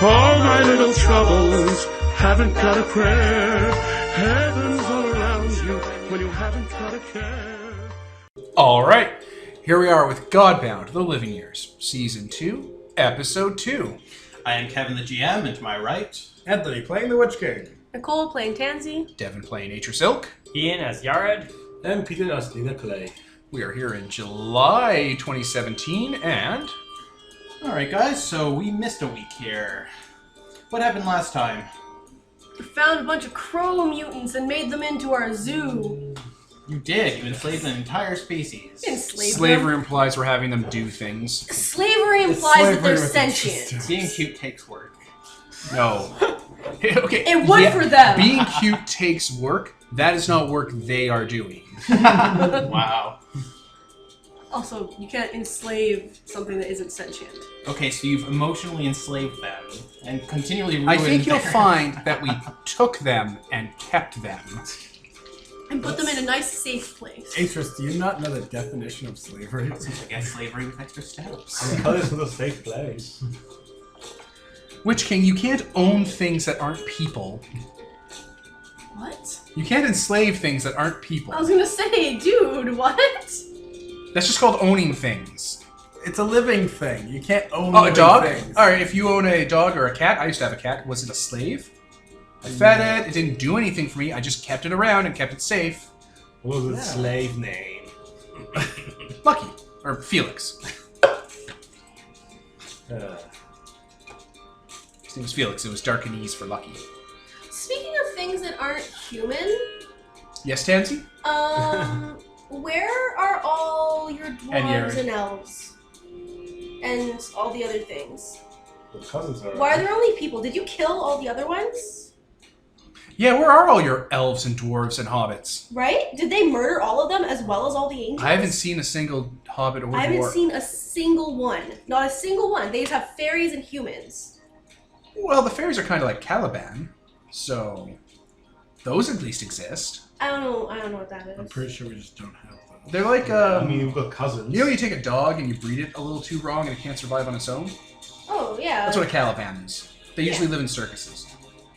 All my little troubles haven't got a prayer. Heaven's all around you when you haven't got a care. Alright, here we are with Godbound, The Living Years, Season 2, Episode 2. I am Kevin the GM, and to my right... Anthony playing the Witch King. Nicole playing Tansy. Devin playing Nature Silk. Ian as Yared. And Peter as Nina Clay. We are here in July 2017, and... Alright guys, so we missed a week here. What happened last time? We found a bunch of crow mutants and made them into our zoo. You did. You enslaved an entire species. Slavery implies we're having them do things. Slavery implies that they're sentient. Being cute takes work. No. Okay. It would for them. Being cute takes work. That is not work they are doing. Wow. Also, you can't enslave something that isn't sentient. Okay, so you've emotionally enslaved them and continually ruined I think you'll their... find that we took them and kept them. And put them in a nice, safe place. Interest, do you not know the definition of slavery? I guess slavery with extra steps. How is it a safe place? Witch King, you can't own things that aren't people. What? You can't enslave things that aren't people. I was gonna say, dude, what? That's just called owning things. It's a living thing. You can't own Oh, a dog? things. Alright, if you own a dog or a cat, I used to have a cat. Was it a slave? I fed it, it didn't do anything for me, I just kept it around and kept it safe. What was its slave name? Lucky. Or Felix. His name was Felix, it was Darkanese for Lucky. Speaking of things that aren't human, Yes, Tansy? where are all your And dwarves Yared. and elves? And all the other things? The cousins are. Why are there only people? Did you kill all the other ones? Yeah, where are all your elves and dwarves and hobbits? Right? Did they murder all of them as well as all the angels? I haven't seen a single hobbit or dwarf. I haven't seen a single one. Not a single one. They just have fairies and humans. Well, the fairies are kind of like Caliban, so those at least exist. I don't know what that is. I'm pretty sure we just don't have them. They're like, I mean, we've got cousins. you know, you take a dog and you breed it a little too wrong and it can't survive on its own. Oh yeah. That's what a Caliban is. They usually live in circuses.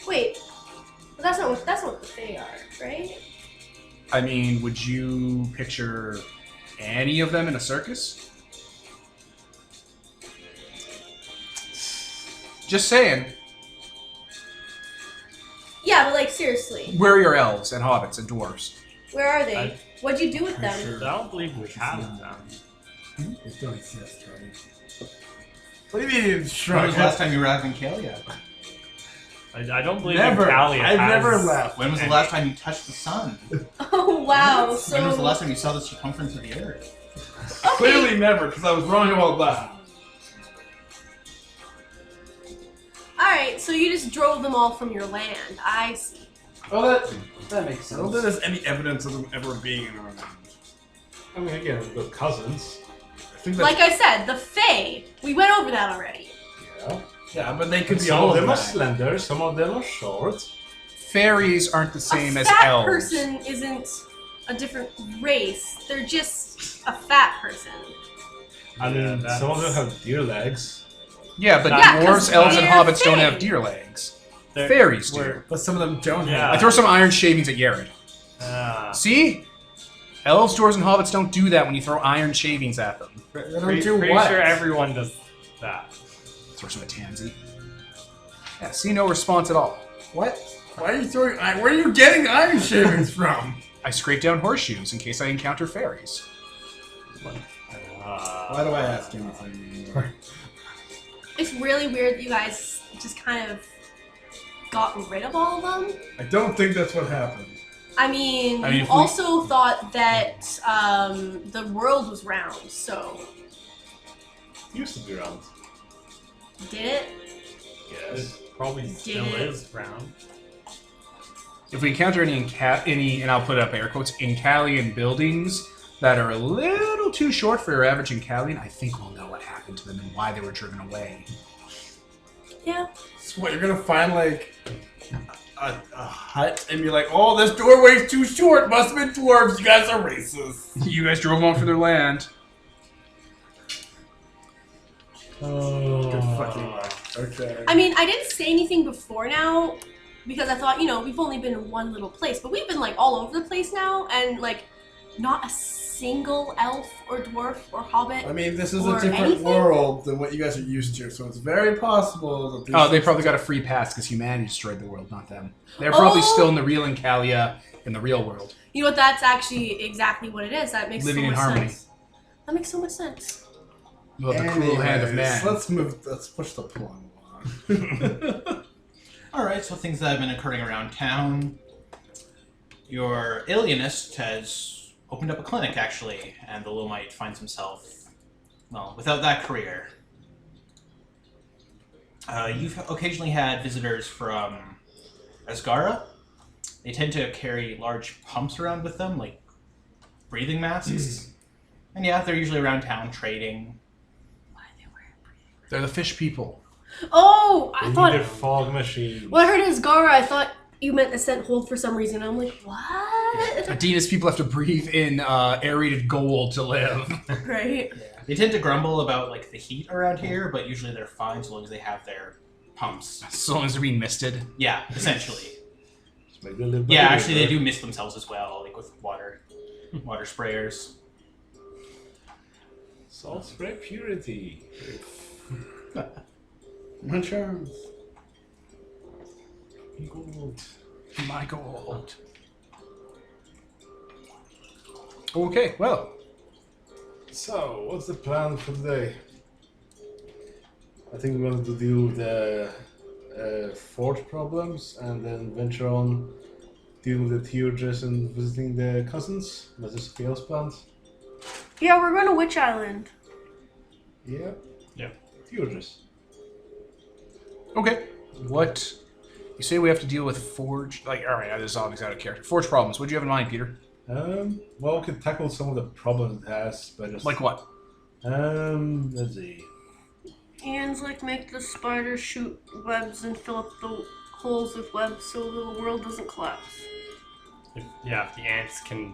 Wait. But that's not what the Fae are, right? I mean, would you picture any of them in a circus? Just saying. Yeah, but like seriously, Where are your elves and hobbits and dwarves? where are they? What'd you do with them? Sure. I don't believe we have them. They don't exist, right? What do you mean? When was the last time you were out in Kalia? I don't believe Never. Italia I've has never left. When was the last time you touched the sun? Oh wow! So When was the last time you saw the circumference of the Earth? okay. Clearly never, because I was wrong about that. All right, so you just drove them all from your land. I see. Oh, That makes I don't think there's any evidence of them ever being in our land. I mean, again, we've got cousins. I think that's... Like I said, the Fae. We went over that already. Yeah, but they could be Some all of them are that. slender, some of them are short. Fairies aren't the same a as fat elves. person isn't a different race. They're just a fat person. I mean, that's- some of them have deer legs. Yeah, but Yeah, 'cause dwarves, elves, and they're hobbits don't have Fae. deer legs. They're- Fairies do. we're- But some of them don't Yeah. I throw some iron shavings at Yared. Ah. See? Elves, dwarves, and hobbits don't do that when you throw iron shavings at them. They don't Pretty do what? sure everyone does that. Throw some at Tansy. Yeah, see, no response at all. What? Why are you throwing... Where are you getting iron shavings from? I scrape down horseshoes in case I encounter fairies. Why do I ask anything? It's really weird that you guys just kind of got rid of all of them. I don't think that's what happened. I mean, if you we- also thought that the world was round, so Used to be round. did it? It probably still it. is round. If we encounter any, and I'll put up air quotes, Incalian buildings that are a little too short for your average Incalian, I think we'll know what happened to them and why they were driven away. Yeah. So what, you're gonna find like a hut and be like, oh, this doorway's too short, must have been dwarves, you guys are racist. You guys drove them off for their land. Oh. Good fucking luck. Okay. I mean, I didn't say anything before now because I thought, we've only been in one little place, but we've been like all over the place now, and like not a single elf or dwarf or hobbit. I mean, this is a or different anything? world than what you guys are used to, so it's very possible that these Oh, they things- probably got a free pass because humanity destroyed the world, not them. They're probably Oh. still in the real Encalia in the real world. You know what? That's actually exactly what it is. That makes Living so in much harmony. sense. That makes so much sense. Well, the cruel hand of Anyways, man. let's push the plum along. Alright, so things that have been occurring around town. Your alienist has opened up a clinic, actually, and the little mite finds himself, well, without that career. You've occasionally had visitors from Asgara. They tend to carry large pumps around with them, like breathing masks. And yeah, they're usually around town trading. They're the fish people. Oh, I They thought. need a fog machine. When I heard Asgara, I thought you meant the scent hold for some reason. I'm like, what? Adina's people have to breathe in aerated gold to live. Right? They tend to grumble about like the heat around here, but usually they're fine so long as they have their pumps. So long as they're being misted. Yeah, essentially. Just make them live Yeah, better. actually they do mist themselves as well, like with water sprayers. Salt spray purity. My charms. Gold. My gold. Okay, well. So, what's the plan for today? I think we're going to deal with the forge problems and then venture on dealing with the teardress and visiting the cousins. Unless there's something else planned. Yeah, we're going to Witch Island. Yeah. Yeah. Teardress. Okay. What? You say we have to deal with forge... Like, alright, this is all out of character. Forge problems. What do you have in mind, Peter? Well, we could tackle some of the problems it has, but just... Like what? Let's see. Hands like make the spiders shoot webs and fill up the holes with webs so the world doesn't collapse. If the ants can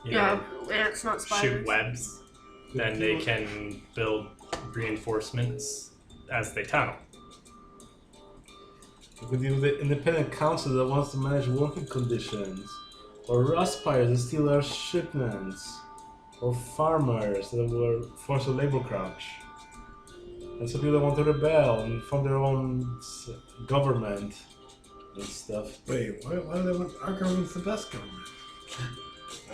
Ants, not spiders. shoot webs, then they can build reinforcements as they tunnel. We could deal with the independent council that wants to manage working conditions, or rust buyers that steal our shipments, or farmers that were forced to labor crunch, and some people that want to rebel and form their own government and stuff. Wait, why do they want our government's the best government?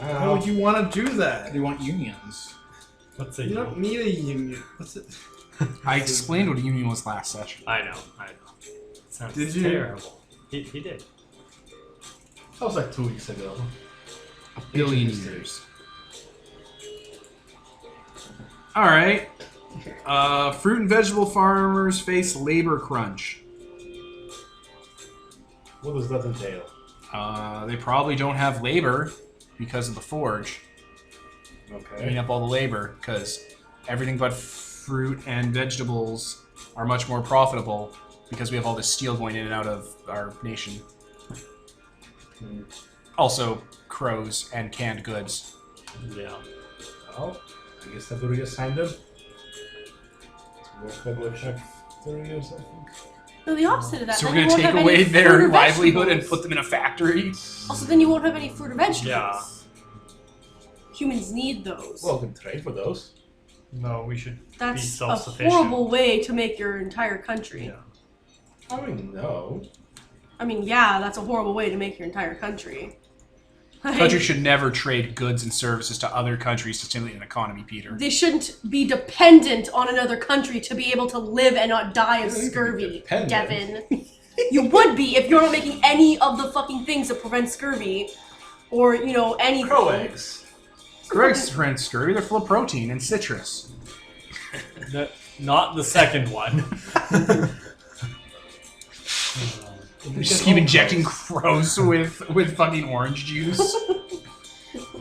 I don't Why know. would you want to do that? They want unions. What's a You don't need a union. What's it? I explained what a union was last session. I know. Sounds Did you? terrible. He did. That was like 2 weeks ago. A billion years. Alright. Fruit and vegetable farmers face labor crunch. What does that entail? They probably don't have labor because of the forge. Eating Okay. up all the labor, because everything but fruit and vegetables are much more profitable because we have all this steel going in and out of our nation. Also, crows and canned goods. Yeah. Well, I guess that would reassign them. To work like 30 years, I think. No, the opposite of that. So Then we're you going to won't take have away any fruit their or livelihood and vegetables. put them in a factory? Also, then you won't have any fruit or vegetables. Yeah. Humans need those. Well, we can trade for those. No, we should be That's a self-sufficient. horrible way to make your entire country. Yeah. I mean, no. I mean, yeah, that's a horrible way to make your entire country. Countries should never trade goods and services to other countries to stimulate an economy, Peter. They shouldn't be dependent on another country to be able to live and not die of scurvy, dependent. Devin. You would be if you're not making any of the fucking things that prevent scurvy. Or, anything. Crow eggs. Greg's friends scurvy, they're full of protein and citrus. Not the second one. You just keep injecting crows with fucking orange juice.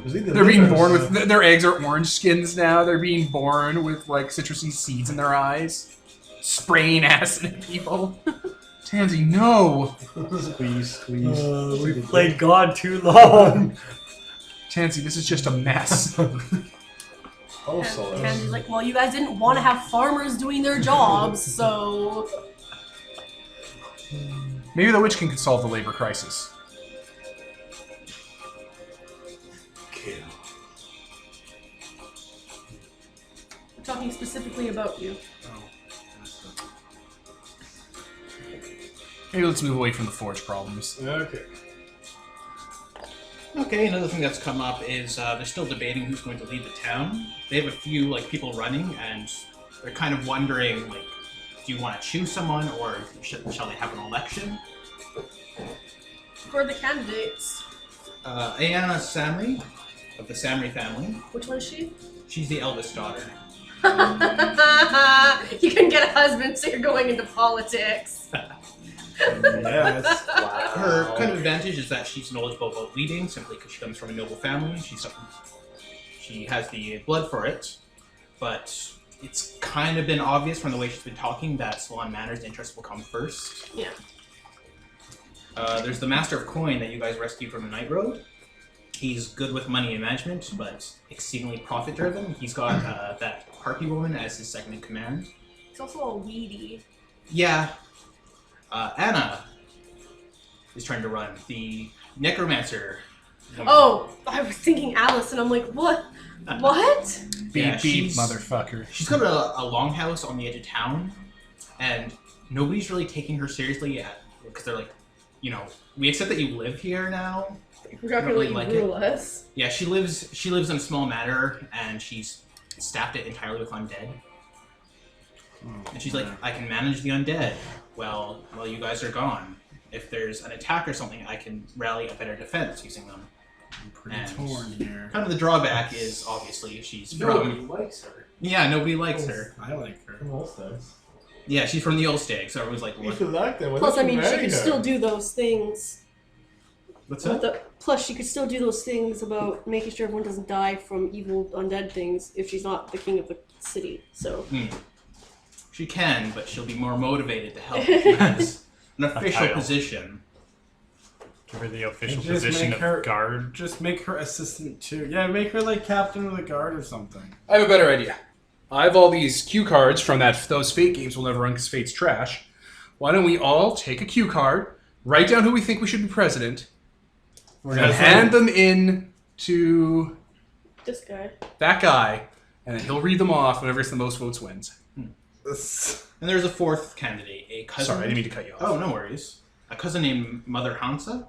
They're being born with their eggs are orange skins now. They're being born with like citrusy seeds in their eyes, spraying acid at people. Tansy, no. Squeeze. We played God too long. Tansy, this is just a mess. Also, And he's like, well, you guys didn't want to have farmers doing their jobs, so... Maybe the Witch King could solve the labor crisis. Kill. We're talking specifically about you. Maybe let's move away from the forge problems. Okay. Okay, another thing that's come up is they're still debating who's going to lead the town. They have a few people running, and they're kind of wondering do you want to choose someone, or shall they have an election? Who are the candidates? Ayana Samri of the Samri family. Which one is she? She's the eldest daughter. You can get a husband, so you're going into politics. Yes. Her kind of advantage is that she's knowledgeable about leading, simply because she comes from a noble family. She has the blood for it, but it's kind of been obvious from the way she's been talking that Salon Manor's interest will come first. Yeah. There's the Master of Coin that you guys rescued from the Night Road. He's good with money and management, but exceedingly profit-driven. He's got that Harpy woman as his second in command. He's also a weedy. Yeah. Anna is trying to run. The Necromancer. Oh, I was thinking Alice, and I'm like, what? What? Yeah, Beep, she's- motherfucker. She's got a longhouse on the edge of town, and nobody's really taking her seriously yet because they're like, we accept that you live here now. We're not gonna really let you like rule us. Yeah, she lives in a small manor, and she's staffed it entirely with undead. And she's like, I can manage the undead. Well, while you guys are gone, if there's an attack or something, I can rally a better defense using them. I'm pretty And torn here. kind of the drawback is obviously she's Nobody from. likes her. Yeah, nobody likes her. I like her. From all stars. Yeah, she's from the old stag, so everyone's like, If what? you like that, Plus, I mean, she could still do those things. What's With that? Plus, she could still do those things about making sure everyone doesn't die from evil undead things if she's not the king of the city. So. She can, but she'll be more motivated to help if she has an official title. position. Give her the official Just position make of her- guard. Just make her assistant too. Yeah, make her like captain of the guard or something. I have a better idea. I have all these cue cards from those Fate games we'll never run because Fate's trash. Why don't we all take a cue card, write down who we think we should be president, we're going to hand them in to This guy. that guy, and then he'll read them off. Whoever gets the most votes wins. And there's a fourth candidate, a cousin. Sorry, I didn't mean to cut you off. Oh, no worries. A cousin named Mother Hansa.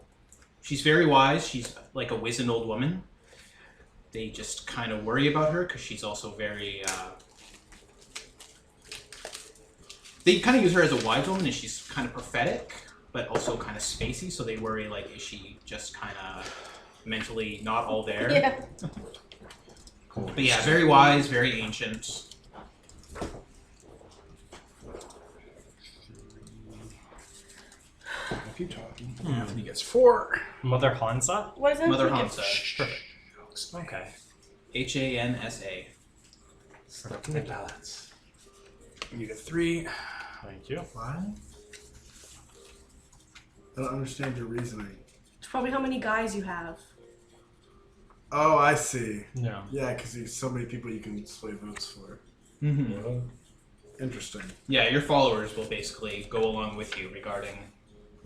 She's very wise. She's like a wizened old woman. They just kind of worry about her because she's also very... They kind of use her as a wise woman, and she's kind of prophetic, but also kind of spacey, so they worry, is she just kind of mentally not all there? Yeah. But yeah, very wise, very ancient. If you're talking, Anthony gets 4. Mother Hansa? What is that? Mother Like a- Hansa. Perfect. Okay. Hansa. Selecting the ballots. You get 3. Thank you. What? I don't understand your reasoning. It's probably how many guys you have. Oh, I see. No. Yeah, because there's so many people you can sway votes for. Mm-hmm. Interesting. Yeah, your followers will basically go along with you regarding...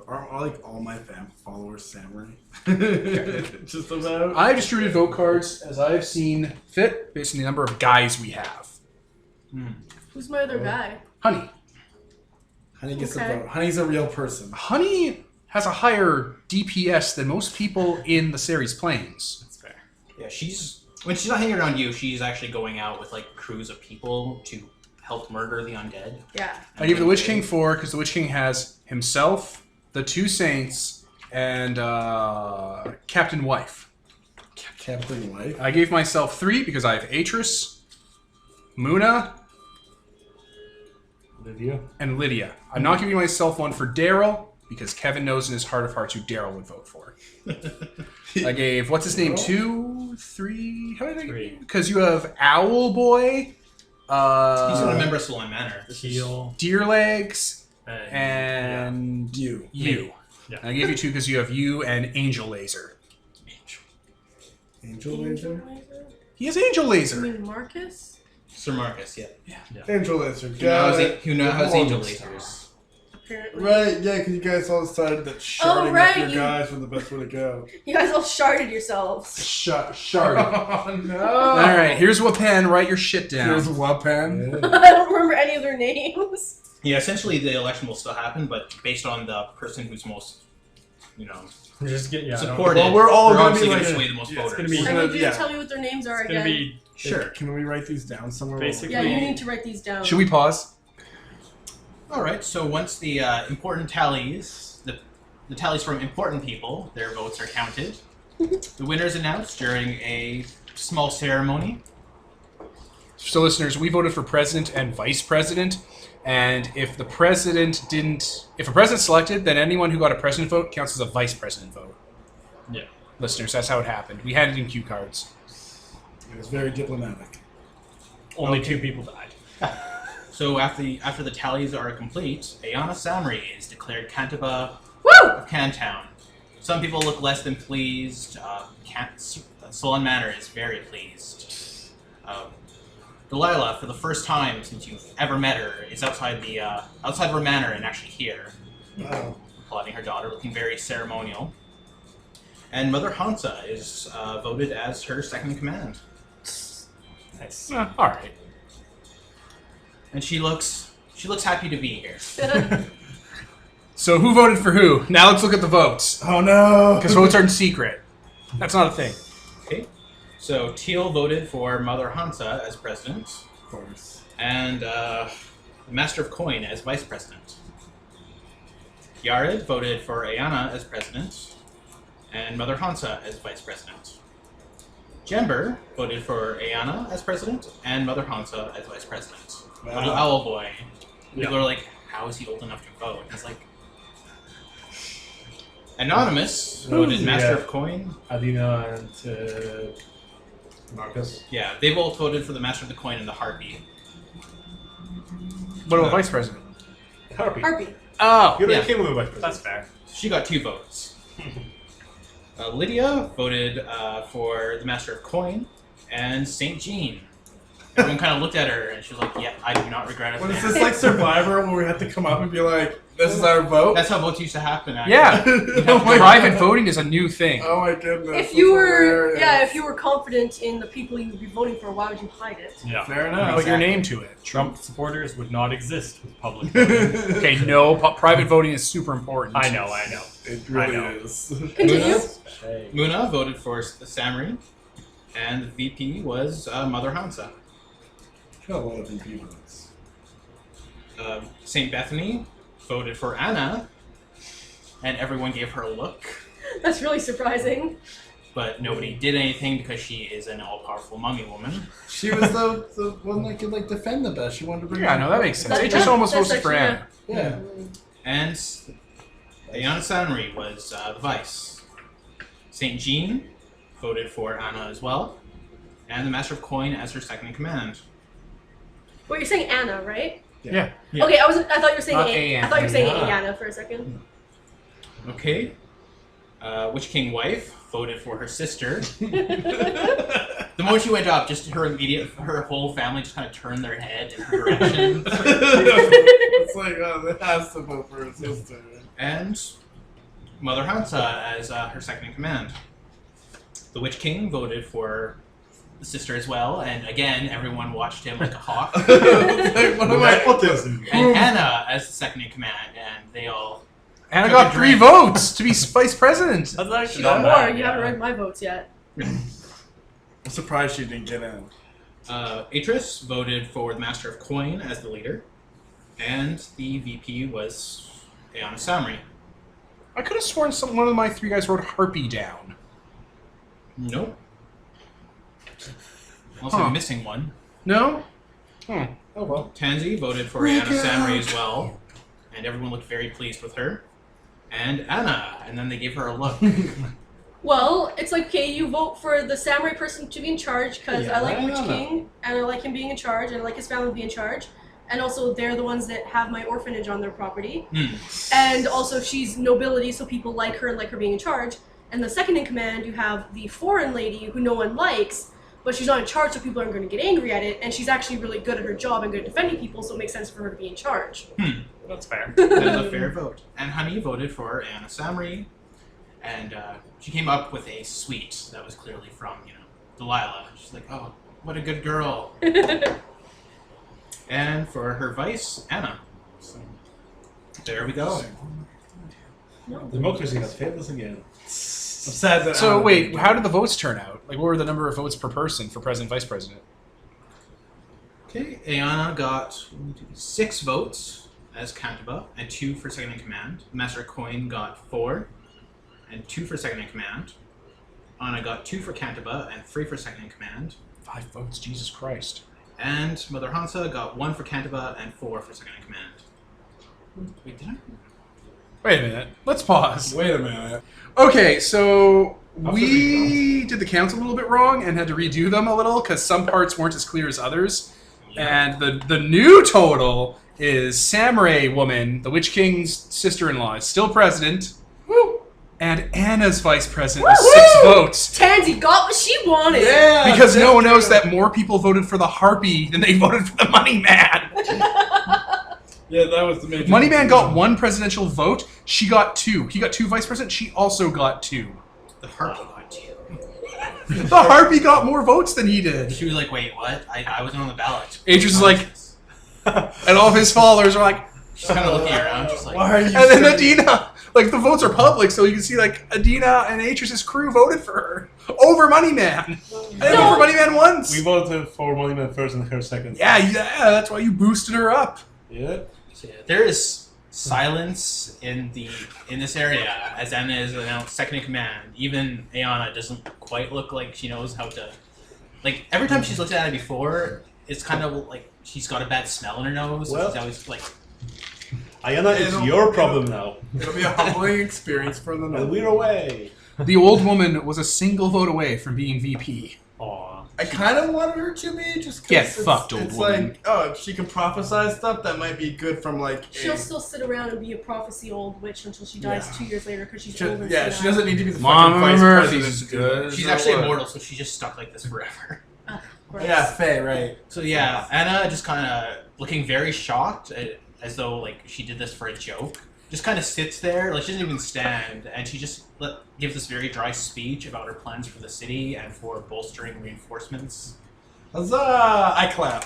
Are all my followers samurai? Just about. I've distributed vote cards as I've seen fit based on the number of guys we have. Who's my other guy? Honey. Honey gets Okay. a vote. Honey's a real person. Honey has a higher DPS than most people in the series Plains. That's fair. Yeah, when she's not hanging around you, she's actually going out with crews of people to help murder the undead. Yeah. I give the Witch King 4 because the Witch King has himself, the 2 saints, and Captain Wife. Captain Wife. I gave myself 3 because I have Atris, Muna, Lydia. and Lydia. I'm not giving myself 1 for Daryl because Kevin knows in his heart of hearts who Daryl would vote for. I gave, what's his name, 2, 3? How many? 3. Because you have Owl Boy, He's not a member of Salon Manor. Teal. Deer Legs, And and You. you. Yeah. And I gave you 2 because you have you and Angel Laser. Angel Laser? He has Angel You Laser. mean Marcus? Sir Marcus, yeah. Angel Laser. Who now has Angel Lasers. apparently. Right, yeah, because you guys all decided that sharding right, up your you- guys was the best way to go. You guys all sharded yourselves. Shard. Oh, no. All right, here's a pen. Write your shit down. Here's a weapon. Yeah. I don't remember any of their names. Yeah, essentially the election will still happen, but based on the person who's most, We're just getting supported. Well, we're all gonna obviously be going to like- sway the most yeah, it's voters. gonna be- I need you yeah. to tell me what their names are It's gonna again. be Sure. Can we write these down somewhere? Basically- Yeah, you need to write these down. Should we pause? All right. So once the important tallies, the tallies from important people, their votes are counted. The winner is announced during a small ceremony. So, listeners, we voted for president and vice president, and if the president if a president selected, then anyone who got a president vote counts as a vice president vote. Yeah. Listeners, that's how it happened. We had it in cue cards. It was very diplomatic. only 2 people died. So after the tallies are complete, Ayana Samri is declared Kantaba Woo! of Cantown. Some people look less than pleased. Solon Manor is very pleased. Delilah, for the first time since you've ever met her, is outside of her manor and actually here, Wow. applauding her daughter, looking very ceremonial. And Mother Hansa is voted as her second in command, Nice. All right. and she looks happy to be here. So, who voted for who? Now let's look at the votes. Oh no! Because votes aren't secret. That's not a thing. Okay, so Teal voted for Mother Hansa as president, Of course. and Master of Coin as vice president. Yared voted for Ayana as president, and Mother Hansa as vice president. Jember voted for Ayana as president, and Mother Hansa as vice president. Wow. Little owl boy. People Yeah. are like, how is he old enough to vote? And he's like... Anonymous voted Master Yeah. of Coin. Adina and Marcus. Yeah, they both voted for the Master of the Coin and the Harpy. What about vice president? Harpy. Harpy. Oh, You already Yeah. came with my That's fair. She got 2 votes. Lydia voted for the Master of Coin, and St. Jean. Everyone kind of looked at her, and she was like, yeah, I do not regret it. What is this, like Survivor, where we have to come up and be like, this is our vote? That's how votes used to happen, actually. yeah. Oh my Private God. voting is a new thing. Oh my goodness. If you that's were, hilarious. if you were confident in the people you would be voting for, why would you hide it? Yeah. Fair enough. Put your name to it. Trump supporters would not exist with public voting. Okay, no, private voting is super important. I know. It really I know. is. Continue. Hey. Muna voted for the Samri, and the VP was Mother Hansa. Got a lot of VP votes. St. Bethany voted for Anna, and everyone gave her a look, That's really surprising. but nobody did anything because she is an all-powerful mummy woman. She was the one that could defend the best. She wanted to bring. Yeah, no, that makes sense. That- They just almost that's voted for actually- Anna. Yeah. And Ayana Sanri was the vice. St. Jean voted for Anna as well, and the Master of Coin as her second in command. Well, you're saying Anna, right? Yeah. Yeah. Okay, I thought you were saying Not I thought you were saying Anna. Anna for a second. Okay. Witch King wife voted for her sister. The moment she went up, just her whole family just kind of turned their head in her direction. It's like, oh, they has to vote for her sister. And Mother Hansa as her second in command. The Witch King voted for the sister as well, and again, everyone watched him like a hawk. It's like, what am I? Autism. And Anna as the second in command, and they all... Anna Took got a 3 drink. votes to be vice president. That's actually Not not more. bad. You haven't read my votes yet. I'm surprised she didn't get in. Atris voted for the Master of Coin as the leader, and the VP was Ayana Samri. I could have sworn one of my 3 guys wrote Harpy down. Nope. Unless Huh. I'm missing one. No? Oh well. Tansy voted for Look Ayana Samri out. as well, and everyone looked very pleased with her. And Anna, and then they gave her a look. Well, it's like, okay, you vote for the samurai person to be in charge because Yeah, I like I Witch don't know. King and I like him being in charge and I like his family being in charge. And also, they're the ones that have my orphanage on their property. And also, she's nobility, so people like her and like her being in charge. And the second in command, you have the foreign lady who no one likes, but she's not in charge, so people aren't going to get angry at it. And she's actually really good at her job and good at defending people, so it makes sense for her to be in charge. That's fair. That is a fair vote. And Honey voted for Anna Samri, and she came up with a suite that was clearly from, Delilah. She's like, oh, what a good girl. And for her vice, Anna. So, there we go. Democracy has failed us again. I'm sad that. So wait, how did the votes turn out? Like, what were the number of votes per person for president, vice president? Okay, Ayana got 6 votes as Cantaba, and 2 for second in command. Master Coin got 4, and 2 for second in command. Anna got 2 for Cantaba, and 3 for second in command. 5 votes, Jesus Christ. And Mother Hansa got 1 for Cantaba, and 4 for second in command. Wait, did I? Wait a minute. Let's pause. Wait a minute. Okay, so we did the counts a little bit wrong and had to redo them a little because some parts weren't as clear as others. Yeah. And the new total is Samurai Woman, the Witch King's sister-in-law, is still president. Woo! And Anna's vice president with 6 votes. Tansy got what she wanted. Yeah. Because no one knows that more people voted for the Harpy than they voted for the Money Man. Yeah, that was the major. Money Man got 1 presidential vote. She got 2. He got 2 vice president. She also got 2. The Harpy got 2. The Harpy got more votes than he did. She was like, wait, what? I wasn't on the ballot. Atris is like, and all of his followers are like, She's kind of looking around, just like, Why are you? and then Adina, like the votes are public, so you can see like Adina and Atris' crew voted for her over Money Man. And then over Money Man once. We voted for Moneyman first and her second. Yeah, that's why you boosted her up. Yeah. So, yeah, there is silence in this area as Anna is announced second in command. Even Ayana doesn't quite look like she knows how to. Like every time she's looked at it before, it's kind of like she's got a bad smell in her nose. So Well, she's always like, Ayana, it's your problem now. It'll be a humbling experience for the And night. we're away. The old woman was a single vote away from being VP. Aw. I kind of wanted her to be just 'cause Get it's, fucked, old it's woman. like, oh, if she can prophesize stuff, that might be good from like. She'll still sit around and be a prophecy old witch until she dies Yeah. 2 years later because she's She, old and yeah, senile. she doesn't need to be the Mama fucking vice Murphy's president. to do good. it. she's So actually what? immortal, so she's just stuck like this forever. Gross. Yeah, Faye, right? So yeah, Anna just kind of looking very shocked, as though like she did this for a joke. Just kind of sits there, like she doesn't even stand, and she just gives this very dry speech about her plans for the city and for bolstering reinforcements. Huzzah! I clap.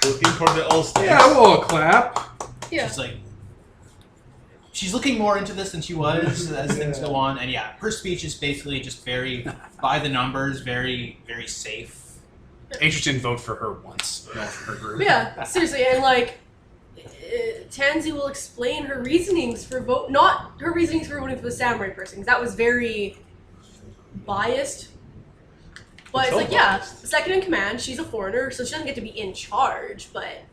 Looking for the all states. Yeah, we'll clap. Yeah. She's like, she's looking more into this than she was as things go on, and yeah, her speech is basically just very by the numbers, very, very safe. Atris didn't vote for her once. No, for her group. But yeah, seriously, and like, Tansy will explain her reasonings for not her reasonings for voting for the samurai person, 'cause that was very biased. But it's So like, yeah, biased. second in command, she's a foreigner, so she doesn't get to be in charge, but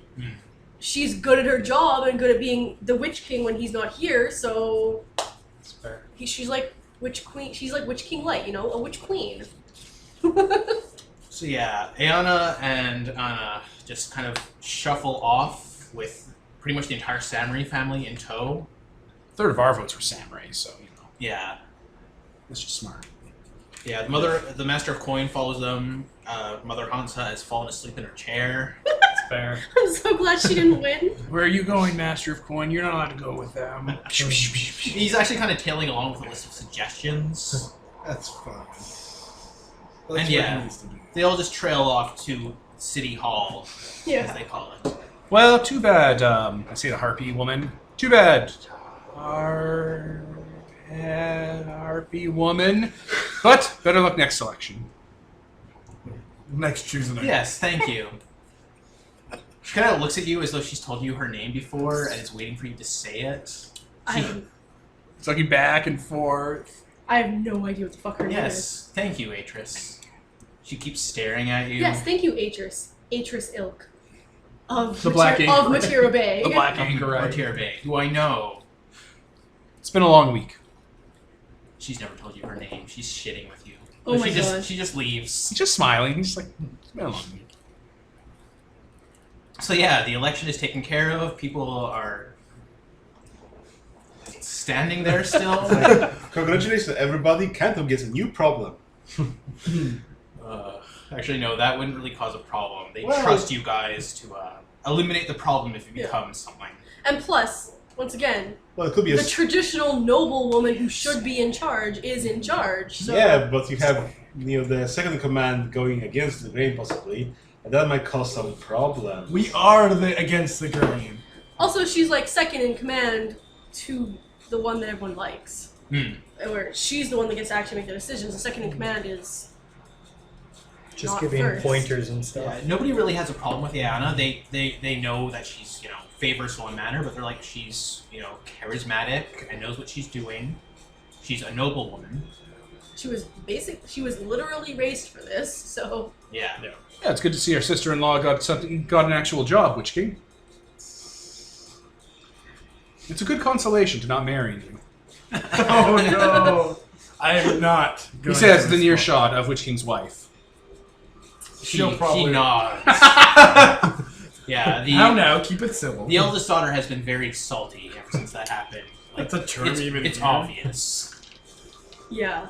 she's good at her job and good at being the Witch King when he's not here, so That's fair. she's like Witch Queen, she's like Witch King Light, a Witch Queen. So yeah, Ayana and Anna just kind of shuffle off with pretty much the entire samurai family in tow. A third of our votes were samurai, so Yeah. that's just smart. Yeah, the Master of Coin follows them. Mother Hansa has fallen asleep in her chair. That's fair. I'm so glad she didn't win. Where are you going, Master of Coin? You're not allowed to go with them. He's actually kind of tailing along with a list of suggestions. That's fine. And That's yeah. what it needs to be. They all just trail off to City Hall, as Yeah. they call it. Well, too bad. I say the Harpy woman. Too bad. Harpy woman. But better luck next selection. Next choosing. Yes, thank you. She kind of looks at you as though she's told you her name before and is waiting for you to say it. It's looking back and forth. I have no idea what the fuck her name is. Yes, thank you, Atris. She keeps staring at you. Yes, thank you, Atris. Atris Ilk. Of The Black of Anchorite. Matira Bay. The Black Martyr Anchorite. Bay, who I know. It's been a long week. She's never told you her name. She's shitting with you. Oh my she God. She just leaves. He's just smiling. He's just like, it's been a long week. So yeah, the election is taken care of. People are standing there still. Congratulations, everybody. Canton gets a new problem. Actually, no, that wouldn't really cause a problem. They Well- trust you guys to eliminate the problem if it becomes something. And plus, once again, Well, it could be a the traditional noble woman who should be in charge is in charge. So yeah, but you have the second in command going against the grain possibly, and that might cause some problems. We are against the grain. Also, she's like second in command to the one that everyone likes. Where she's the one that gets to actually make the decisions. The second in command is Just not giving first. pointers and stuff. Yeah, nobody really has a problem with Yana. They know that she's, favors one manner, but they're like, she's, charismatic and knows what she's doing. She's a noble woman. She was literally raised for this, so Yeah. Yeah, it's good to see our sister-in-law got an actual job, Witch King. It's a good consolation to not marrying you. Oh no! I am not. He Going says to the near respond. shot of Witch King's wife. She'll She probably nods. Yeah, How now? Keep it civil. the eldest daughter has been very salty ever since that happened. That's a term It's, even it's here. obvious. yeah.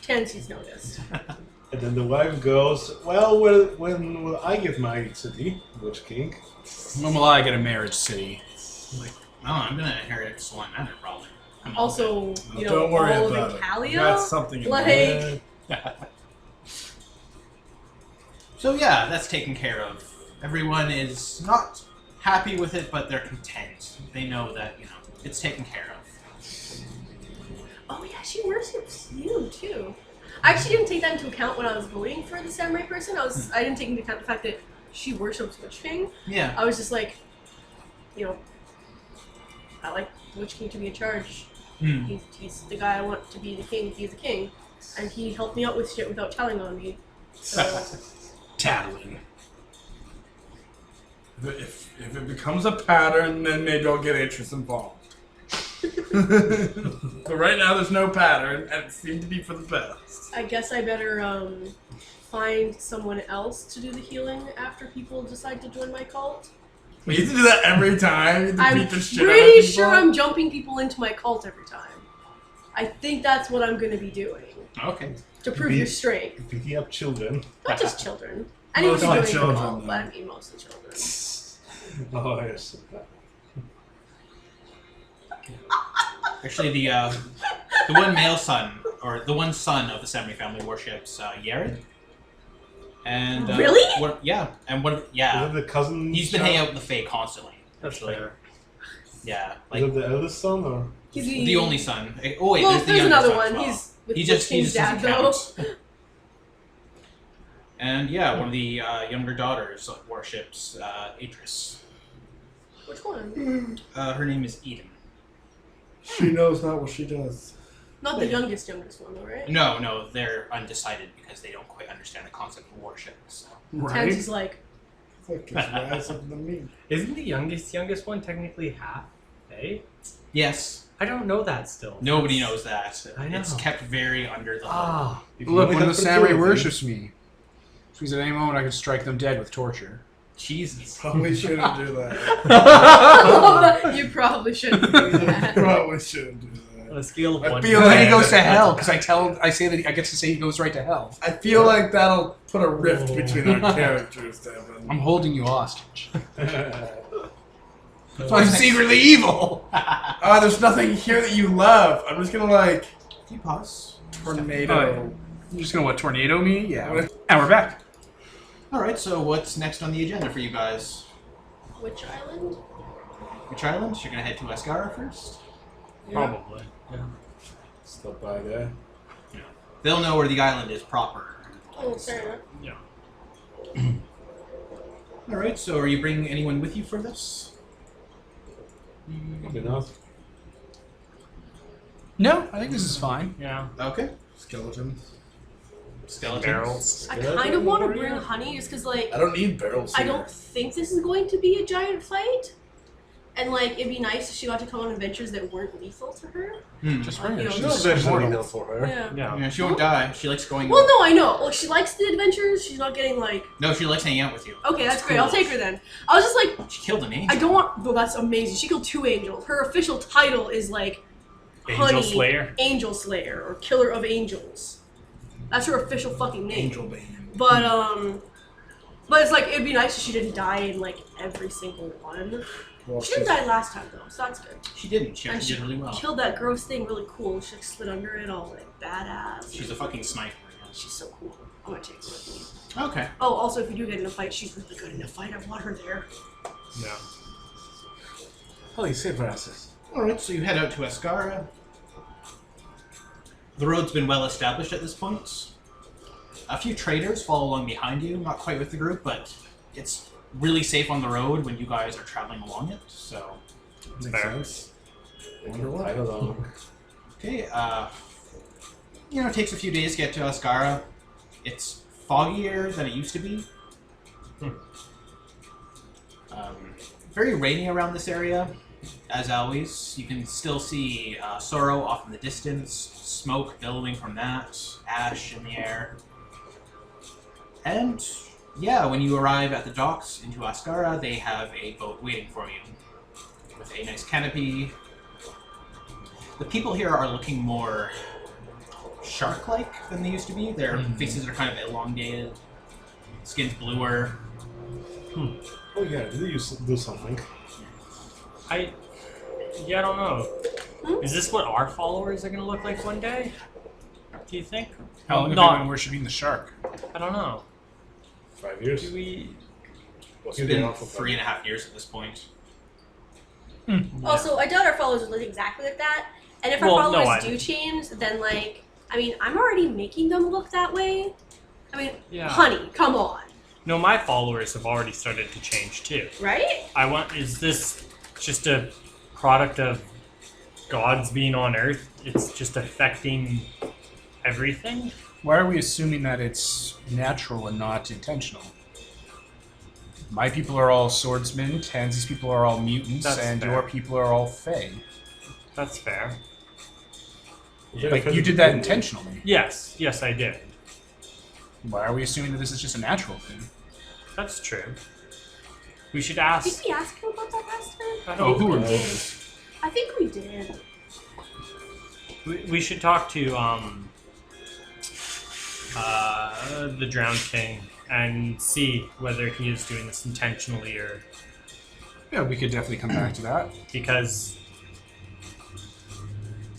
Tensy's noticed. And then the wife goes, well, when will I get my city, Witch King? When will I get a marriage city? Oh, I'm gonna inherit Swan Manor probably. Also, Don't worry all about of it. Italia. That's something. In Like- there. So yeah, that's taken care of. Everyone is not happy with it, but they're content. They know that, it's taken care of. Oh yeah, she worships you too. I actually didn't take that into account when I was voting for the samurai person. I didn't take into account the fact that she worships Witch King. Yeah. I was just like, I like Witch King to be in charge. He's the guy I want to be the king. He's the king, and he helped me out with shit without telling on me. So Tattling. If it becomes a pattern, then maybe I'll get interest involved. But right now, there's no pattern, and it seemed to be for the best. I guess I better find someone else to do the healing after people decide to join my cult. We used to do that every time. You have to I'm beat the shit out of pretty people. sure I'm jumping people into my cult every time. I think that's what I'm going to be doing Okay. to prove your strength. Picking up children. Not just children. Anyone Mostly who's doing children, the cult, though. but I mean mostly children. Oh, yes. Actually, the one male son, or the one son of the samurai family worships Yared. And Really? Is it the cousin? he's been hanging out with the Fae constantly. That's Actually. fair. Yeah, Is like it the eldest son or? He's the only son. Oh wait, well, there's the there's younger another son as one. well. He's with He Witch just King's dad, doesn't though. count. And yeah, one of the younger daughters worships Atris. Which one? Her name is Eden. She knows not what she does. Not the youngest one, though, right? No, they're undecided because they don't quite understand the concept of worship. So. Tensy's like, Fuck, it's wise up than me. Isn't the youngest one technically half Fae? Yes, I don't know that still. nobody knows that. I know. It's kept very under the hood. Ah, You can Look, only one of have the samurai fertility. worships me. Which means at any moment I could strike them dead with torture. Jesus. Probably shouldn't do that. you probably shouldn't do that. Probably shouldn't do that. on a scale of I 1 feel to And then he 10. goes to hell because I say that I get to say he goes right to hell. I feel like that'll put a rift between our characters, Devin. I'm holding you hostage. I'm secretly evil. Ah, there's nothing here that you love. I'm just gonna Can you pause? tornado. You're just gonna tornado me? Yeah. And we're back. Alright, so what's next on the agenda for you guys? Which island? Which island? You're gonna head to Asgara first? Probably. Yeah. Stop by there. They'll know where the island is proper. Oh, fair enough. Alright, so are you bringing anyone with you for this? Probably not. No, I think this is fine. Yeah. Okay. Skeletons. Skeletons. Barrels. I kind of want to bring Honey just because, like, I don't need barrels. I here. don't think this is going to be a giant fight. And, like, it'd be nice if she got to come on adventures that weren't lethal to her. Just Like, bring you her. know, She's No, there's immortal. no for her. Yeah. Yeah. Yeah, she won't die. She likes going. Well, no, I know. Well, she likes the adventures. She's not getting, like... No, she likes hanging out with you. Okay, that's It's great. cool. I'll take her then. I was just like, She killed an angel. I don't want... Well, that's amazing. She killed 2 angels. Her official title is, like... Angel Honey, Slayer? Angel Slayer, or Killer of Angels. That's her official fucking name. Angel Bane. But it's like, it'd be nice if she didn't die in like every single one. Well, She didn't die last time though, so that's good. She didn't. She And actually she did really well. killed that gross thing really cool. She like slid under it all like badass. She's a fucking sniper. She's so cool. I'm gonna take her with me. Okay. Oh, also if you do get in a fight, she's really good in a fight. I want her there. Yeah. Holy saber asses. Alright, so you head out to Ascara. The road's been well established at this point. A few traders follow along behind you, not quite with the group, but it's really safe on the road when you guys are traveling along it, so... Makes Fair. sense. Wonderful. Tag along. Okay, you know, it takes a few days to get to Ascara. It's foggier than it used to be. Very rainy around this area, as always. You can still see Sorrow off in the distance, smoke billowing from that, ash in the air. And, yeah, when you arrive at the docks into Ascara, they have a boat waiting for you. With a nice canopy. The people here are looking more shark-like than they used to be. Their faces are kind of elongated, skin's bluer. Oh yeah, did you do something? I don't know. Is this what our followers are gonna look like one day? Do you think? How long have Not- you been worshipping the shark? I don't know. 5 years? Do we? What's It's been been off for 3.5 years at this point. Also, I doubt our followers would look exactly like that. And if our Well, no, followers I- do change, then like, I mean, I'm already making them look that way. I mean, Yeah. honey, come on, No, my followers have already started to change too. right? Is this just a product of gods being on Earth? It's just affecting everything? Why are we assuming that it's natural and not intentional? My people are all swordsmen, Tansy's people are all mutants, That's and fair. your people are all fae. That's fair. Like, you did that intentionally. Yes, I did. Why are we assuming that this is just a natural thing? That's true. We should Did ask. we ask him about that last time? I Oh, don't who know. are did. I think we did. We should talk to the Drowned King and see whether he is doing this intentionally or Yeah, we could definitely come back to that. because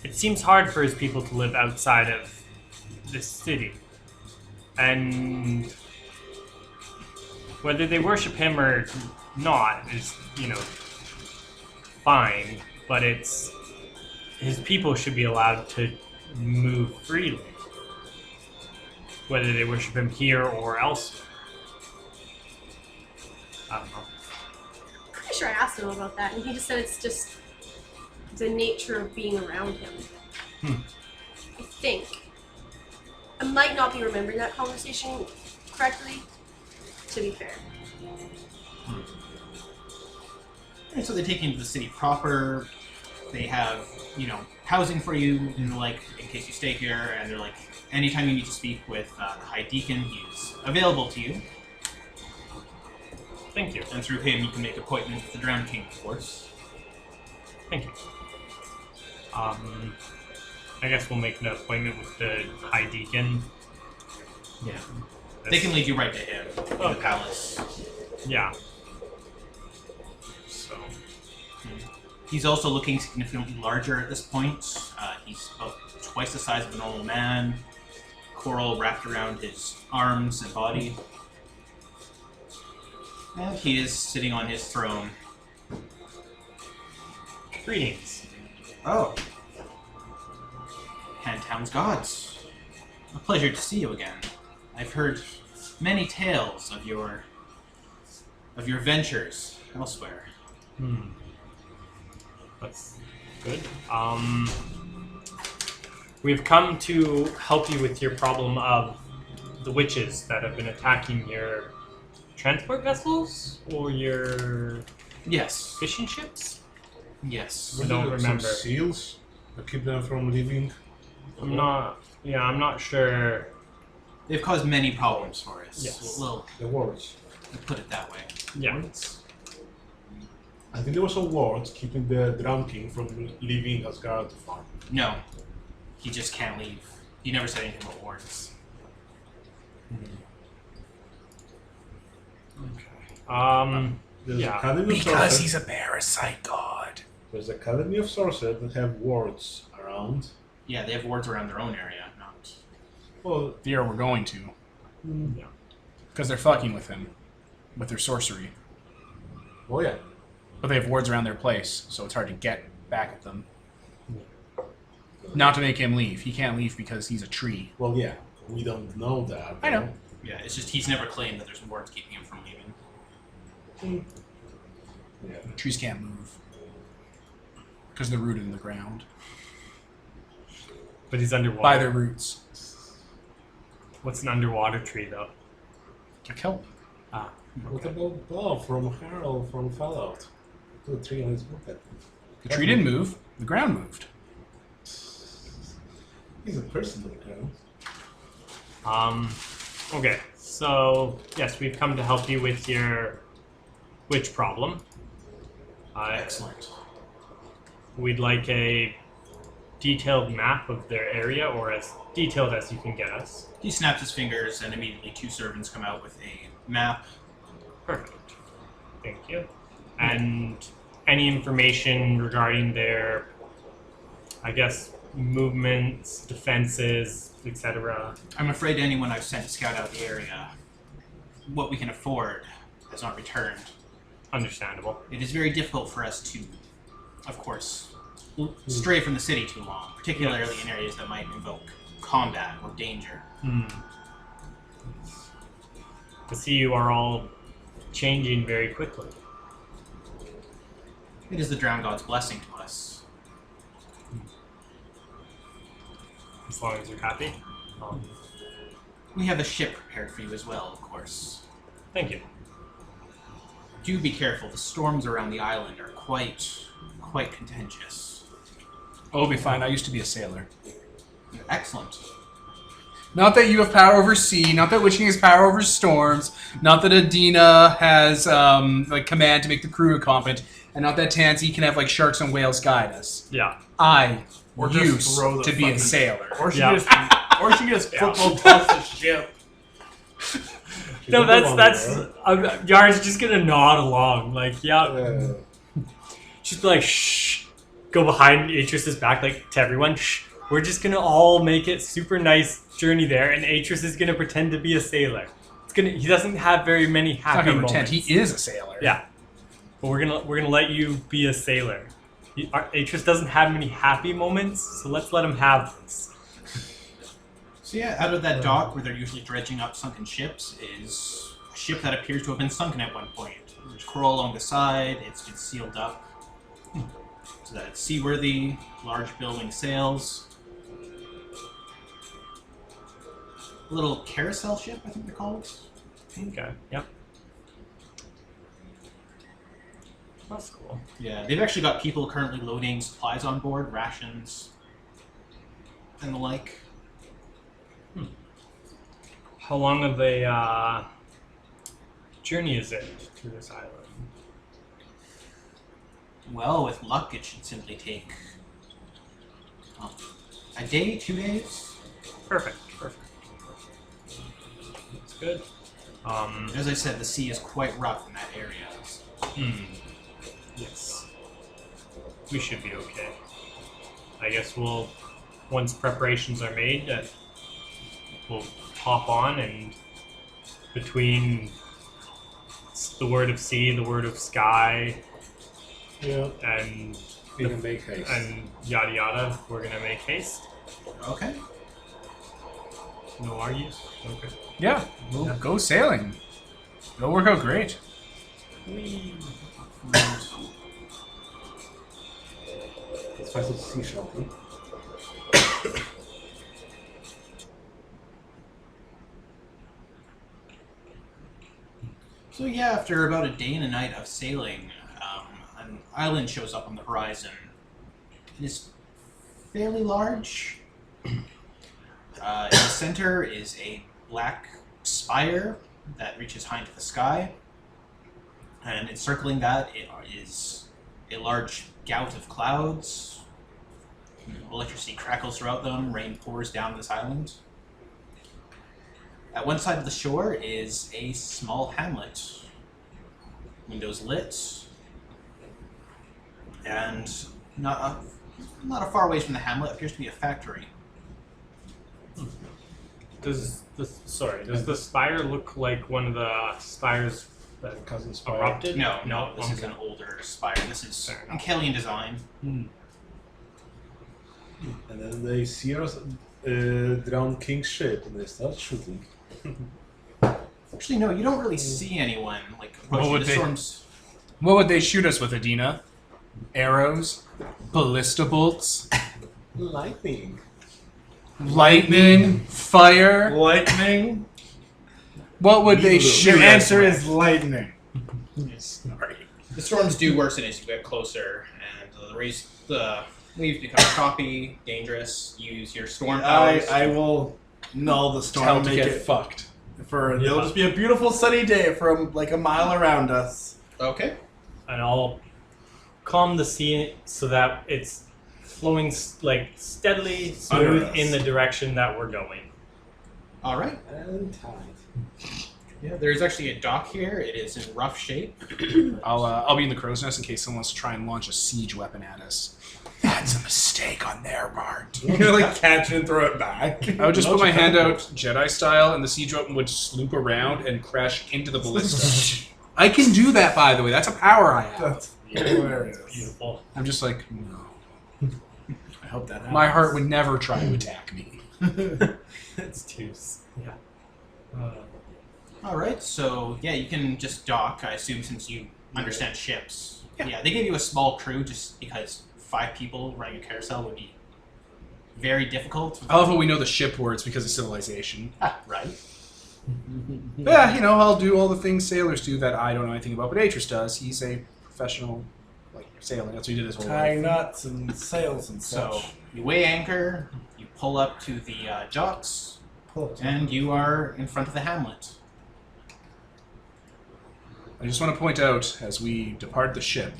it seems hard for his people to live outside of this city. And whether they worship him or not is, fine, but it's his people should be allowed to move freely. Whether they worship him here or elsewhere. I don't know. Pretty sure I asked him about that, and he just said it's just the nature of being around him. I think. I might not be remembering that conversation correctly, to be fair. And so they take you into the city proper. They have, housing for you, in case you stay here, and they're like, anytime you need to speak with the High Deacon, he's available to you. Thank you. And through him, you can make appointments with the Drowned King, of course. Thank you. I guess we'll make an appointment with the High Deacon. Yeah. They can lead you right to him in the Okay. palace. Yeah. So, He's also looking significantly larger at this point. He's about twice the size of a normal man. Coral wrapped around his arms and body. And he is sitting on his throne. greetings. Oh. Pantheon's gods. A pleasure to see you again. I've heard many tales of your ventures elsewhere. That's good. We've come to help you with your problem of the witches that have been attacking your transport vessels or your Yes. fishing ships. Yes. I don't Some remember. seals that keep them from leaving. I'm not sure. They've caused many problems for us. Yes. We'll The wards. put it that way. Yeah. I think there was a ward keeping the Drowned King from leaving Asgard to farm. No. He just can't leave. He never said anything about wards. There's Yeah. Academy of Because Sorcerers. he's a parasite god. There's Academy of Sorcerers that have wards around. Yeah, they have wards around their own area, not. Well, Here we're going to. Yeah. Because they're fucking with him. With their sorcery. oh yeah. But they have wards around their place, so it's hard to get back at them. Not to make him leave. He can't leave because he's a tree. Well, yeah. We don't know that. I know. though. Yeah, it's just he's never claimed that there's wards keeping him from leaving. Yeah. Trees can't move. Because they're rooted in the ground. But he's underwater. By their roots. What's an underwater tree, though? A kelp. Ah. What about Bob from Harold from Fallout? Put a tree on his bucket. The tree didn't move. The ground moved. He's a person, you know. Okay, so yes, we've come to help you with your witch problem. Excellent. We'd like a detailed map of their area, or as detailed as you can get us. He snaps his fingers, and immediately 2 servants come out with a map. Perfect. Thank you. And any information regarding their, I guess, movements, defenses, etc. I'm afraid anyone I've sent to scout out the area, what we can afford, has not returned. Understandable. It is very difficult for us to, of course, stray from the city too long, particularly in areas that might invoke combat or danger. I see you are all changing very quickly. It is the Drowned God's blessing to us. As long as you're happy. We have a ship prepared for you as well, of course. Thank you. Do be careful, the storms around the island are quite contentious. Oh, it'll be fine. I used to be a sailor. Excellent. Not that you have power over sea, not that witching has power over storms, not that Adina has like command to make the crew competent, and not that Tansy can have like sharks and whales guide us. Yeah. I Or just used throw the to be a fucking- sailor. Or she Yeah. just football toss the ship. No, She's a good that's one, Yar's just gonna nod along, like, yeah. bro. She's like, shh. Go behind Atris's back, like, to everyone, shh. We're just gonna all make it super nice journey there, and Atris is gonna pretend to be a sailor. He doesn't have very many He's not happy going to moments. pretend. He is a sailor. Yeah, but we're gonna let you be a sailor. Atris doesn't have many happy moments, so let's let him have this. So yeah, out of that dock where they're usually dredging up sunken ships is a ship that appears to have been sunken at one point. There's coral along the side, it's been sealed up so that it's seaworthy, large billowing sails. A little carousel ship, I think they're called. Okay, yep. That's cool. Yeah, they've actually got people currently loading supplies on board, rations, and the like. How long of a journey is it to this island? Well, with luck, it should simply take a day, 2 days. Perfect. That's good. As I said, the sea is quite rough in that area. Yes. We should be okay. I guess we'll, once preparations are made, we'll hop on, and between the word of sea, the word of sky, Yeah. and We can make haste. and yada yada, we're gonna make haste. Okay. No argues? Okay. Yeah, we'll go sailing. It'll work out great. Let's find some sea shelter. So yeah, after about a day and a night of sailing, an island shows up on the horizon. It is fairly large. In the center is a black spire that reaches high into the sky, and encircling that it is a large gout of clouds. Electricity crackles throughout them, rain pours down this island. At one side of the shore is a small hamlet. windows lit, and not a far away from the hamlet appears to be a factory. Does the spire look like one of the spires that Cousin Spire. erupted? No, this is Okay. an older spire. This is Fair enough. Ankelian design. And then they see us drown King's ship and they start shooting. Actually, no, you don't really see anyone like approaching would the they- storms. What would they shoot us with, Adina? Arrows? Ballista bolts? Lightning. Lightning? Fire? Lightning. What would they shoot Your us answer with? is lightning. Sorry. The storms do worsen as you get closer, and the leaves become choppy, dangerous. Use your storm powers. I will null the storm. Tell and to make get it fucked. it'll just be a beautiful sunny day from like a mile around us. Okay. And I'll calm the sea so that it's flowing like steadily, smooth Under us. in the direction that we're going. All right. And tide. Yeah, there's actually a dock here. It is in rough shape. I'll be in the crow's nest in case someone wants to try and launch a siege weapon at us. That's a mistake on their part. You're gonna like catch it and throw it back. I would just put my hand out Jedi style, and the siege weapon would sloop around and crash into the ballista. I can do that, by the way. That's a power I have. That's hilarious. Beautiful. I'm just like, no. I hope that happens. My heart would never try to attack me. It's too. Yeah. All right. So yeah, you can just dock. I assume since you understand ships. Yeah. They gave you a small crew just because 5 people running a carousel would be very difficult. I love how we know the ship words because of civilization. Right. Yeah, I'll do all the things sailors do that I don't know anything about, but Atris does. He's a professional, sailor. That's what he did his whole Tying life. nuts and sails and So such. you weigh anchor. You pull up to the docks, and you are in front of the hamlet. I just want to point out, as we depart the ship,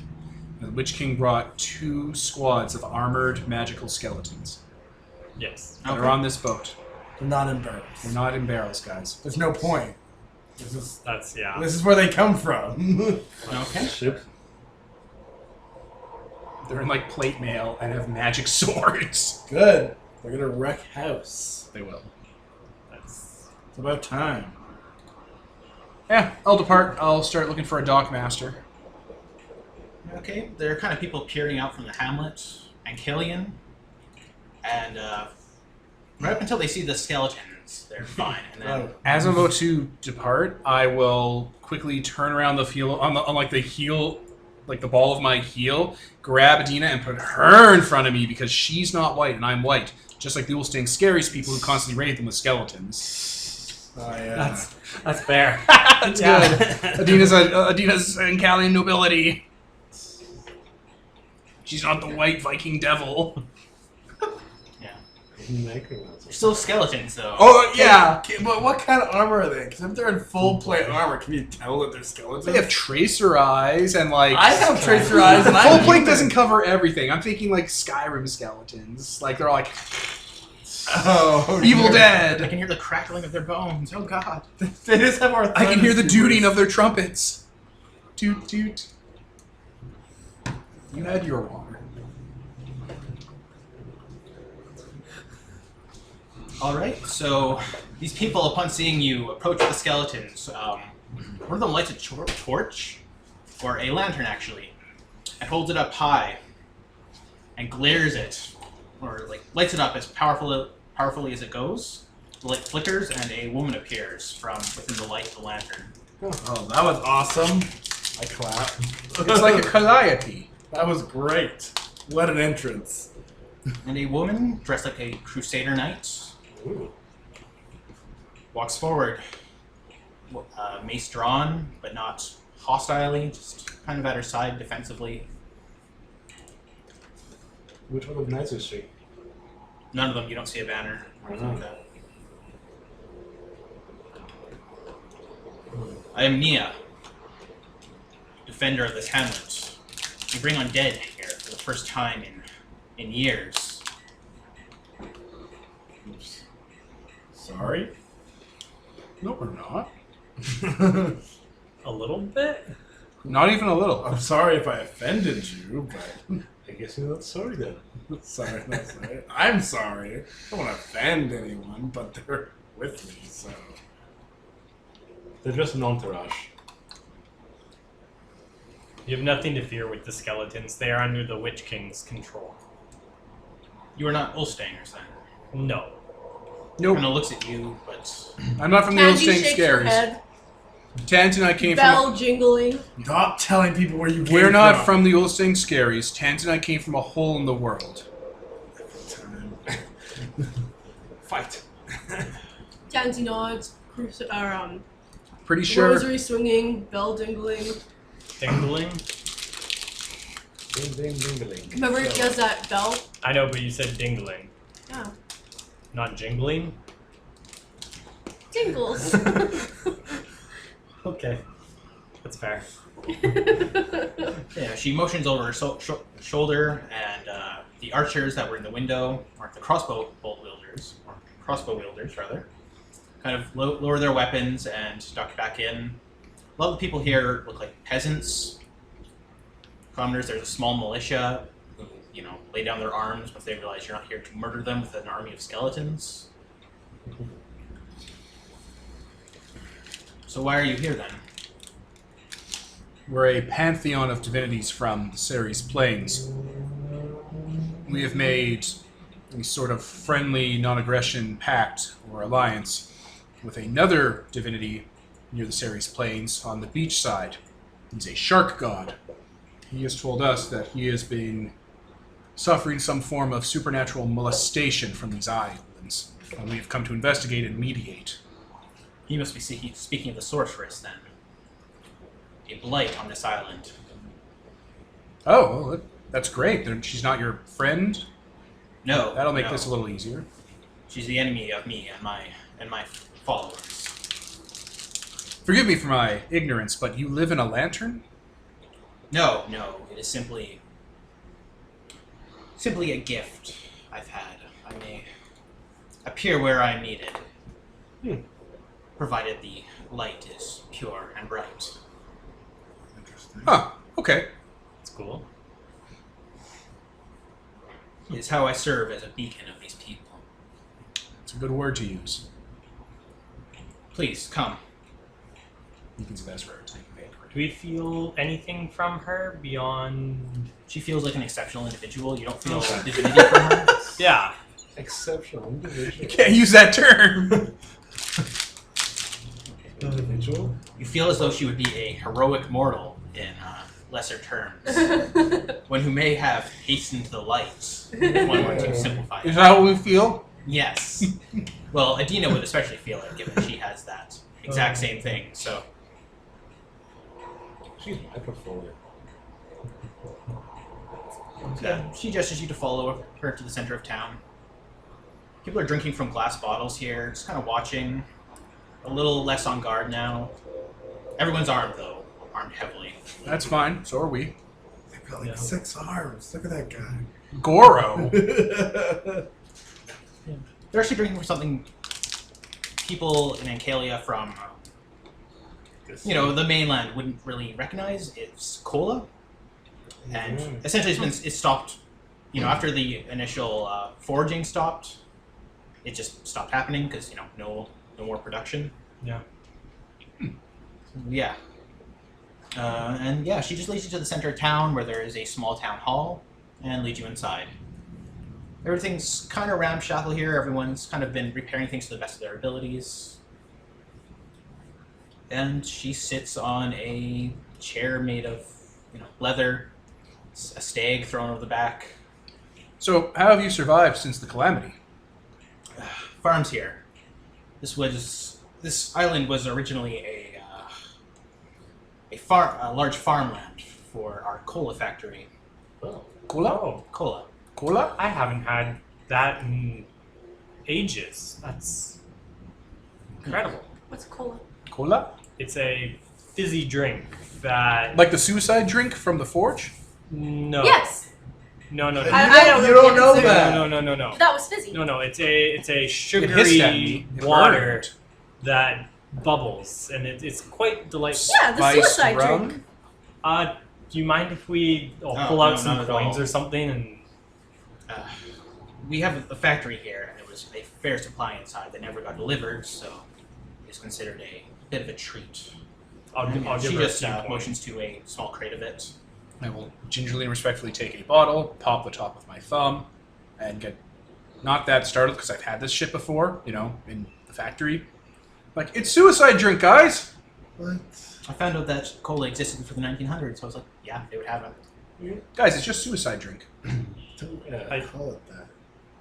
the Witch King brought 2 squads of armored magical skeletons Yes. that are on this boat. They're not in barrels. They're not in barrels, guys. There's no point. This is where they come from. Okay. Ship. They're in plate mail and have magic swords. Good. They're gonna wreck house. They will. That's It's about time. Yeah, I'll depart. I'll start looking for a dock master. Okay. There are kind of people peering out from the hamlet and Killian, and right up until they see the skeletons, they're fine. And then As I'm about to depart, I will quickly turn around the heel on the heel, the ball of my heel, grab Adina and put her in front of me because she's not white and I'm white. Just like the old staying scaries people who constantly raid them with skeletons. that's fair. That's good. Adina's Ankalian nobility. She's not the white Viking devil. they're still skeletons, though. Oh, yeah. But what kind of armor are they? Because if they're in full plate armor, can you tell that they're skeletons? They have tracer eyes and I have tracer eyes, and Full I'm plate human. doesn't cover everything. I'm thinking Skyrim skeletons. They're all Oh, Evil dear. I Dead. can hear the crackling of their bones. Oh God. They just have our. I can hear the tooting of their trumpets. Toot toot. You had your water. All right. So these people, upon seeing you approach the skeletons, one of them lights a torch, or a lantern actually, and holds it up high, and glares it, or lights it up as powerfully as it goes. The light flickers, and a woman appears from within the light of the lantern. Oh, that was awesome. I clap. It's like a calliope. That was great. What an entrance. And a woman dressed like a crusader knight walks forward, mace drawn, but not hostilely, just kind of at her side defensively. Which one of knights is she? None of them, you don't see a banner or anything like that. I am Mia, defender of this hamlet. We bring undead here for the first time in years. Oops. Sorry. No, we're not. A little bit. Not even a little. I'm sorry if I offended you, but I guess you're not sorry then. Sorry, not sorry. I'm sorry. I don't want to offend anyone, but they're with me, so. They're just an entourage. You have nothing to fear with the skeletons. They are under the Witch King's control. You are not Ulstangers then. No. Nope. Kind of looks at you, but I'm not from the Tansy Ulstang shakes her Scaries. head, Tans and I came bell jingling. Stop telling people where you came We're not from the Ulstang Scaries. Tans and I came from a hole in the world. Fight. Tansy nods. Pretty sure. Rosary swinging, bell jingling. Dingling? Ding, ding, ding-a-ling. Remember he has that bell? I know, but you said dingling. Yeah. Not jingling? Jingles. Okay. That's fair. yeah, she motions over her shoulder, and the archers that were in the window, or the crossbow wielders, rather, kind of lower their weapons and duck back in. A lot of the people here look like peasants. Commoners, there's a small militia who, lay down their arms once they realize you're not here to murder them with an army of skeletons. So why are you here then? We're a pantheon of divinities from the Ceres Plains. We have made a sort of friendly non-aggression pact or alliance with another divinity near the Ceres Plains on the beach side. He's a shark god. He has told us that he has been suffering some form of supernatural molestation from these islands, and we have come to investigate and mediate. You must be speaking of the sorceress then. A blight on this island. Oh, well, that's great. She's not your friend? No. That'll make no. this a little easier. She's the enemy of me and my followers. Forgive me for my ignorance, but you live in a lantern? No, it is simply a gift I've had. I may appear where I'm needed, provided the light is pure and bright. Interesting. Huh, okay. That's cool. It is how I serve as a beacon of these people. It's a good word to use. Please, come. Beacons of Ezra. Take a bait. Do we feel anything from her beyond... She feels like an exceptional individual. You don't feel Okay. divinity from her. Yeah. Exceptional individual. Can't use that term! Individual? You feel as though she would be a heroic mortal in lesser terms. One who may have hastened the light, if one were to simplify Is it. that what we feel? Yes. Well, Adina would especially feel it, given she has that exact same thing, so... She's my portfolio. She gestures you to follow her to the center of town. People are drinking from glass bottles here, just kind of watching. A little less on guard now. Everyone's armed, though. Armed heavily. That's fine. So are we. They've got like 6 arms. Look at that guy. Goro. They're actually drinking from something people in Ancalia from, the mainland wouldn't really recognize. It's cola. And essentially it's stopped, after the initial foraging stopped, it just stopped happening because, no more production. Yeah. Yeah. She just leads you to the center of town where there is a small town hall and leads you inside. Everything's kind of ramshackle here. Everyone's kind of been repairing things to the best of their abilities. And she sits on a chair made of, leather, a stag thrown over the back. So, how have you survived since the calamity? Farms here. This island was originally a large farmland for our cola factory. Oh. Cola? Oh, Cola. Cola? I haven't had that in ages. That's incredible. What's cola? Cola? It's a fizzy drink that... Like the suicide drink from the Forge? No. Yes. No. I don't know. You don't know the answer. that. No. That was fizzy. No. It's a It hissed at sugary me. It water burned. that bubbles, and it's quite delightful. Yeah, the Spiced suicide rum? drink. Do you mind if we No, pull out no, some not at coins all. or something? And We have a factory here, and there was a fair supply inside that never got delivered, so it's considered a bit of a treat. I'll give she her a just few coins. motions to a small crate of it. I will gingerly and respectfully take a bottle, pop the top of my thumb, and get not that startled because I've had this shit before, you know, in the factory. Like, it's suicide drink, guys! What? I found out that cola existed for the 1900s, so I was like, yeah, they would have it. Guys, it's just suicide drink. Don't I- call it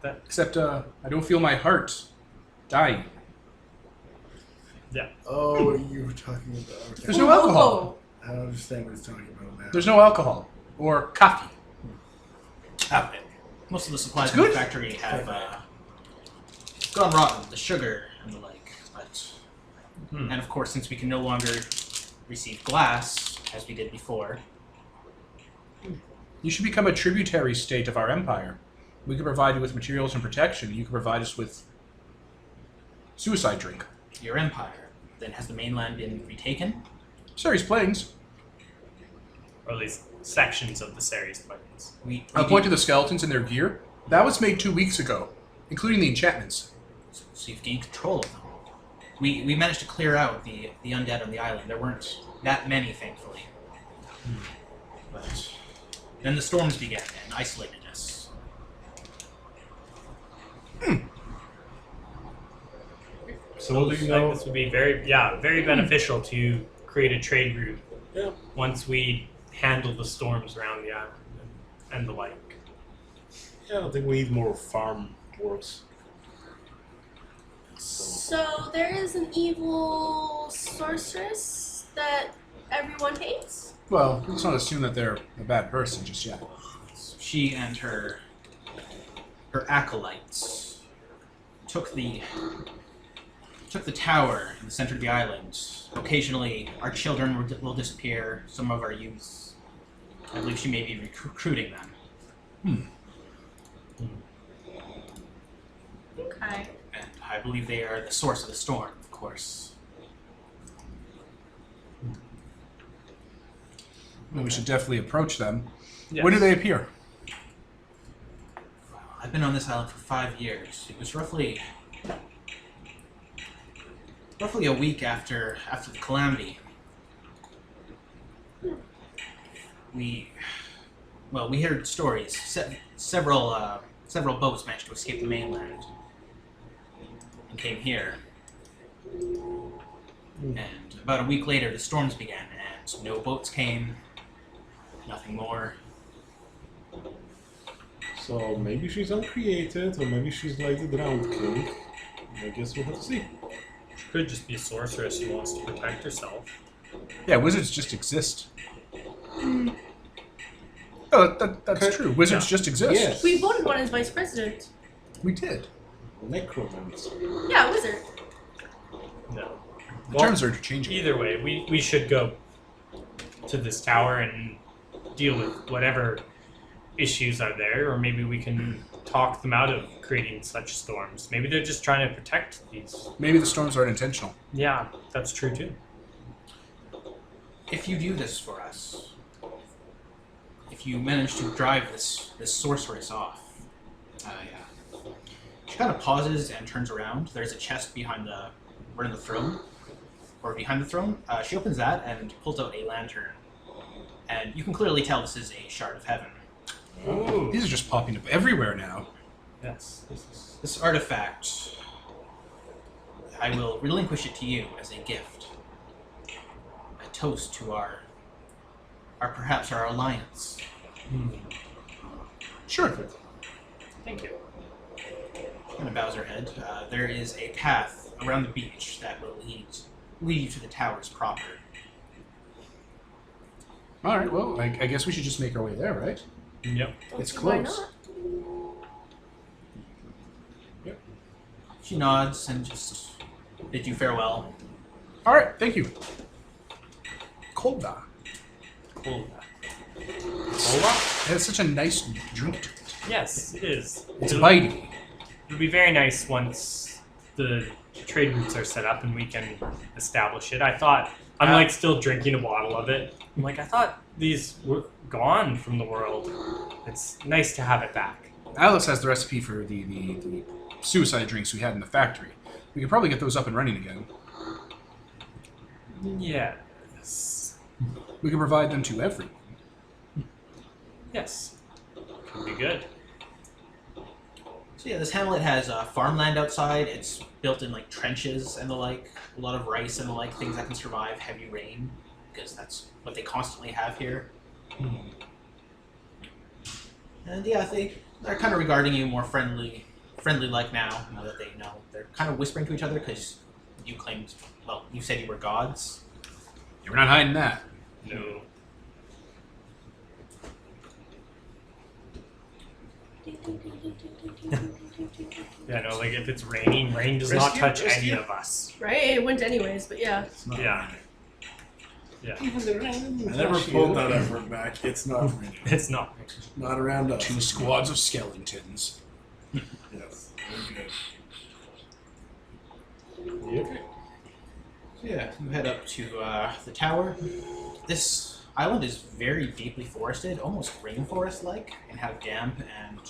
that. Except, I don't feel my heart dying. Oh, you were talking about. Okay. There's no alcohol. I don't understand what he's talking about now. There's no alcohol. Or coffee. Most of the supplies It's in the good. factory have gone rotten, the sugar and the like. But and of course, since we can no longer receive glass as we did before, You should become a tributary state of our empire. We could provide you with materials and protection. You could provide us with suicide drink. your empire then has the mainland been retaken. Ceres Plains. Or at least sections of the Ceres Plains. We I'll point to the skeletons in their gear. That was made 2 weeks ago, including the enchantments. so you've gained control of them. We managed to clear out the undead on the island. There weren't that many, thankfully. But then the storms began and isolated us. So what do you I know? think this would be very beneficial to create a trade route Yeah. once we handle the storms around the island and the like. Yeah, I think we need more farm works. So there is an evil sorceress that everyone hates? Well, let's not assume that they're a bad person just yet. She and her acolytes took the tower in the center of the island. Occasionally, our children will disappear. Some of our youths. I believe she may be recruiting them, Okay. and I believe they are the source of the storm. Of course. Well, we should definitely approach them. Yes. When do they appear? I've been on this island for 5 years. It was roughly a week after the calamity. We heard stories. Several boats managed to escape the mainland and came here. And about a week later, the storms began, and no boats came. Nothing more. So maybe she's uncreated, or maybe she's like the drowned king. I guess we'll have to see. She could just be a sorceress who wants to protect herself. Yeah, wizards just exist. Oh, that's true. Wizards just exist. Yes. We voted one as vice president. We did. Necromancer. Yeah, wizard. No. The terms are interchangeable. Either way, we should go to this tower and deal with whatever issues are there, or maybe we can talk them out of creating such storms. Maybe they're just trying to protect these. Maybe the storms aren't intentional. Yeah, that's true too. If you do this for us, if you manage to drive this sorceress off, she kind of pauses and turns around. There's a chest behind the throne, or behind the throne. She opens that and pulls out a lantern, and you can clearly tell this is a shard of heaven. Ooh. These are just popping up everywhere now. Yes. This is... This artifact, I will relinquish it to you as a gift, a toast to our perhaps our alliance. Sure. Thank you. She kind of bows her head. There is a path around the beach that will lead you to the towers proper. All right. Well, I guess we should just make our way there, right? Yep. It's Why close. not? She nods and just bids you farewell. All right. Thank you. Kolda. Cool. It has such a nice drink to it. Yes, it is. It's It'll- bitey. It'll be very nice once the trade routes are set up and we can establish it. I thought I'm like still drinking a bottle of it. I'm like, I thought these were gone from the world. It's nice to have it back. Alice has the recipe for the suicide drinks we had in the factory. We could probably get those up and running again. Yes. We could provide them to everyone. Yes. Could be good. So yeah, this hamlet has farmland outside. It's built in like trenches and the like, a lot of rice and the like, things that can survive heavy rain, because that's what they constantly have here. And yeah, they're kind of regarding you more friendly like now that they know. They're kind of whispering to each other because you claimed, well, you said you were gods. Yeah, we're not hiding that. No. Yeah, no, like if it's raining, rain does not touch any of us. Right? It went anyways, but yeah. Yeah. Yeah. I never pulled that effort back. It's not raining. It's not. Not around us. 2 squads of skeletons. Yes. We're good. Yep. So yeah, you head up to the tower. This island is very deeply forested, almost rainforest-like, in how damp and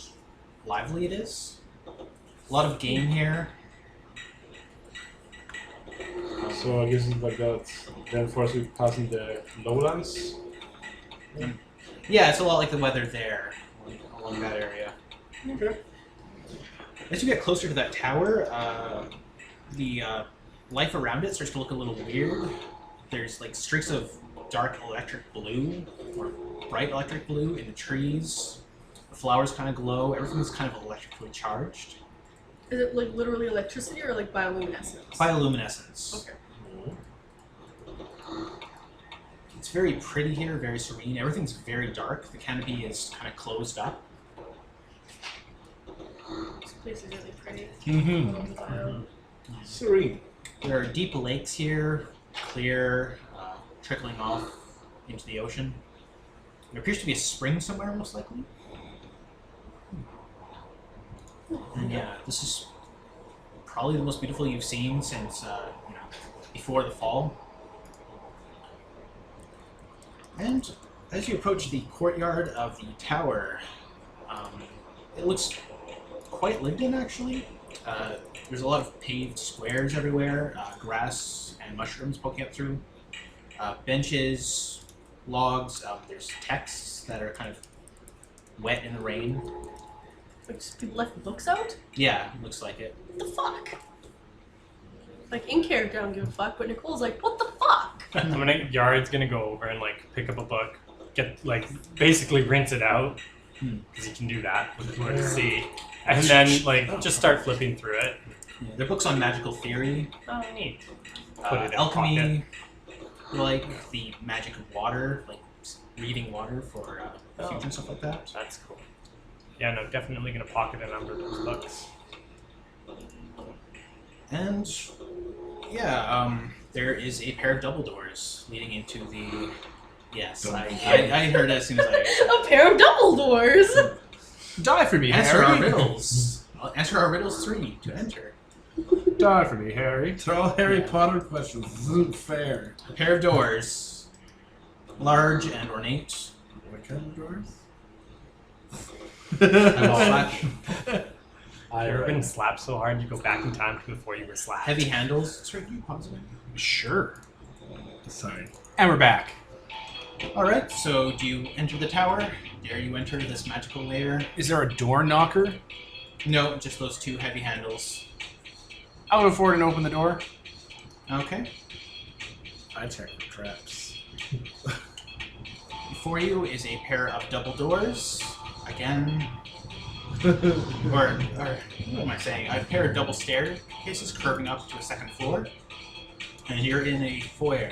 lively it is. A lot of game here. So I guess it's like that. Then for us, we passing the lowlands. Yeah, it's a lot like the weather there, along that area. Okay. As you get closer to that tower, the life around it starts to look a little weird. There's like streaks of dark electric blue, or bright electric blue in the trees. The flowers kind of glow. Everything's kind of electrically charged. Is it like literally electricity or like bioluminescence? Bioluminescence. Okay. It's very pretty here, very serene. Everything's very dark. The canopy is kind of closed up. This place is really pretty. Mm-hmm. Serene. There are deep lakes here, clear, trickling off into the ocean. There appears to be a spring somewhere, most likely. And yeah, this is probably the most beautiful you've seen since before the fall. And as you approach the courtyard of the tower, it looks quite lived in, actually. There's a lot of paved squares everywhere, grass and mushrooms poking up through, benches, logs. There's texts that are kind of wet in the rain. Like, just people left books out? Yeah, looks like it. What the fuck? Like, in character, I don't give a fuck, but Nicole's like, what the fuck? Yard's gonna go over and like pick up a book, get like basically rinse it out because he can do that with the book, see, and then like just start flipping through it. Yeah, they're books on magical theory, Oh, neat. Put it in alchemy, like the magic of water, like reading water for the future and stuff like that. That's cool. Yeah, no, definitely gonna pocket a number of those books. And yeah, there is a pair of double doors leading into the. Yes, I heard as soon as I. A pair of double doors! Die for me, Answer our Harry. riddles. Answer our riddles 3 to enter. Die for me, Harry. They're all Harry Potter questions. This isn't fair. A pair of doors, large and ornate. What kind of doors? Have you ever been slapped so hard you go back in time to before you were slapped? Heavy handles. Sorry, can you pause it? Sure. Sorry. And we're back. Alright, so do you enter the tower? Dare you enter this magical lair? Is there a door knocker? No, just those 2 heavy handles. I'll go forward and open the door. Okay. I check the traps. Before you is a pair of double doors. Again. or what am I saying? A pair of double staircases curving up to a second floor. And you're in a foyer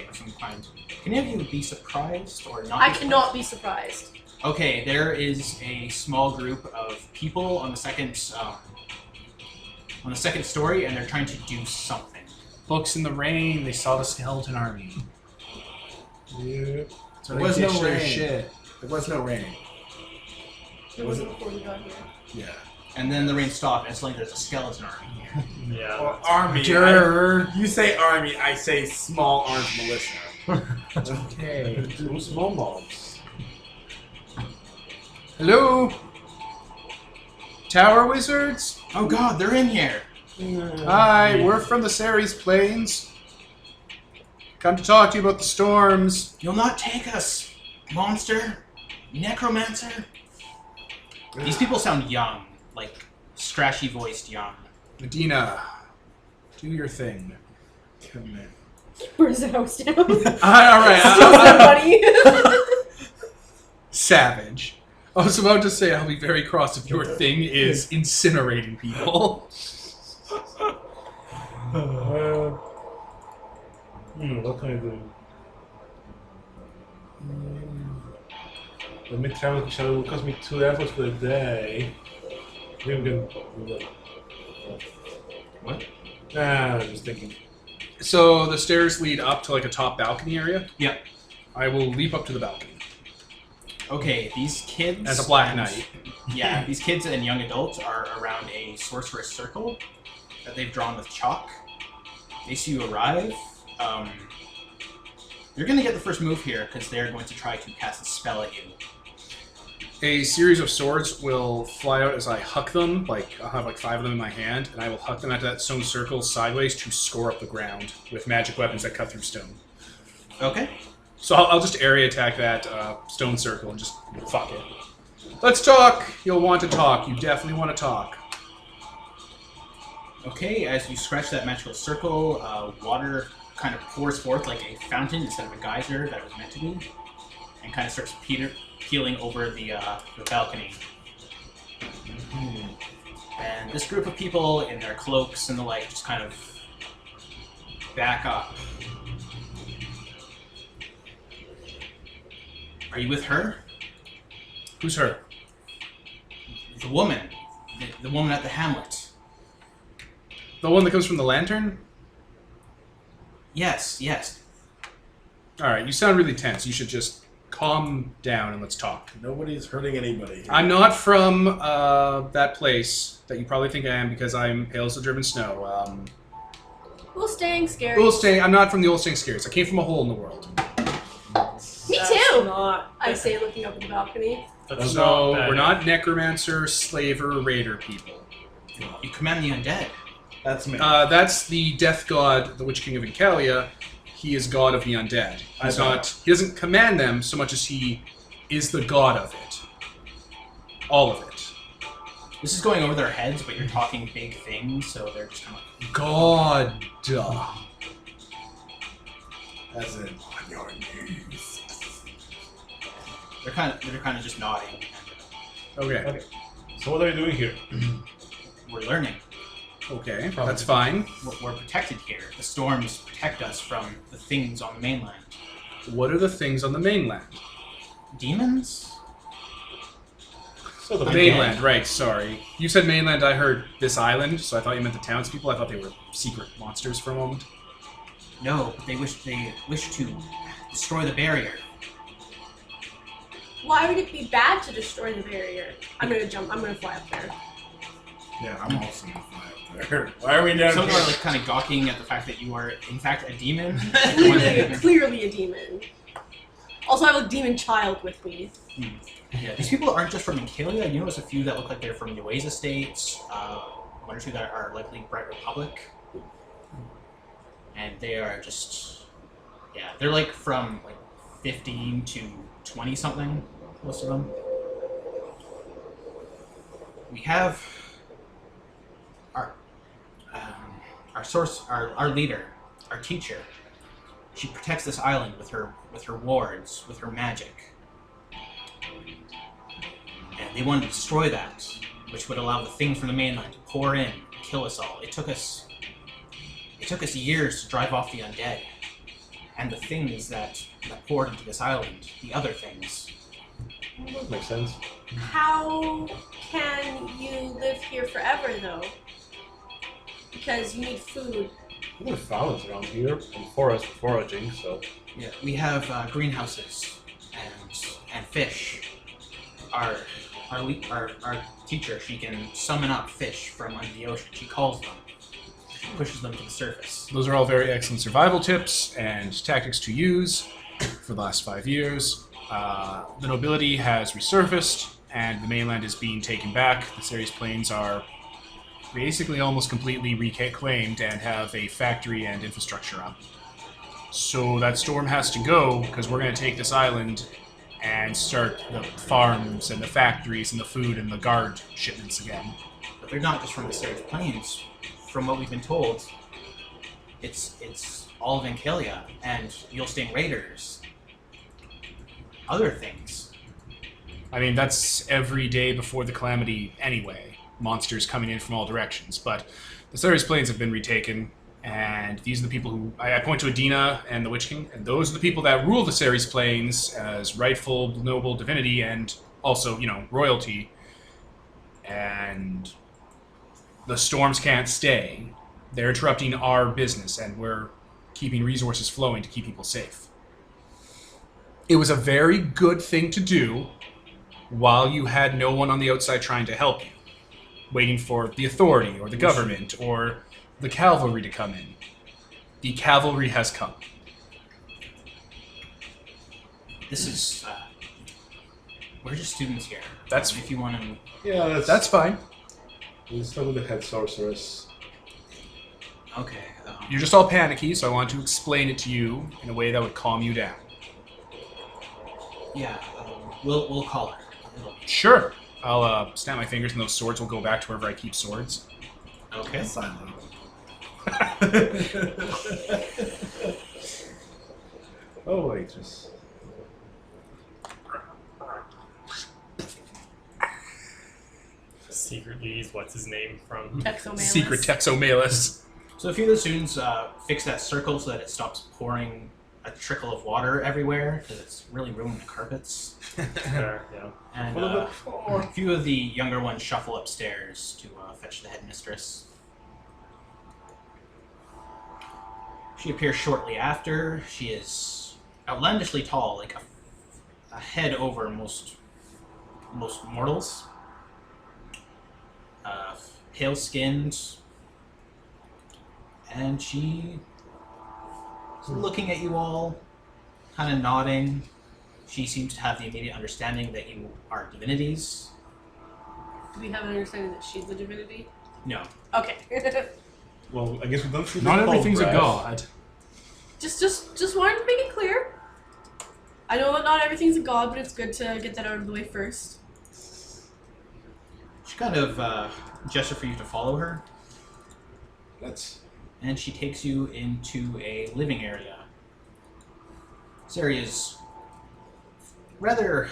of some kind. Can any of you be surprised or not? I cannot be surprised. Okay, there is a small group of people on the second story, and they're trying to do something. Books in the rain. They saw the skeleton army. Yeah. So There they was no ditched their rain. shit. There was no rain. It wasn't before we got here. Yeah. And then the rain stopped, and suddenly there's a skeleton army here. Yeah. Or army. You say army, I say small armed militia. Okay. 2 small mobs. Hello? Tower wizards? Oh god, they're in here! Hi, we're from the Ceres Plains. Come to talk to you about the storms. You'll not take us, monster, necromancer. These people sound young, like scratchy voiced young. Medina, do your thing. Come in. Burns the house down. Alright. Somebody. Savage. I was about to say I'll be very cross if your thing is incinerating people. What can I do? Let me travel to Shadow. It will cost me 2 efforts for the day. Maybe we can do that. What? Nah, I'm just thinking. So the stairs lead up to like a top balcony area. Yep. I will leap up to the balcony. Okay, these kids... As a black and- knight. Yeah, these kids and young adults are around a sorceress circle that they've drawn with chalk. They see you arrive. You're going to get the first move here because they're going to try to cast a spell at you. A series of swords will fly out as I huck them. Like I'll have like 5 of them in my hand, and I will huck them at that stone circle sideways to score up the ground with magic weapons that cut through stone. Okay. So I'll just area attack that stone circle and just fuck it. Let's talk. You'll want to talk. You definitely want to talk. Okay, as you scratch that magical circle, water kind of pours forth like a fountain instead of a geyser that it was meant to be, and kind of starts peeling over the balcony. And this group of people in their cloaks and the like just kind of back up. Are you with her? Who's her? The woman. The woman at the hamlet. The one that comes from the lantern? Yes, yes. Alright, you sound really tense. You should just calm down and let's talk. Nobody's hurting anybody. I'm not from that place that you probably think I am because I'm pale as the driven snow. Ulstang scary. Ulstang, I'm not from the Ulstang Scares. I came from a hole in the world. Me too. Not. I say, looking up at the balcony. That's So not bad. we're not necromancer, slaver, raider people. You command the undead. That's me. That's the death god, the Witch King of Incalia. He is god of the undead. He's not. He doesn't command them so much as he is the god of it. All of it. This is going over their heads, but you're talking big things, so they're just kind of like... God. As in, on your knees. They're kind of just nodding. Okay. So what are you doing here? We're learning. Okay. That's fine. We're protected here. The storms protect us from the things on the mainland. What are the things on the mainland? Demons? So The the mainland, right, sorry. You said mainland, I heard this island, so I thought you meant the townspeople. I thought they were secret monsters for a moment. No, they wish to destroy the barrier. Why would it be bad to destroy the barrier? I'm gonna jump. I'm gonna fly up there. Yeah, I'm also gonna fly up there. Why are we down Some here? are like kind of gawking at the fact that you are in fact a demon. Clearly a demon. Also, I have a demon child with me. Yeah, these people aren't just from Incalia. You notice a few that look like they're from Ueza States. 1 or 2 that are likely Bright Republic. And they are just... Yeah, they're like from like 15 to 20 something, most of them. We have our leader, our teacher. She protects this island with her wards, with her magic. And they wanted to destroy that, which would allow the things from the mainland to pour in and kill us all. It took us years to drive off the undead. And the things that poured into this island, the other things. Makes sense. How can you live here forever, though? Because you need food. There's fountains around here and forest foraging, so Yeah, we have greenhouses and fish. our teacher, she can summon up fish from under the ocean. She calls them. She pushes them to the surface. Those are all very excellent survival tips and tactics to use for the last 5 years. The nobility has resurfaced, and the mainland is being taken back. The Ceres Plains are basically almost completely reclaimed and have a factory and infrastructure up. So that storm has to go, because we're going to take this island and start the farms and the factories and the food and the guard shipments again. But they're not just from the Ceres Plains. From what we've been told, it's all of Ancalia and Yulstein Raiders. Other things. I mean, that's every day before the calamity anyway. Monsters coming in from all directions. But the Ceres Plains have been retaken, and these are the people who... I point to Adina and the Witch King, and those are the people that rule the Ceres Plains as rightful noble divinity and also, royalty. And the storms can't stay. They're interrupting our business, and we're keeping resources flowing to keep people safe. It was a very good thing to do while you had no one on the outside trying to help you, waiting for the authority or the government or the cavalry to come in. The cavalry has come. This is... we're just students here. That's... If you want to... Yeah, That's fine. Let's start with the head sorceress. Okay. You're just all panicky, so I want to explain it to you in a way that would calm you down. Yeah, we'll call her. Sure. I'll snap my fingers and those swords will go back to wherever I keep swords. Okay. Silent. Oh, waitress. Secretly, what's his name from? Texomalus. Secret Texomalus. So a few of the students fix that circle so that it stops pouring a trickle of water everywhere, because it's really ruining the carpets. Sure, yeah. And a few of the younger ones shuffle upstairs to fetch the headmistress. She appears shortly after. She is outlandishly tall, like a head over most mortals. Pale-skinned, and she's looking at you all, kind of nodding. She seems to have the immediate understanding that you are divinities. Do we have an understanding that she's a divinity? No. Okay. Well, I guess we don't see Not the everything's a progress. god. just wanted to make it clear. I know that not everything's a god, but it's good to get that out of the way first. She kind of gestures for you to follow her, and she takes you into a living area. This area is rather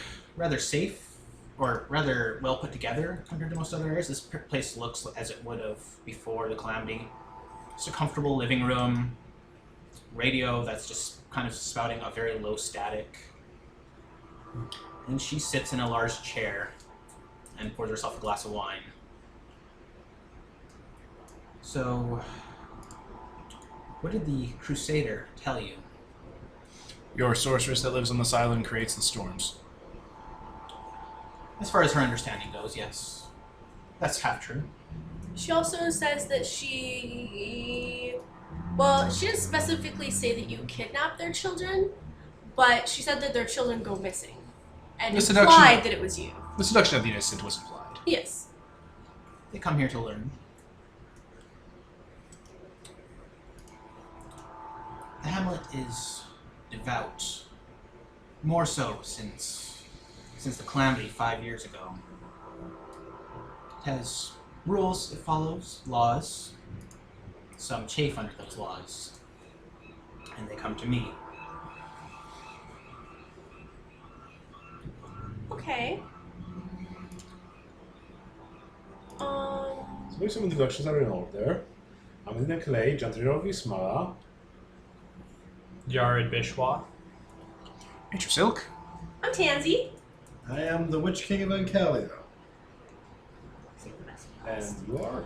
safe, or rather well put together compared to most other areas. This place looks as it would have before the calamity. It's a comfortable living room, radio that's just kind of spouting a very low static, and she sits in a large chair and pours herself a glass of wine. So, what did the Crusader tell you? Your sorceress that lives on this island creates the storms. As far as her understanding goes, yes. That's half true. She also says that she didn't specifically say that you kidnapped their children, but she said that their children go missing, and The seduction- implied that it was you. The seduction of the innocent was implied. Yes. They come here to learn. The hamlet is devout. More so since the calamity 5 years ago. It has rules it follows, laws. Some chafe under those laws. And they come to me. Okay. So make some introductions are in order. I'm Adina Clay, Gentleman of Ismara. Yared Bishwa. Major Silk. I'm Tansy. I am the Witch King of Ancalia. And you are?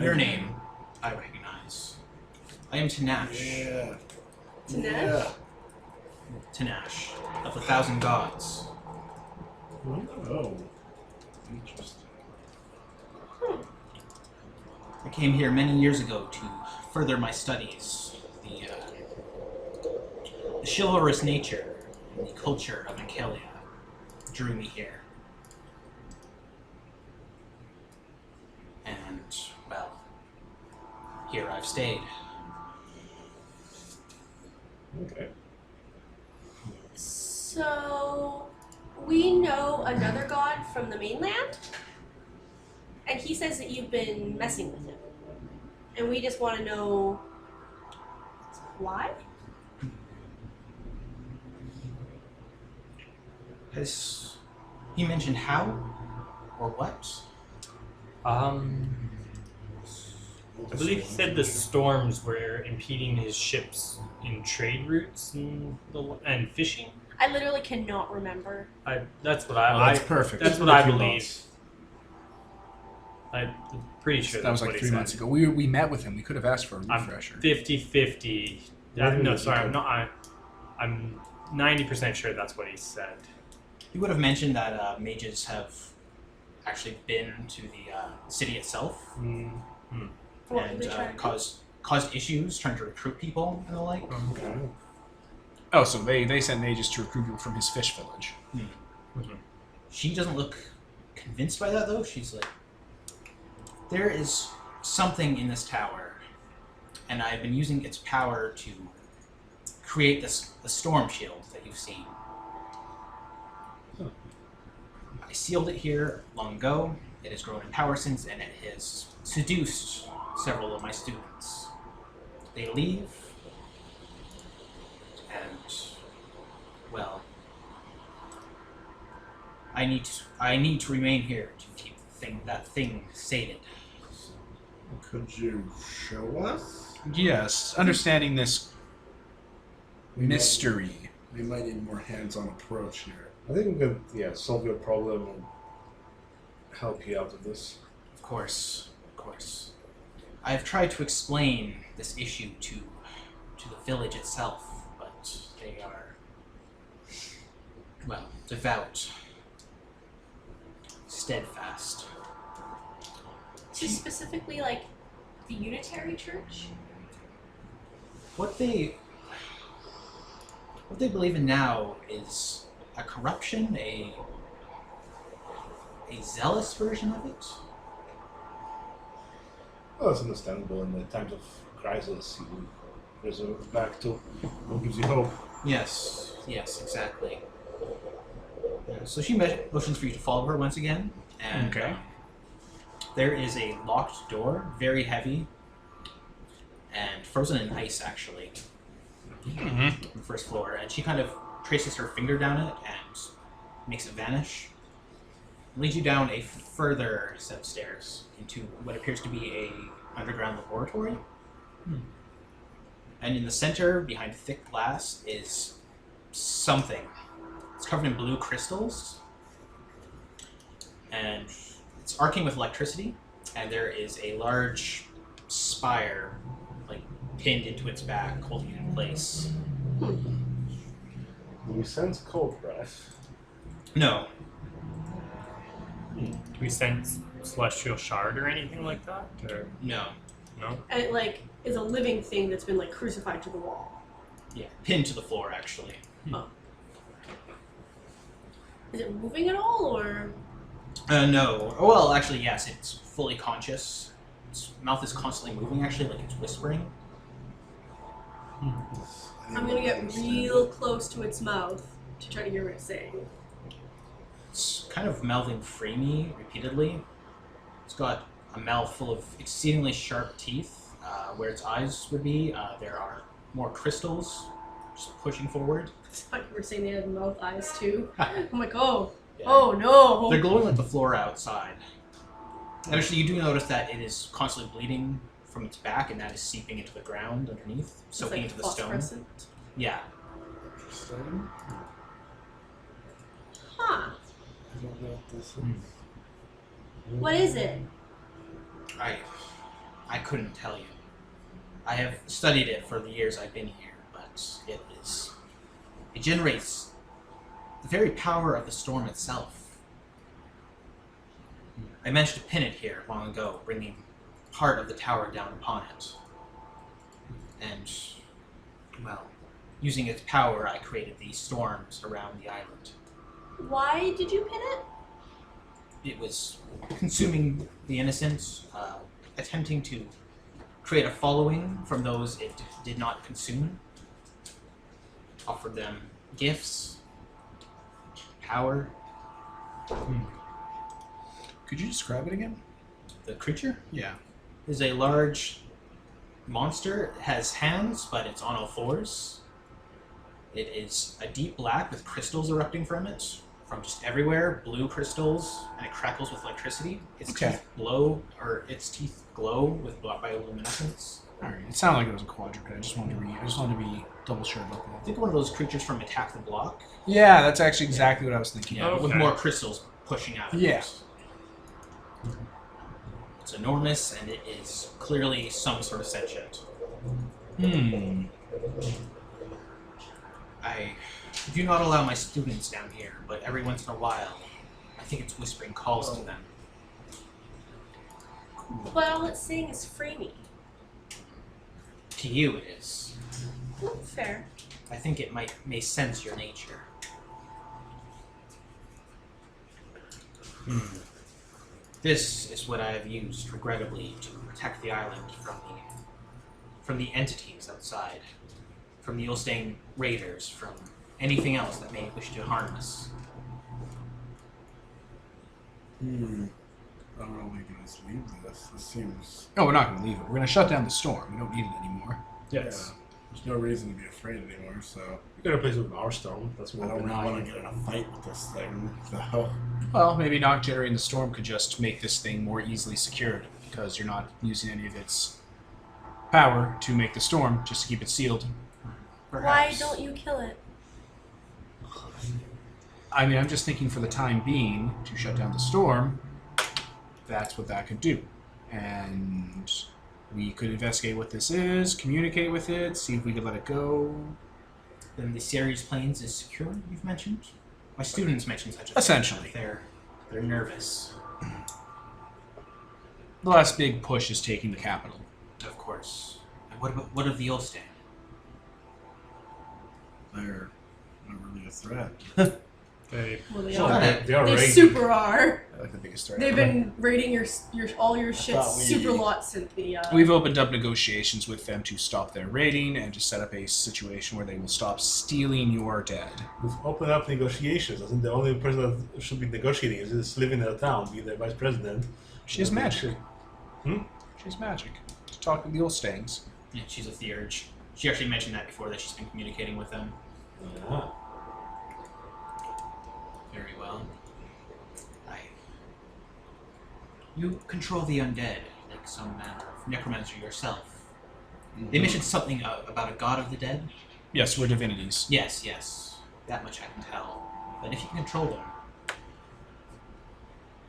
Your name, I recognize. I am Tanesh. Yeah. Tanesh? Tanesh, of the 1,000 Gods. Oh. Interesting. I came here many years ago to further my studies. The chivalrous nature and the culture of Ankelia drew me here. And, well, here I've stayed. Okay. So, we know another god from the mainland, and he says that you've been messing with him. And we just want to know why? Has he mentioned how or what? I believe he said the storms were impeding his ships in trade routes and fishing. I literally cannot remember. That's what That's perfect. That's what I believe. I'm pretty sure That was that's like what 3 he months said. ago. We met with him. We could have asked for a I'm refresher. 50-50. No, sorry, I'm not. I'm 90% sure that's what he said. He would have mentioned that mages have actually been to the city itself What did they and try to do? caused issues trying to recruit people and the like. Okay. Oh, so they sent mages to recruit people from his fish village. She doesn't look convinced by that, though. She's like, there is something in this tower, and I've been using its power to create the storm shield that you've seen. I sealed it here long ago. It has grown in power since, and it has seduced several of my students. They leave, and, well, I need to remain here to keep that thing sated. Could you show us? Yes, understanding this mystery. We might need more hands-on approach here. I think we could, solve your problem and help you out of this. Of course. I have tried to explain this issue to the village itself, but they are, well, devout, steadfast. Is he specifically like the Unitary Church? What they believe in now is a corruption, a zealous version of it. Well, that's understandable in the times of crisis. You resort back to what gives you hope. Yes, exactly. So she motions for you to follow her once again, and Okay. there is a locked door, very heavy, and frozen in ice, actually, on the first floor. And she kind of traces her finger down it and makes it vanish. Leads you down a further set of stairs into what appears to be a underground laboratory. And in the center, behind thick glass, is something. It's covered in blue crystals, and it's arcing with electricity, and there is a large spire, like, pinned into its back, holding it in place. We sense cold breath. No. Do we sense celestial shard or anything like that? Or No. no? And it like is a living thing that's been like crucified to the wall. Yeah, pinned to the floor, actually. Is it moving at all, or? No. Oh, well, actually, yes, it's fully conscious. Its mouth is constantly moving, actually, like it's whispering. I'm gonna get real close to its mouth to try to hear what it's saying. It's kind of mouthing "free repeatedly. It's got a mouth full of exceedingly sharp teeth. Where its eyes would be, there are more crystals just pushing forward. I thought you were saying they had mouth eyes too. I'm like, oh, Yeah. oh no. They're glowing like the floor outside. And actually, you do notice that it is constantly bleeding from its back, and that is seeping into the ground underneath, It's soaking like into the stone. phosphorescent. Yeah. Huh. I don't know what this is. What is it? I couldn't tell you. I have studied it for the years I've been here, but it generates the very power of the storm itself. I managed to pin it here long ago, bringing part of the tower down upon it. And, well, using its power, I created these storms around the island. Why did you pin it? It was consuming the innocent, attempting to create a following from those it did not consume. Offered them gifts, power. Could you describe it again? The creature Yeah. is a large monster. It has hands, but it's on all fours. It is a deep black with crystals erupting from it, from just everywhere, blue crystals, and it crackles with electricity. Its teeth glow with bioluminescence. All right. It sounded like it was a quadruped. I just wanted to be double sure about that. Think of one of those creatures from Attack the Block. Yeah, that's actually exactly what I was thinking. Yeah, with Okay. more crystals pushing out of Yeah. it. It's enormous, and it is clearly some sort of sentient. I do not allow my students down here, but every once in a while, I think it's whispering calls to them. But all it's saying is framey. To you, it is. Fair. I think it may sense your nature. This is what I have used, regrettably, to protect the island from the entities outside, from the Ulstein raiders, from anything else that may wish to harm us. I don't know if we can just leave this. This seems... No, we're not going to leave it. We're going to shut down the storm. We don't need it anymore. Yes. There's no reason to be afraid anymore, so... We gotta replace it with our storm. That's I more don't really benign. want to get in a fight with this thing, so... Well, maybe not generating the storm could just make this thing more easily secured, because you're not using any of its power to make the storm, just to keep it sealed. Why Perhaps. don't you kill it? I mean, I'm just thinking for the time being, to shut down the storm, that's what that could do. And we could investigate what this is, communicate with it, see if we could let it go. Then the Ceres Plains is secure, you've mentioned? My students mentioned such a thing. Essentially. They're nervous, The last big push is taking the capital. of course. And what of the Ulstein? They're not really a threat. They, Well, they Sure. are. They are They raiding. super are. I like the biggest threat. They've been raiding your all your shit thought we- super lots since the. We've opened up negotiations with them to stop their raiding and to set up a situation where they will stop stealing your dead. We've opened up negotiations. I think the only person that should be negotiating is just living in a town, be the vice president. She has magic. Hmm? She has magic. To talk to the Ulsteins. Yeah, she's a theurge. She actually mentioned that before, that she's been communicating with them. Yeah. Very well. You control the undead, like some manner of necromancer yourself. They mentioned something about a god of the dead? Yes, we're divinities. Yes. That much I can tell. But if you can control them,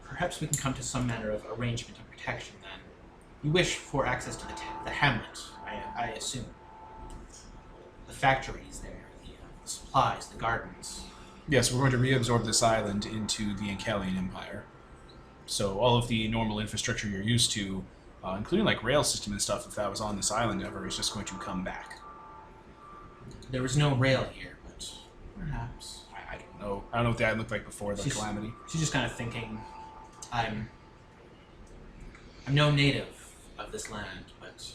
perhaps we can come to some manner of arrangement and protection then. You wish for access to the hamlet, I assume. The factories there, the supplies, the gardens. Yes, we're going to reabsorb this island into the Ankalian Empire. So all of the normal infrastructure you're used to, including like rail system and stuff, if that was on this island ever, is just going to come back. There was no rail here, but perhaps. I don't know. I don't know what the island looked like before the She's- calamity. She's just kind of thinking, I'm no native of this land, but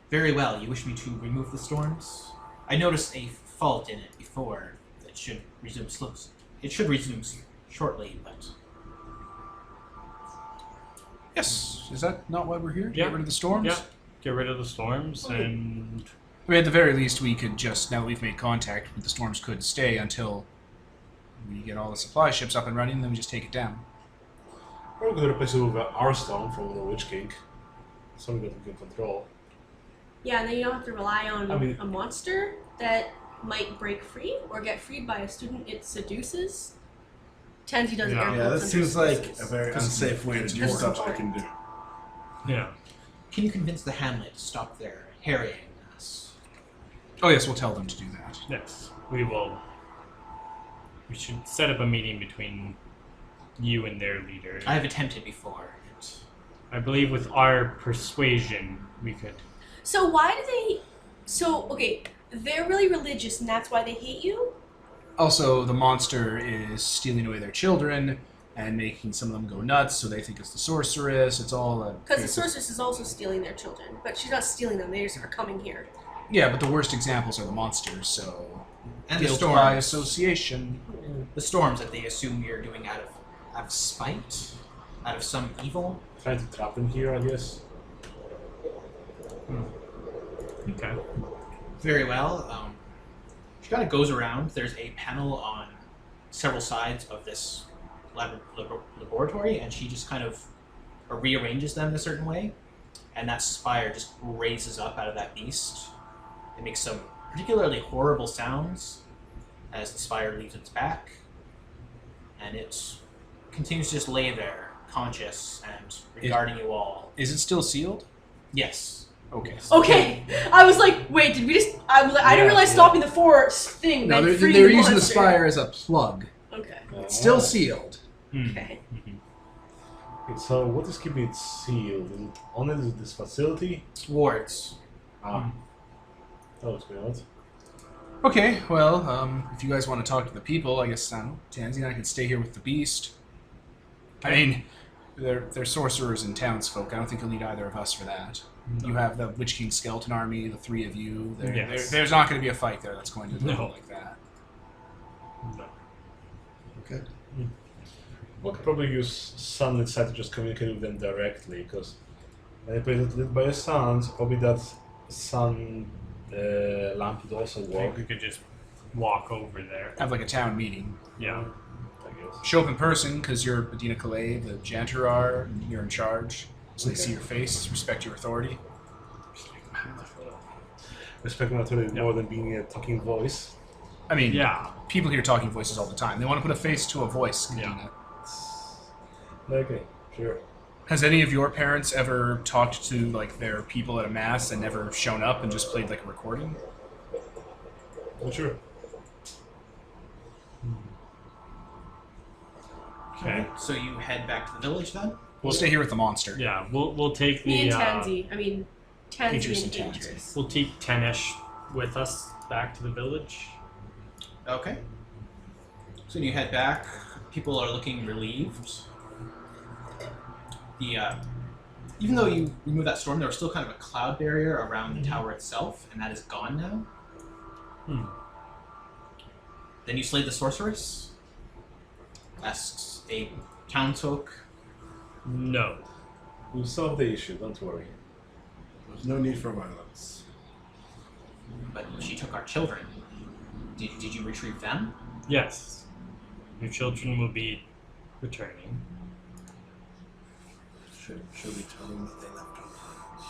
very well. You wish me to remove the storms? I noticed a fault in it before that should resume It should resume shortly, but Yes. Is that not why we're here? To Yeah. get rid of the storms? yeah, get rid of the storms and I mean, at the very least, we could just, now that we've made contact, the storms could stay until we get all the supply ships up and running, and then we just take it down. Or we could replace it with our stone from the Witch King. Something that we can control. Yeah, and then you don't have to rely on I mean- a monster that might break free or get freed by a student it seduces. Tansy does Yeah. air Yeah, quotes that under seems like seduces. a very unsafe way to do That's stuff I important. can do. yeah. can you convince the hamlet to stop their harrying us? Oh yes, we'll tell them to do that. Yes, we will. We should set up a meeting between you and their leader. I have attempted before. I believe with our persuasion, we could. So why do they... So, okay, they're really religious and that's why they hate you? Also, the monster is stealing away their children and making some of them go nuts, so they think it's the sorceress. It's all a... Because the sorceress is also stealing their children. But she's not stealing them, they just are coming here. Yeah, but the worst examples are the monsters, so... And the guilt storms. by association. The storms that they assume you're doing out of spite, out of some evil. Trying to trap them here, I guess. Okay. Very well. She kind of goes around. There's a panel on several sides of this laboratory, and she just kind of rearranges them in a certain way, and that spire just raises up out of that beast. It makes some particularly horrible sounds as the spire leaves its back, and it continues to just lay there, conscious and regarding you all. Is it still sealed? Yes. Okay. Okay, I was like, wait, did we just... I didn't realize stopping the force thing No, meant they're freeing the using the monster. spire as a plug. Okay. It's still sealed. Okay. Okay, so what is keeping it sealed? Is it only this facility? Wards. Ah. That was good. Okay, well, if you guys want to talk to the people, I guess Tansy and I can stay here with the beast. I mean, they're sorcerers and townsfolk. I don't think you'll need either of us for that. No. You have the Witch King skeleton army, the three of you. Yes. There's not going to be a fight there that's going to go like that. No. Okay. We could probably use Sun inside to just communicate with them directly, because when I play it lit by a sun, probably that sun lamp would also I think work. we could just walk over there. Have like a town meeting. Yeah. I guess. Show up in person, because you're Medina Calais, the janitor are, and you're in charge. So they see your face, respect your authority. Respect my authority more than being a talking voice. I mean, Yeah. people hear talking voices all the time. They want to put a face to a voice, Yeah. Medina. Okay, sure. Has any of your parents ever talked to like their people at a mass and never shown up and just played like a recording? Well, sure. Okay. So you head back to the village then? We'll stay here with the monster. Yeah. We'll take the. Me and Tansy. I mean, Tansy Beatrice and and Tansy. Beatrice. We'll take Tanesh with us back to the village. Okay. So when you head back, people are looking relieved. Even though you removed that storm, there was still kind of a cloud barrier around the tower itself, and that is gone now. Then you slayed the sorceress? Asks a townsfolk. No. We'll solve the issue, don't worry. There's no need for violence. But she took our children. Did you retrieve them? Yes. Your children will be returning. Should we tell them that they left home?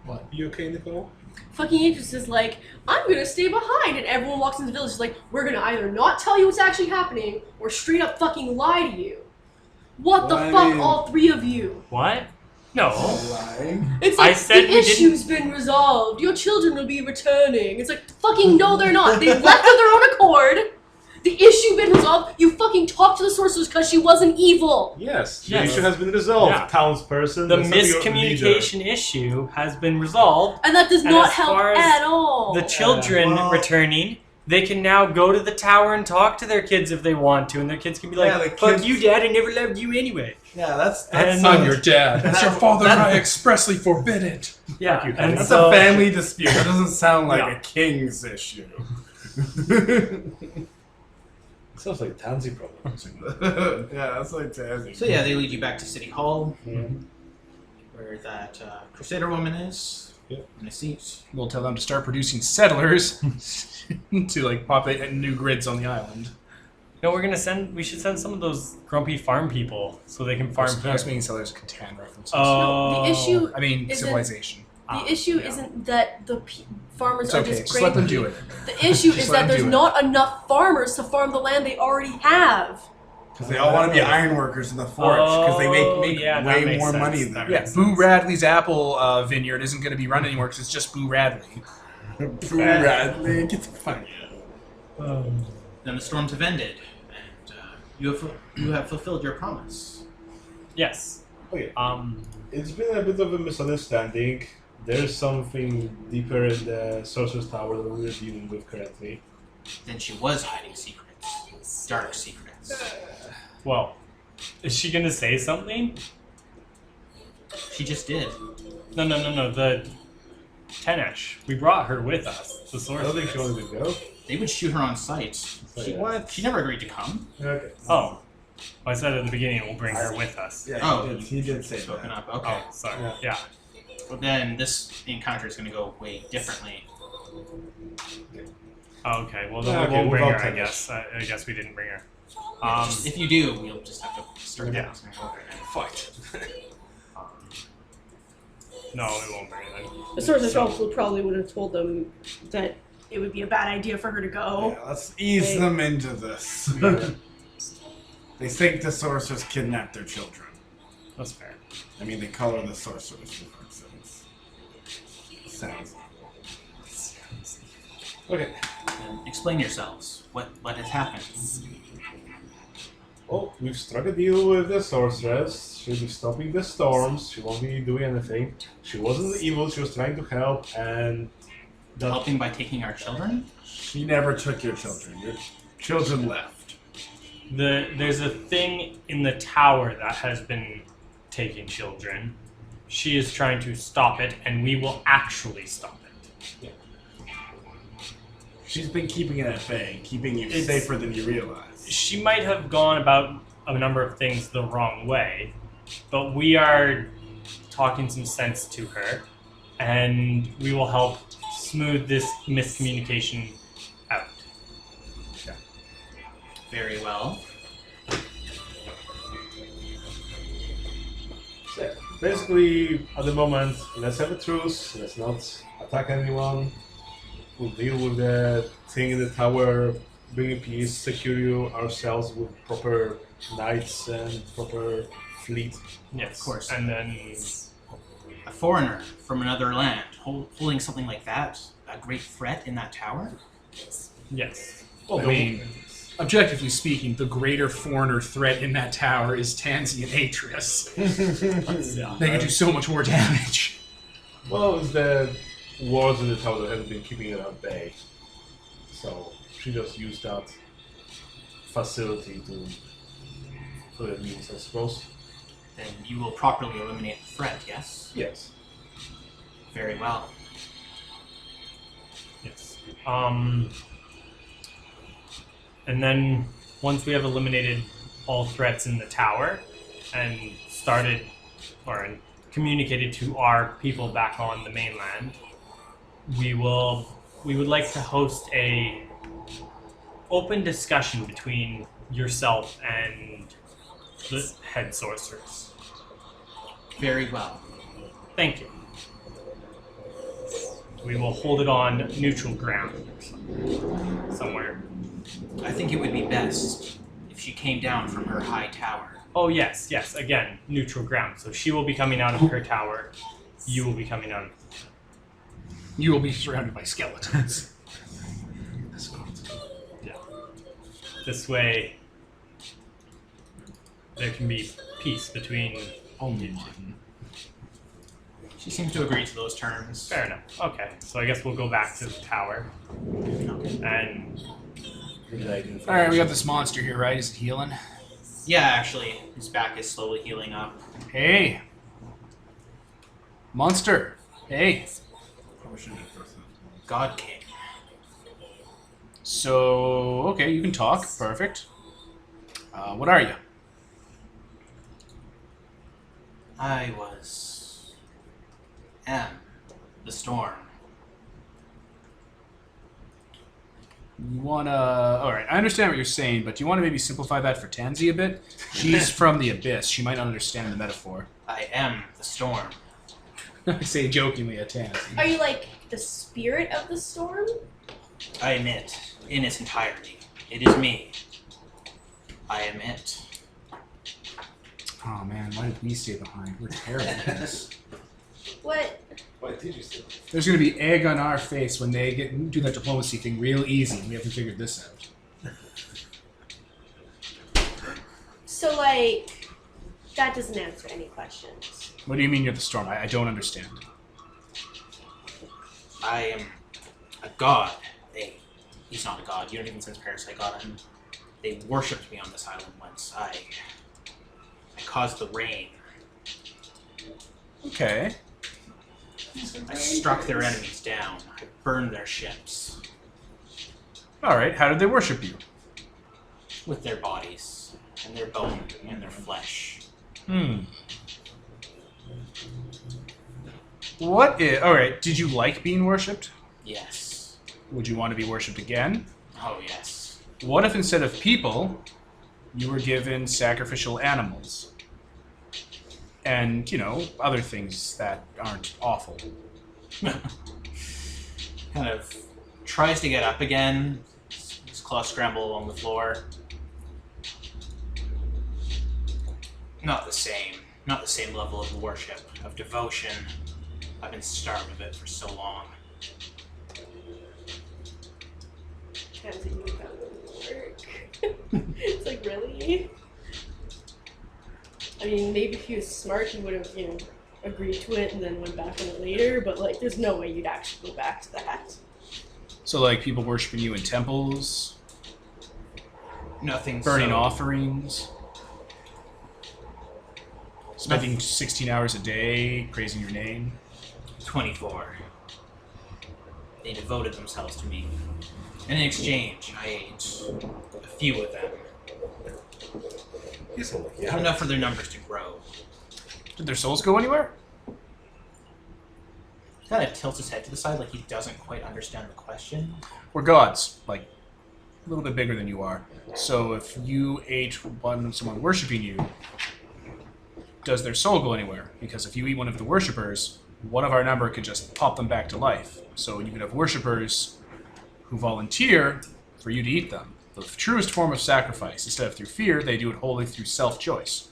What? You okay, Nicole? Fucking Beatrice is like, I'm gonna stay behind, and everyone walks into the village is like, we're gonna either not tell you what's actually happening, or straight up fucking lie to you. What the Well, I fuck, mean- all three of you? What? No. Lying. It's I like, said the we issue's been resolved, your children will be returning. It's like, fucking no they're not, they left of their own accord. The issue been resolved, you fucking talked to the sorceress because she wasn't evil. Yes, the Yes. issue has been resolved. Yeah. Townsperson. The that's not your miscommunication issue has been resolved. And that does And not as help far as at all. The children well- returning, they can now go to the tower and talk to their kids if they want to, and their kids can be like, Yeah, the fuck kids- you, Dad, I never loved you anyway. Yeah, that's And- I'm your dad. That's your father, and that- I expressly forbid it. Yeah, you, and That's so, a family dispute. That doesn't sound like Yeah. a king's issue. Sounds like Tansy problem. Yeah, that's like Tazzy. So yeah, they lead you back to City Hall, Mhm. where that Crusader woman is, Yep. in a seat. We'll tell them to start producing settlers to like populate new grids on the island. No, we should send some of those grumpy farm people so they can farm I was here. making settlers Catan references. Oh. No, the issue I mean, isn't- civilization. The issue isn't that the farmers It's are okay. just Just great. let them do it. The issue Just is let that them there's do it. not enough farmers to farm the land they already have. Because they all want to be iron workers in the forge. Because they make yeah, that way makes more sense. money That than Yeah, makes Boo Radley's apple vineyard isn't going to be run anymore because it's just Boo Radley. Boo Radley. Get the fuck out. Then the storms have ended, and You have fulfilled your promise. Yes. Okay. Um, It's been a bit of a misunderstanding. There's something deeper in the Sorcerer's Tower that we're dealing with currently. Then she was hiding secrets. Dark secrets. well, is she gonna say something? She just did. No. The Tanesh. We brought her with us. The I don't think sorceress. she wanted to go. They would shoot her on sight. She, What? She never agreed to come. Okay. Oh. I said at the beginning we'll bring her with us. Yeah, Oh, he did say Spoken that. up. Okay. Oh, sorry. Yeah. Yeah. Well, then this encounter is going to go way differently. Oh, okay. Well, Yeah, then okay, we'll bring her. without I Tanesh. guess. I guess we didn't bring her. If you do, we'll just have to start Yeah. dancing over again. Fight. No, we won't bring her then. The Sorcerer's So- Council probably would have told them that it would be a bad idea for her to go. Yeah, let's ease Hey. them into this. They think the sorcerers kidnapped their children. That's fair. I mean, they call her the sorceress. For instance. Sounds. Okay. Explain yourselves. What has happened? Well, we've struck a deal with the sorceress. She'll be stopping the storms. She won't be doing anything. She wasn't evil. She was trying to help, and that Helping by taking our children? She never took your children. Your children left. There's a thing in the tower that has been taking children. She is trying to stop it, and we will actually stop it. She's been keeping it at bay, keeping you It's- safer than you realize. She might have gone about a number of things the wrong way, but we are talking some sense to her, and we will help smooth this miscommunication out. Very well. So, basically, at the moment, let's have a truce. Let's not attack anyone. We'll deal with the thing in the tower, bring peace, secure you ourselves with proper knights and proper fleet. Yes, Of course. And then, A foreigner from another land holding something like that, a great threat in that tower? yes. I mean, objectively speaking, the greater foreigner threat in that tower is Tansy and Atris. They can do so much more damage. Well, it's the walls in the tower that have been keeping it at bay. So she just used that facility for the means, I suppose. Then you will properly eliminate the threat, yes? Yes. Very well. Yes. And then once we have eliminated all threats in the tower and started or communicated to our people back on the mainland, we would like to host a open discussion between yourself and the head sorceress. Very well. Thank you. We will hold it on neutral ground somewhere. I think it would be best if she came down from her high tower. Oh, yes. Again, neutral ground. So she will be coming out of her tower. You will be coming out of... You will be surrounded by skeletons. Yeah. This way, there can be peace between... Only one. She seems to agree to those terms. Fair enough. Okay, so I guess we'll go back to the tower. Okay. And... Alright, we got this monster here, right? Is it healing? Yeah, actually, his back is slowly healing up. Hey! Monster! Hey! God King. So, okay, you can talk. Perfect. What are you? Am the storm. You wanna... Alright, I understand what you're saying, but do you want to maybe simplify that for Tansy a bit? She's from the Abyss. She might not understand the metaphor. I am the storm. I say jokingly at Tansy. Are you like the spirit of the storm? I am it in its entirety. It is me. I am it. Oh man, why did we stay behind? We're terrible at this. What? Why did you say? There's gonna be egg on our face when they do that diplomacy thing real easy, and we haven't figured this out. So, like, that doesn't answer any questions. What do you mean you're the storm? I don't understand. I am a god. He's not a god. You don't even sense parasite god. They worshipped me on this island once. I caused the rain. Okay. I struck their enemies down. I burned their ships. Alright, how did they worship you? With their bodies, and their bone, and their flesh. Alright, did you like being worshipped? Yes. Would you want to be worshipped again? Oh, yes. What if instead of people, you were given sacrificial animals? And, other things that aren't awful. Kind of tries to get up again. His claws scramble along the floor. Not the same. Not the same level of worship, of devotion. I've been starved of it for so long. Tansy knew that wouldn't work. It's like, really? I mean, maybe if he was smart, he would have, agreed to it and then went back on it later, but, like, there's no way you'd actually go back to that. So, like, people worshiping you in temples? Nothing Burning so... offerings? Spending 16 hours a day praising your name? 24. They devoted themselves to me. And in exchange, I ate a few of them. Enough for their numbers to grow. Did their souls go anywhere? He kind of tilts his head to the side like he doesn't quite understand the question. We're gods, like, a little bit bigger than you are. So if you ate someone worshipping you, does their soul go anywhere? Because if you eat one of the worshippers, one of our number could just pop them back to life. So you could have worshippers who volunteer for you to eat them. The truest form of sacrifice. Instead of through fear, they do it wholly through self-choice.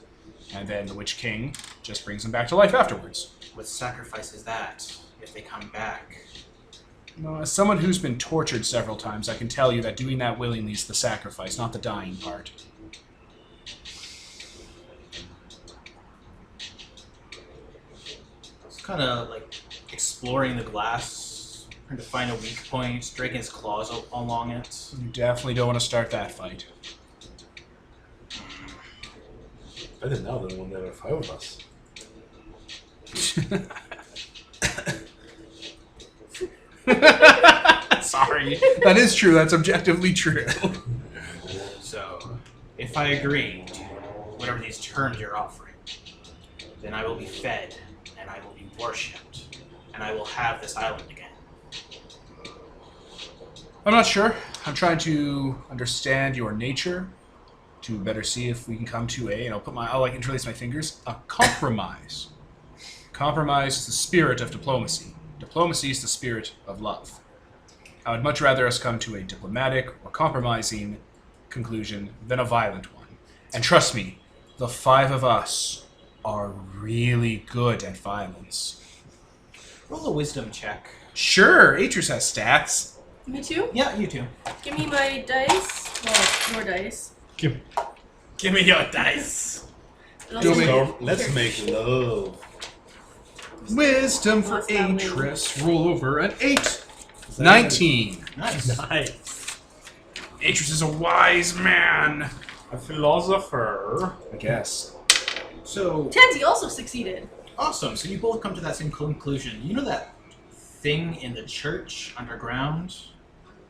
And then the Witch King just brings them back to life afterwards. What sacrifice is that, if they come back? No, as someone who's been tortured several times, I can tell you that doing that willingly is the sacrifice, not the dying part. It's kind of like exploring the glass, trying to find a weak point, dragging his claws along it. You definitely don't want to start that fight. I didn't know that one there were 5 of us. Sorry. That is true. That's objectively true. So, if I agree to whatever these terms you're offering, then I will be fed, and I will be worshipped, and I will have this island again. I'm not sure. I'm trying to understand your nature to better see if we can come to and I'll interlace my fingers, a compromise. Compromise is the spirit of diplomacy. Diplomacy is the spirit of love. I would much rather us come to a diplomatic or compromising conclusion than a violent one. And trust me, the 5 of us are really good at violence. Roll a wisdom check. Sure, Atreus has stats. Me too? Yeah, you too. Give me my dice. Well, more dice. Give me your dice. And also Storm, let's make love. Wisdom for What's that Atreus. Roll over an 8. 19. Nice. Nice. Atreus is a wise man. A philosopher. I guess. So, Tansy also succeeded. awesome. So you both come to that same conclusion. You know that thing in the church underground?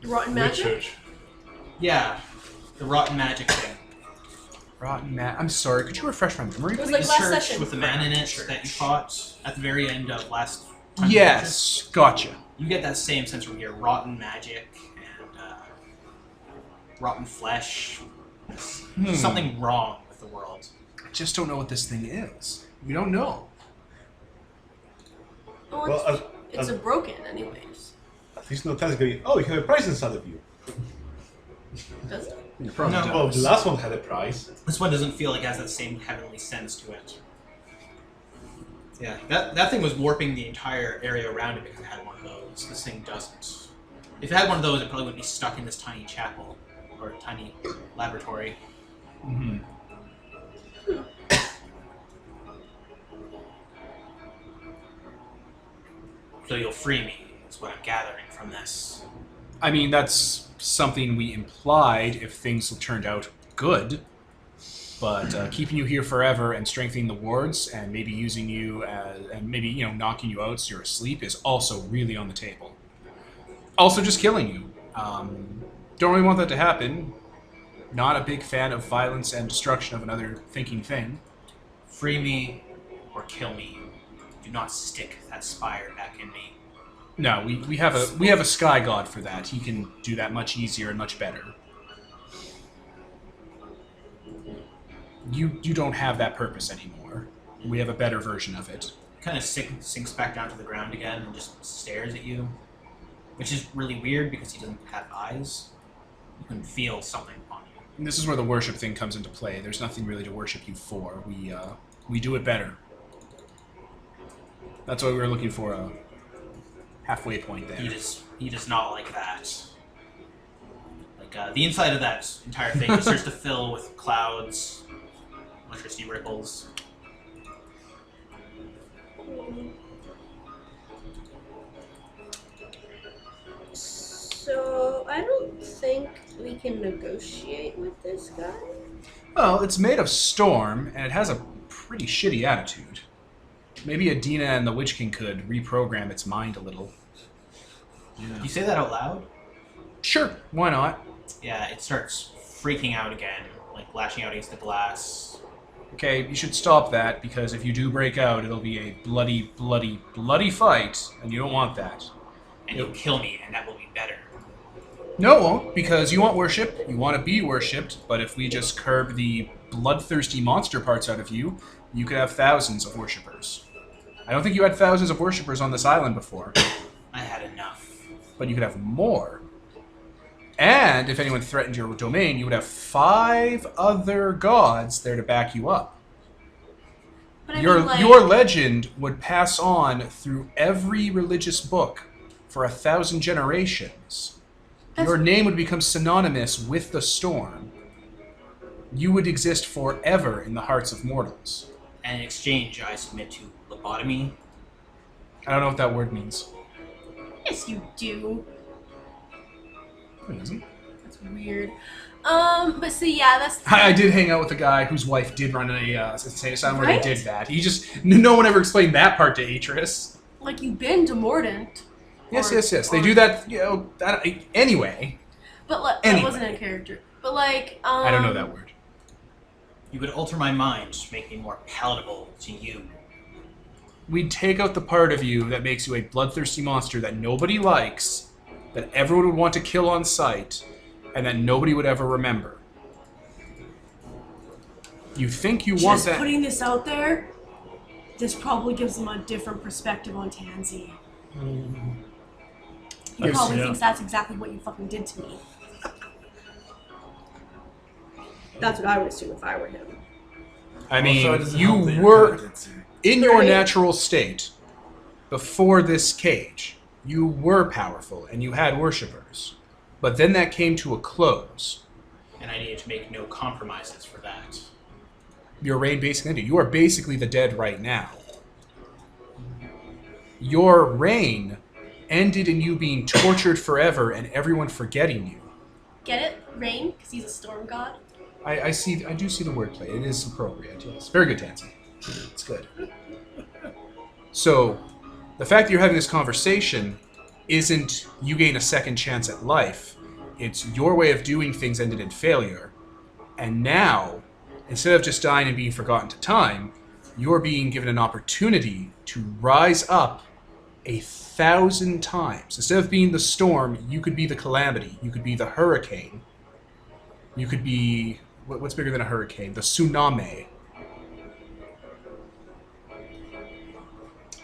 Rotten Which magic? church? Yeah, the rotten magic thing. Rotten man. I'm sorry. Could you refresh my memory, It was please? like The last church session. with the man in it that you fought at the very end of last time. Yes. Gotcha. You get that same sense from here. Rotten magic and rotten flesh. There's something wrong with the world. I just don't know what this thing is. We don't know. Oh, Well, it's a broken, anyways. at least no time is going, oh, you have a prize inside of you. Does it? It probably No. does. Well, the last one had a prize. This one doesn't feel like it has that same heavenly sense to it. Yeah, that thing was warping the entire area around it because it had one of those. This thing doesn't. If it had one of those, it probably wouldn't be stuck in this tiny chapel or tiny laboratory. Mhm. So you'll free me, is what I'm gathering from this. I mean, that's something we implied if things turned out good. But keeping you here forever and strengthening the wards and maybe using you and maybe, knocking you out so you're asleep is also really on the table. Also, just killing you. Don't really want that to happen. Not a big fan of violence and destruction of another thinking thing. Free me or kill me. Do not stick that spire back in me. No, we have a sky god for that. He can do that much easier and much better. You don't have that purpose anymore. We have a better version of it. Kind of sinks back down to the ground again and just stares at you, which is really weird because he doesn't have eyes. You can feel something on you. And this is where the worship thing comes into play. There's nothing really to worship you for. We do it better. That's why we were looking for a halfway point there. He does not like that. Like the inside of that entire thing just starts to fill with clouds, electricity ripples. So, I don't think we can negotiate with this guy. Well, it's made of storm, and it has a pretty shitty attitude. Maybe Adina and the Witch King could reprogram its mind a little. Yeah. Do you say that out loud? Sure, why not? Yeah, it starts freaking out again, like lashing out against the glass. Okay, you should stop that, because if you do break out, it'll be a bloody, bloody, bloody fight, and you don't want that. And you'll kill me, and that will be better. No, it won't, because you want worship, you want to be worshipped, but if we just curb the bloodthirsty monster parts out of you, you could have thousands of worshippers. I don't think you had thousands of worshippers on this island before. I had enough. But you could have more. And if anyone threatened your domain, you would have 5 other gods there to back you up. But Your legend would pass on through every religious book for 1,000 generations. Your name would become synonymous with the storm. You would exist forever in the hearts of mortals. And in exchange, I submit to lobotomy. I don't know what that word means. Yes, you do. It doesn't. That's weird. But see, yeah, that's... I did hang out with a guy whose wife did run a insane asylum where Right? they did that. No one ever explained that part to Atris. Like, you've been to Mordant. Yes. They do that, anyway. But that Anyway. wasn't in character. But like, I don't know that word. You would alter my mind to make me more palatable to you. We'd take out the part of you that makes you a bloodthirsty monster that nobody likes, that everyone would want to kill on sight, and that nobody would ever remember. You think you want Just that... putting this out there, this probably gives them a different perspective on Tansy. He probably thinks that's exactly what you fucking did to me. That's what I would assume if I were him. I mean, Also, it doesn't you help that you're were competency. in your Right. natural state before this cage. You were powerful and you had worshippers, but then that came to a close. And I needed to make no compromises for that. Your reign basically ended. You are basically the dead right now. Your reign ended in you being tortured forever and everyone forgetting you. Get it? Rain? Because he's a storm god? I do see the wordplay. It is appropriate, yes. Very good, Tansy. It's good. So, the fact that you're having this conversation isn't you gain a second chance at life. It's your way of doing things ended in failure. And now, instead of just dying and being forgotten to time, you're being given an opportunity to rise up 1,000 times. Instead of being the storm, you could be the calamity. You could be the hurricane. You could be... What's bigger than a hurricane? The tsunami.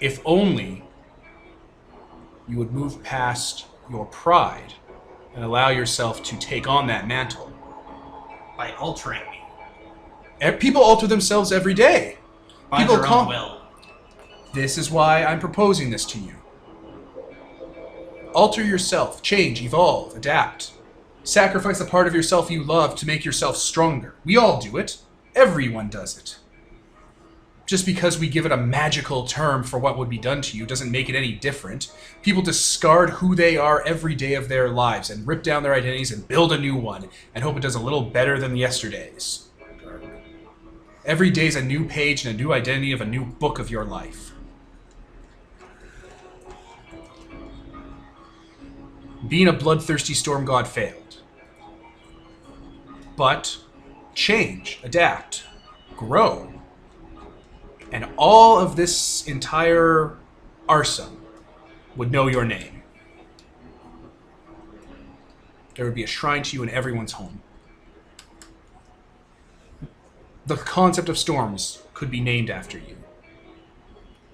If only you would move past your pride and allow yourself to take on that mantle. By altering me. People alter themselves every day. By People their own will. This is why I'm proposing this to you. Alter yourself, change, evolve, adapt. Sacrifice a part of yourself you love to make yourself stronger. We all do it. Everyone does it. just because we give it a magical term for what would be done to you doesn't make it any different. People discard who they are every day of their lives and rip down their identities and build a new one and hope it does a little better than yesterday's. Every day's a new page and a new identity of a new book of your life. Being a bloodthirsty storm god failed. But change, adapt, grow. And all of this entire arson would know your name. There would be a shrine to you in everyone's home. The concept of storms could be named after you.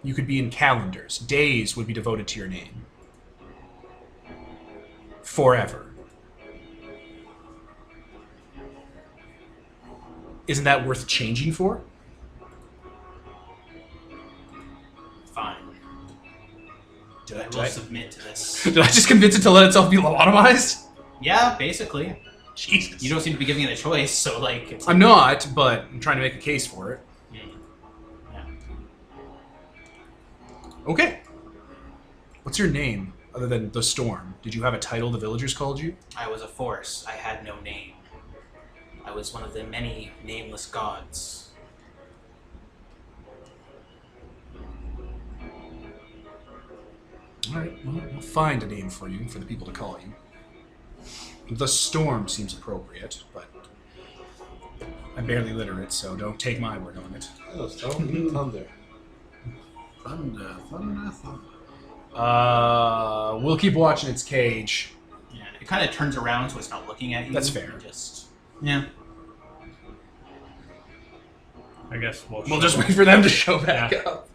You could be in calendars. Days would be devoted to your name. Forever. Isn't that worth changing for? Fine. I will submit to this. Did I just convince it to let itself be lobotomized? Yeah, basically. Jesus. You don't seem to be giving it a choice, so like... It's I'm not, but I'm trying to make a case for it. Yeah. Okay. What's your name, other than the Storm? Did you have a title the villagers called you? I was a force. I had no name. I was one of the many nameless gods. Alright, well, we'll find a name for you, for the people to call you. The Storm seems appropriate, but I'm barely literate, so don't take my word on it. Oh, Storm, thunder. Thunder, thunder, thunder. We'll keep watching its cage. Yeah, it kind of turns around so it's not looking at you. That's fair. Yeah. I guess We'll just wait for them to show back Yeah. up.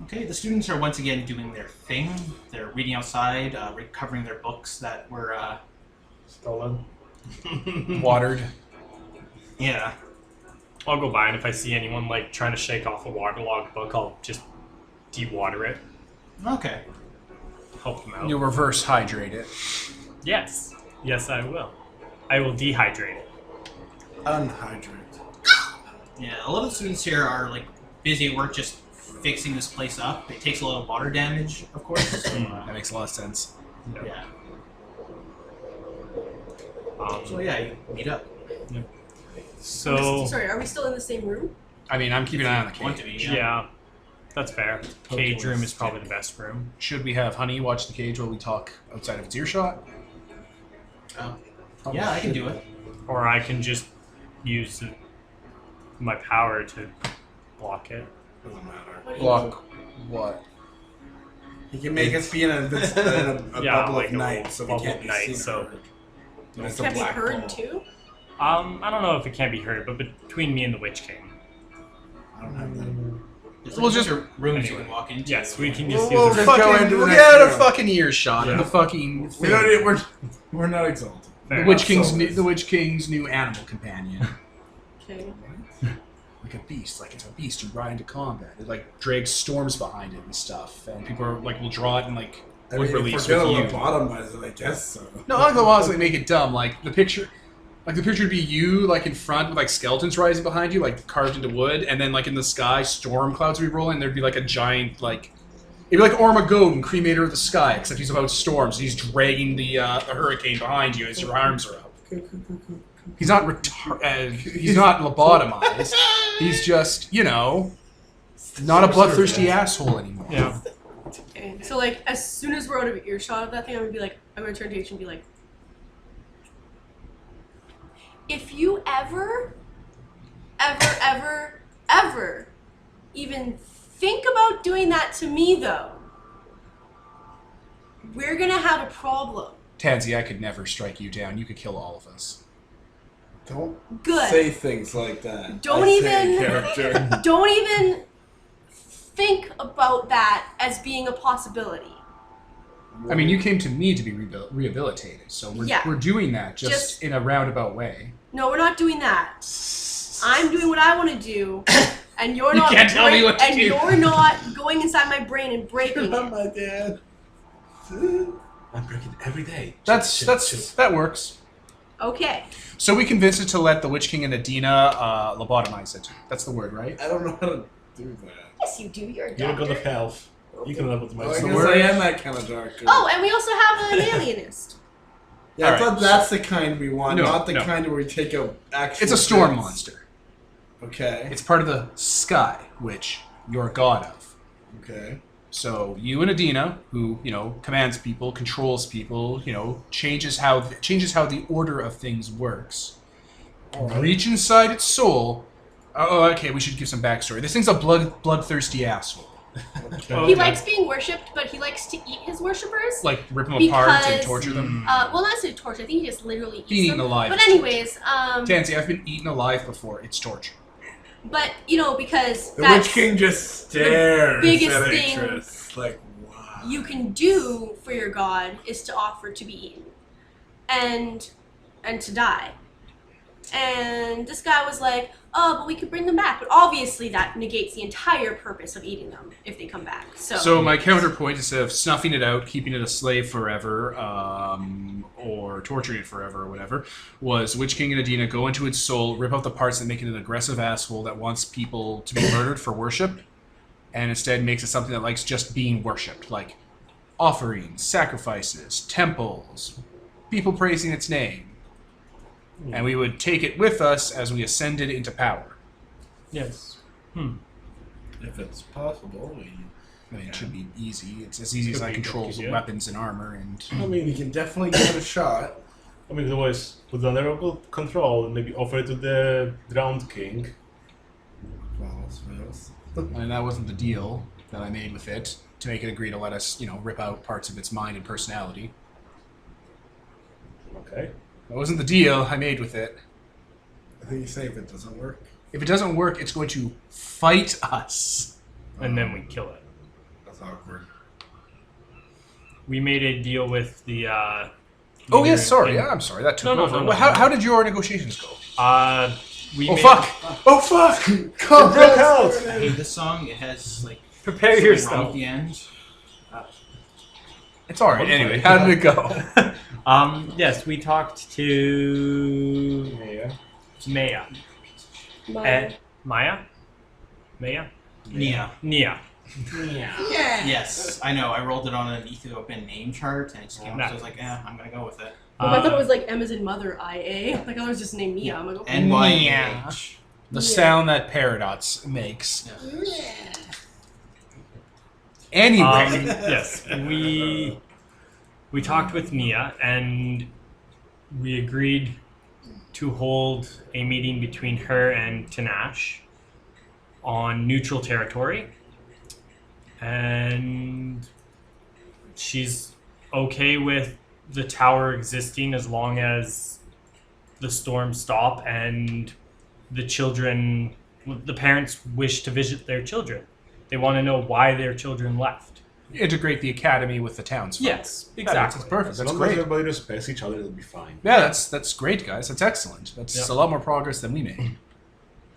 Okay, the students are once again doing their thing. They're reading outside, recovering their books that were, Stolen. Watered. yeah. I'll go by, and if I see anyone like trying to shake off a waterlogged book, I'll just de-water it, Okay. help them out. You'll reverse hydrate it. Yes, I will. I will dehydrate it. Unhydrated. Yeah, a lot of the students here are, like, busy at work just fixing this place up. It takes a lot of water damage, of course. So, That makes a lot of sense. yeah. Um, So, yeah, you meet up. so Sorry, are we still in the same room? I mean, I'm keeping an eye on the Want to cage. be, yeah, that's fair. Cage room is probably the best room. Should we have Honey watch the cage while we talk outside of its earshot? Yeah, I can do it. Or I can just use my power to block it. Doesn't matter. What do you Block what? He can make us be in a Yeah, bubble like of a night, so we bubble can't of be night, seen or so- heard. And it's a Can't be black heard ball. too? I don't know if it can be heard, but between me and the Witch King. I don't have that. There's We'll like just- a bunch of rooms you can walk into. Yes, we can just We'll use it. just go into the we'll next get out a room. fucking earshot of Yeah. the fucking We thing. don't need, we're not exalted. Fair The Witch enough. King's So- new, the Witch King's new animal companion. Okay. Like a beast, like it's a beast you ride into combat. It like drags storms behind it and stuff, and people are like will draw it and like I wood mean, if release we're with gonna you. lobotomize it, I guess so. No, I'll go honestly make it dumb. Like the picture would be you like in front with like skeletons rising behind you, like carved into wood, and then like in the sky, storm clouds would be rolling. There'd be like a giant like it'd be like Armageddon, Cremator of the Sky, except he's about storms. He's dragging the hurricane behind you as your arms are up. He's not he's not lobotomized. He's just, not a bloodthirsty asshole anymore. Yeah. Okay. So like as soon as we're out of earshot of that thing, I'm gonna turn to H and be like, if you ever even think about doing that to me though, we're gonna have a problem. Tansy, I could never strike you down. You could kill all of us. Don't Good. say things like that. Don't I say even- character. Don't even think about that as being a possibility. I mean, you came to me to be rehabilitated, so Yeah. we're doing that just Just- in a roundabout way. No, we're not doing that. I'm doing what I want to do, and you're You not. can't tell me what to do. you're not going inside my brain and breaking Not it. my dad. I'm breaking every day. That works. Okay. So we convinced it to let the Witch King and Adina lobotomize it. That's the word, right? I don't know how to do that. Yes, you do. You're a You're a god doctor. of health. You can level to my I sword. guess I am that kind of dark. Oh, and we also have an alienist. Yeah, I Alright, thought that's the kind we want, No, not the no. kind where we take a actual. It's a storm chance. monster. Okay. It's part of the sky, which you're a god of. Okay. So you and Adina, who commands people, controls people, changes how the order of things works. Alright. Reach inside its soul. Oh, okay. We should give some backstory. This thing's a bloodthirsty asshole. He likes being worshipped, but he likes to eat his worshippers. Like rip them apart and Because- torture them. Well, not necessarily torture. I think he just literally eats Being eaten them. alive. But anyways, Tansy, I've been eaten alive before. It's torture. but because The that's Witch King just stares biggest at thing- Atris. Like, wow. you can do for your god is to offer to be eaten, and to die. And this guy was like, "Oh, but we could bring them back." But obviously, that negates the entire purpose of eating them if they come back. So my counterpoint, instead of snuffing it out, keeping it a slave forever, or torturing it forever or whatever, was Witch King and Adina go into its soul, rip out the parts that make it an aggressive asshole that wants people to be murdered for worship, and instead makes it something that likes just being worshipped, like offerings, sacrifices, temples, people praising its name. And we would take it with us as we ascended into power. Yes. If it's possible, I mean, it should be easy. It's as easy as I control yeah. weapons and armor and... I mean, you can definitely give it a shot. I mean, otherwise, with under control, and maybe offer it to the drowned king. And that wasn't the deal that I made with it, to make it agree to let us, rip out parts of its mind and personality. Okay. That wasn't the deal I made with it. I think you say if it doesn't work. If it doesn't work, it's going to fight us. And then we kill it. That's awkward. We made a deal with the. Oh, leader yes, sorry. in- Yeah, I'm sorry. That took No, over. no, Well, how did your negotiations go? We Oh, made- fuck! Oh, fuck! Come broke out! I hate this song. It has like Prepare something wrong yourself. at the end. It's alright. Anyway, how did it go? Yes, we talked to Yeah. Maya. my, Maya? Maya? Nia. Nia. Yes, I know. I rolled it on an Ethiopian name chart, and it just came up. Nah. So I was like, I'm gonna go with it. I thought it was like M as in mother, IA. Like I was just named Mia. I'm like, okay. NYH. The Yeah. sound that Paradox makes. Anyway. Yes, we talked with Nia, and we agreed to hold a meeting between her and Tanesh on neutral territory, and she's okay with the tower existing as long as the storms stop and the parents wish to visit their children. They want to know why their children left. Integrate the academy with the townsfolk. Yes, That's exactly. perfect. As That's long as great. everybody respects each other, it'll be fine. Yeah, that's great, guys. That's excellent. That's Yep. a lot more progress than we made.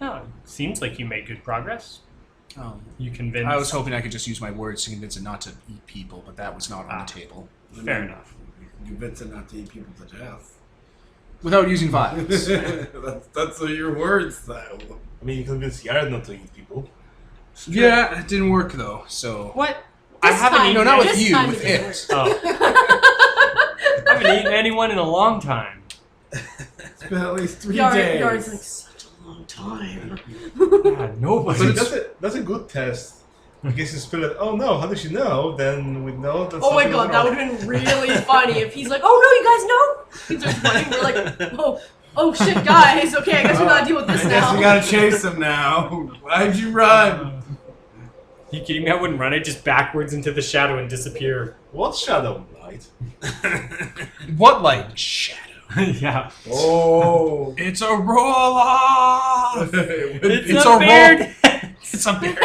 Oh, seems like you made good progress. Oh. You convinced. I was hoping I could just use my words to convince it not to eat people, but that was not on Ah. the table. Fair enough. You Vincent not to eat people to death. Without using violence. that's your words, though. I mean, you can convince Yard not to eat people. Yeah, it didn't work though. So What? This I haven't time- eaten. no, not with this you, time with didn't it. work. Oh. I haven't eaten anyone in a long time. It's been at least 3 Yard's days. like such a long time. God, nobody. But that's a good test. In case you spill it, oh no, how did you know? Then we know that Oh my something god, is that wrong. would have been really funny if he's like, "Oh no, you guys know." He's just running. We're like, "Oh shit, guys. Okay, I guess we gotta deal with this I guess now." we gotta chase him now. Why'd you run? You kidding me? I wouldn't run it just backwards into the shadow and disappear. What shadow light? what light? Shadow. Yeah. Oh. It's a roll off. It's a a bear roll. It's a bear.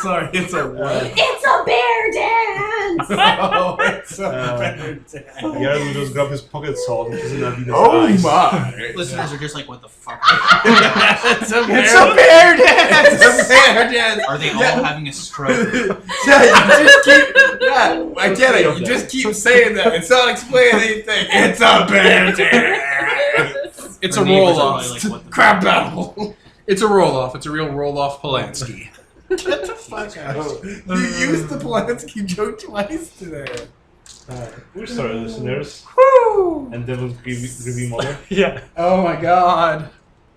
Sorry, it's a what? It's a bear dance. Oh, it's a better dad. Yard will just grab his pocket salt and doesn't have Venus Oh eyes. my! Listeners are just like, what the fuck? It's a It's a bear dance. It's a bear Jen. Are they all having a stroke? Yeah, you just keep. Yeah, I get it. You just keep saying that. It's not explaining anything. It's a bandit. It's Her a neighbors roll are off. probably like, what the Crap fuck? battle. It's a roll off. It's a real roll off Polanski. Get the fuck out. You used the Polanski joke twice today. We're sorry, listeners. Woo! And Devil's Grieving Mother. Yeah. Oh my god.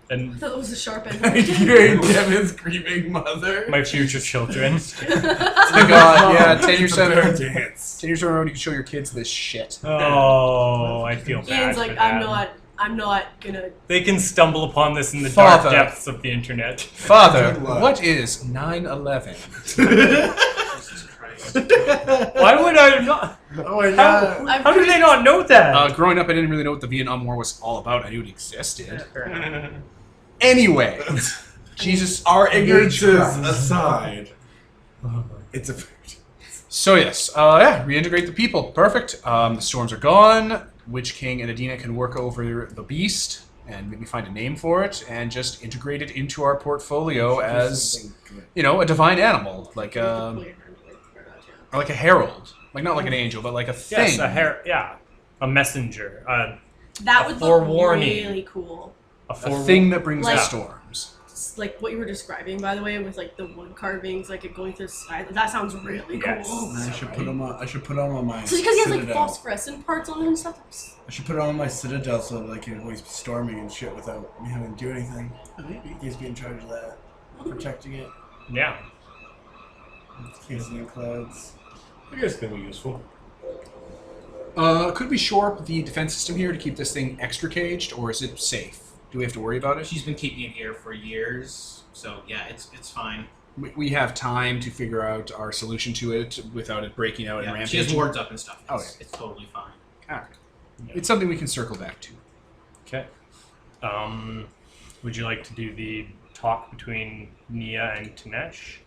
I And thought it was a sharp end. You're Devin's screaming mother. my future children. Oh my god, yeah, 10 years The bear down. dance. 10 years down the road, you can show your kids this shit. Oh, I feel bad. Ian's for like, that. I'm not gonna. They can stumble upon this in the Father. dark depths of the internet. Father, Good luck. what is 9/11? Jesus Christ. Why would I not? Oh my god. How do they not know that? Growing up, I didn't really know what the Vietnam War was all about. I knew it existed. Anyway, Jesus, Our ignorances aside, it's a So yes, yeah, reintegrate the people. Perfect. The storms are gone. Witch King and Adina can work over the beast and maybe find a name for it and just integrate it into our portfolio as, you know, a divine animal, like a herald, like not like an angel, but like a thing. Yes, a messenger, That would look forewarning. really cool. a A thing that brings Like- the storms. Just like what you were describing, by the way, with like the wood carvings, like it going through the side. That sounds really Yes. cool. I should put them on. I should put them on my. So because he has like Citadel. phosphorescent parts on it and stuff. I should put it on my Citadel so like it can always be storming and shit without me having to do anything. Maybe he's be in charge of that, protecting it, Yeah. casing in clouds. I guess it can be useful. Could we shore up the defense system here to keep this thing extra caged, or is it safe? Do we have to worry about it? She's been keeping it here for years, so yeah, it's fine. We have time to figure out our solution to it without it breaking out and Yeah, rampaging. she has wards up and stuff. Oh, It's totally fine. Alright. It's something we can circle back to. Okay. Would you like to do the talk between Mia and Tanesh?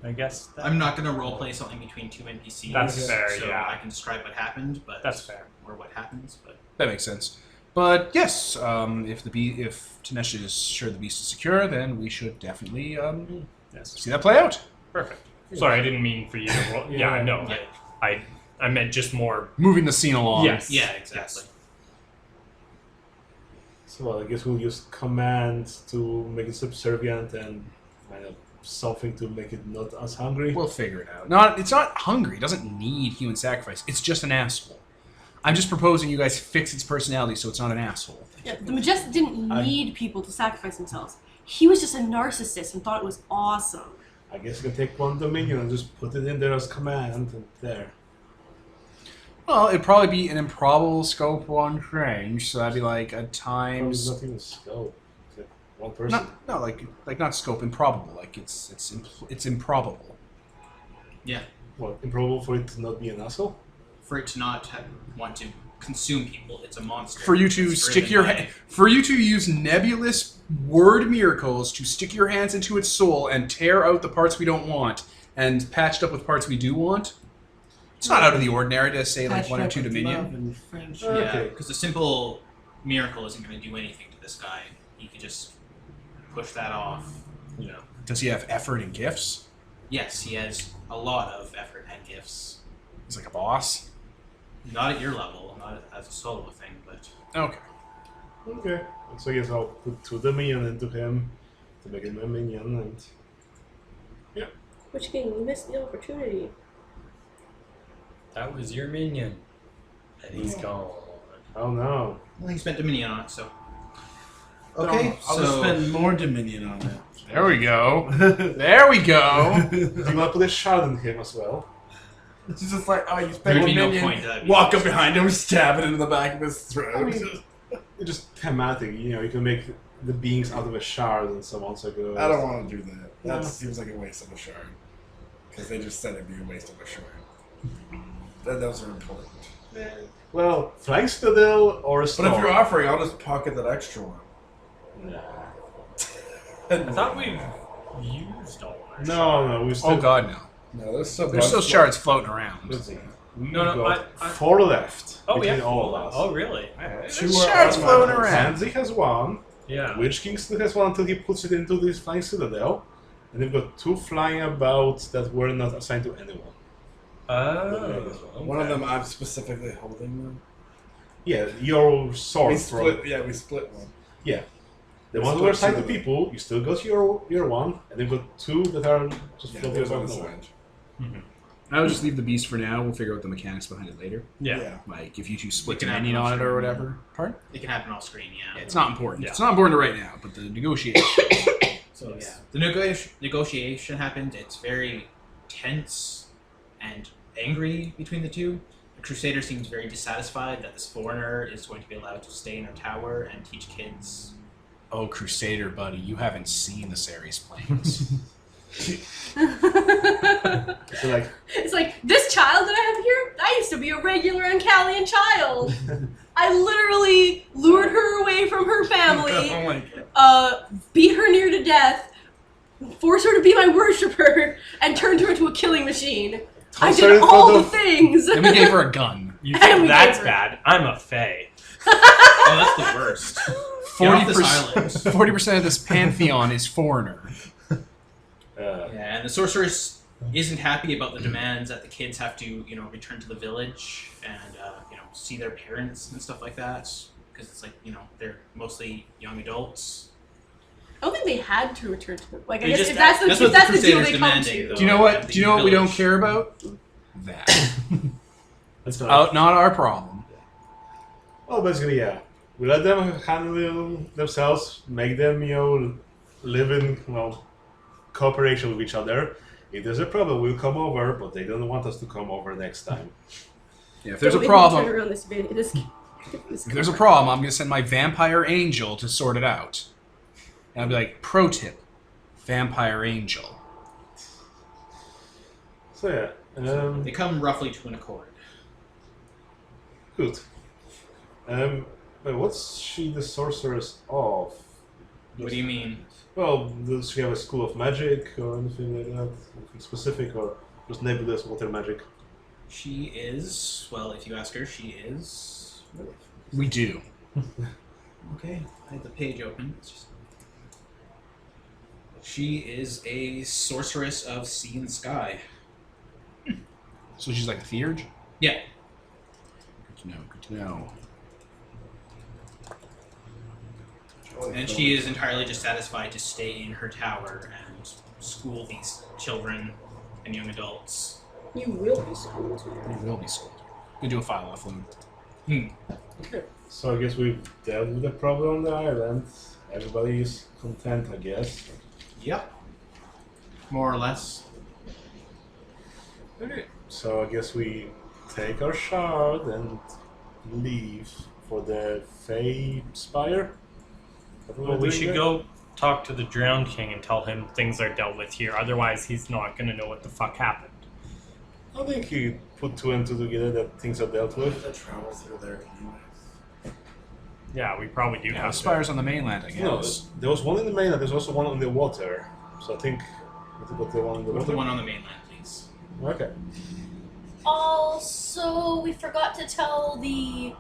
I guess. I'm not going to roleplay something between two NPCs. That's fair, so yeah. I can describe what happened, but That's fair. or what happens, but That makes sense. But yes, if Tanesh is sure the beast is secure, then we should definitely Yes. see that play out. Perfect. Sorry, I didn't mean for you to roll. Yeah, no. Yeah. I meant just more. Moving the scene along. Yes. yeah, exactly. So I guess we'll use commands to make it subservient and kind of something to make it not as hungry. We'll figure it out. It's not hungry. It doesn't need human sacrifice. It's just an asshole. I'm just proposing you guys fix its personality so it's not an asshole. Yeah, the Majestic didn't need people to sacrifice themselves. He was just a narcissist and thought it was awesome. I guess you can take one Dominion and just put it in there as command and there. Well, it'd probably be an improbable scope one range, so that'd be like a times. Not even scope. It's like one person. Like not scope, improbable. Like it's improbable. Yeah, What, improbable for it to not be an asshole? for it to not want to consume people, it's a monster. For you to It's stick driven your by- for you to use nebulous word miracles to stick your hands into its soul and tear out the parts we don't want and patched up with parts we do want. It's not out of the ordinary to say like Patched one or up two with Dominion. love and friendship. Yeah, Okay. because a simple miracle isn't going to do anything to this guy. He could just push that off. Yeah. Does he have effort and gifts? Yes, he has a lot of effort and gifts. He's like a boss. Not at your level, not as a solo thing, but Okay. Okay. So I guess I'll put 2 Dominion into him to make him a minion and... Which King, you missed the opportunity. That was your minion. And he's gone. Oh no. well, he spent Dominion on it, so. No, Okay, I'll just spend more Dominion on it. There we go. There we go. Do you want to put a shard in him as well? It's just like, oh, you There'd spend be one no minion, point to that. walk up behind him, stab it into the back of his throat. I mean, it's just thematic, you know, you can make the beings out of a shard and so on, so go. I don't want to do that. That No. seems like a waste of a shard. Because they just said it'd be a waste of a shard. Those are important. Well, Flying Citadel or a But storm. if you're offering, I'll just pocket that extra one. I thought we used all our No, we still... Oh god, no. No, there's still There's still shards floating around. Let's see. No, We've got I- 4 left Oh, between yeah. all of us. Oh, really? There's Two shards are floating on my around. Hansi has 1. Yeah. Witch King still has 1 until he puts it into this Flying Citadel. And they've got 2 flying about that were not assigned to anyone. One of them I'm specifically holding them. Yeah, your sword. We split one. Yeah. The We ones that were split assigned to two of them. people, you still got your one, and they've got 2 that are just Yeah, floating there's around one nowhere. assigned. I would just leave the beast for now. We'll figure out the mechanics behind it later. Yeah. Like if you two split It can dominion happen on on it or screen. whatever. Pardon? It can happen off screen, yeah. Yeah, it's not important. Yeah. It's not important right now, but the negotiation. So yeah, the negotiation happened. It's very tense and angry between the two. The Crusader seems very dissatisfied that this foreigner is going to be allowed to stay in her tower and teach kids. Oh, Crusader, buddy, you haven't seen the series planes. So like, It's like, this child that I have here, I used to be a regular Ancalian child. I literally lured her away from her family, my god. beat her near to death, forced her to be my worshiper, and turned her into a killing machine. I did all the things. And we gave her a gun. You And think we that's gave her- bad? I'm a fae. Oh, that's the worst. 40% of this Pantheon is foreigner. Yeah, and the sorceress isn't happy about the demands that the kids have to, return to the village and, see their parents and stuff like that. Because it's like, they're mostly young adults. I don't think they had to return to them. Like, I They guess just- if that's the that's what deal the Crusaders they come demanding, to. though. Do you know what? at the Do you know what we don't village. care about? That. that's not. Not our problem. Well, basically, yeah. We let them handle themselves, make them, live in, cooperation with each other. If there's a problem, we'll come over, but they don't want us to come over next time. Yeah, if there's Don't a make me problem, turn around this if there's a problem, I'm gonna send my vampire angel to sort it out. And I'll be like, pro tip, vampire angel. So yeah, They come roughly to an accord. good. But what's she the sorceress of? What do you mean? Well, does she have a school of magic or anything like that? Anything specific, or just nebulous water magic? She is, well, if you ask her, she is... We do. Okay, I have the page open. She is a sorceress of sea and sky. So she's like a theurge? Yeah. Good to know, good to know. And she is entirely dissatisfied to stay in her tower and school these children and young adults. You will be schooled. We will be schooled. We do a file off load. Okay. So I guess we've dealt with the problem on the island. Everybody is content, I guess. Yep. More or less. Okay. So I guess we take our shard and leave for the Fey Spire. Well, we should go talk to the Drowned King and tell him things are dealt with here. Otherwise, he's not going to know what the fuck happened. I think he put 2 and 2 together that things are dealt with. The travel through there anyways. Yeah, we probably do Yeah, have the spire's on the mainland, I No, guess. there was one in the mainland. There's also one on the water. So I think we got the one in the What's the water. one on the mainland, please? Okay. Also, we forgot to tell the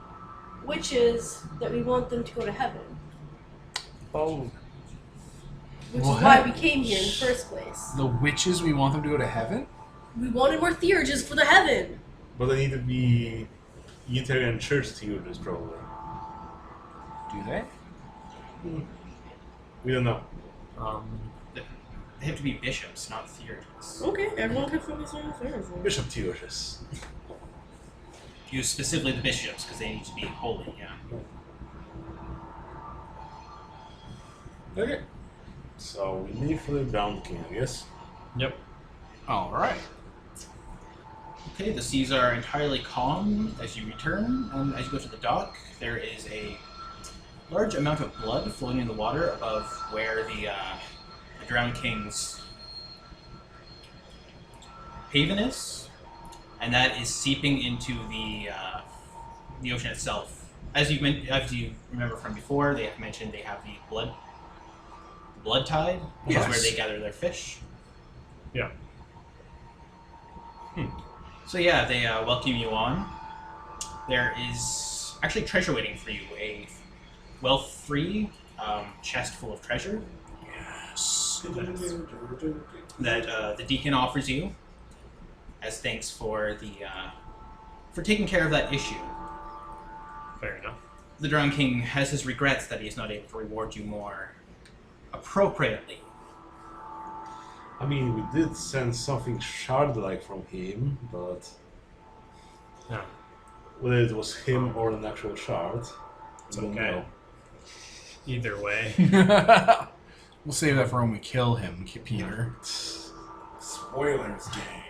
witches that we want them to go to heaven. Oh. Which What? is why we came here in the first place. The witches, we want them to go to heaven? We wanted more theurges for the heaven. But they need to be Unitarian Church theologians, probably. Do they? We don't know. They have to be bishops, not theurgians. Okay, everyone can focus on theurges. Bishop theologians. Use specifically the bishops, because they need to be holy, yeah. Okay. So we leave for the Drowned King, I guess. Yep. Alright. Okay, the seas are entirely calm as you return, and as you go to the dock, there is a large amount of blood flowing in the water above where the Drowned King's haven is, and that is seeping into the ocean itself. As you remember from before, they have mentioned they have the blood tide, which is where they gather their fish. Yeah. So yeah, they welcome you on. There is actually treasure waiting for you, a wealth-free chest full of treasure. Yes. that the deacon offers you as thanks for the for taking care of that issue. Fair enough. The Drowned King has his regrets that he is not able to reward you more appropriately. I mean, we did send something shard-like from him, but Yeah. whether it was him or an actual shard, It's I don't okay. know. Either way. We'll save that for when we kill him, Peter. Spoilers, gang.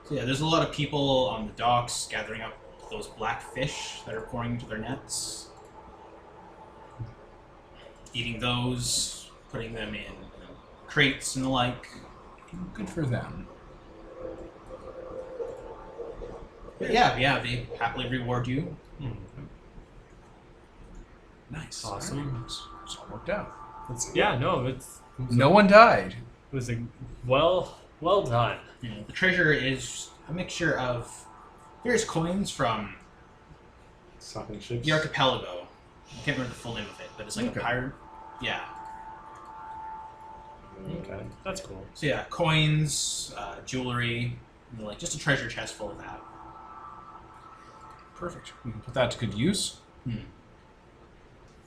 So yeah, there's a lot of people on the docks gathering up those black fish that are pouring into their nets. Eating those, putting them in crates and the like. Good for them. But yeah, they happily reward you. Nice. Awesome. It's all worked out. Yeah, no, it's No one died. it was a well done. The treasure is a mixture of various coins from Sunken ships. the archipelago. I can't remember the full name of it, but it's like Okay. a pirate. Yeah. Okay, that's cool. So yeah, coins, jewelry, like just a treasure chest full of that. Perfect. We can put that to good use.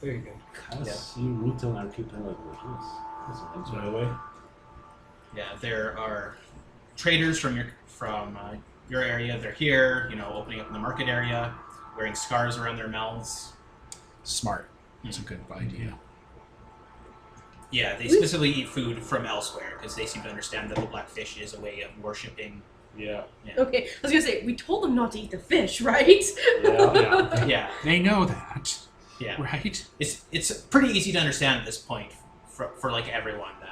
Very good. Cassie Rutan Archipelago. Yes. That's a nice by the way. Yeah, there are traders from your area. They're here, opening up in the market area, wearing scars around their mouths. Smart. It's a good idea. Yeah, they specifically eat food from elsewhere because they seem to understand that the black fish is a way of worshipping. Yeah. Okay, I was gonna say, we told them not to eat the fish, right? Yeah. Yeah, They know that, yeah. right? It's pretty easy to understand at this point for like everyone that.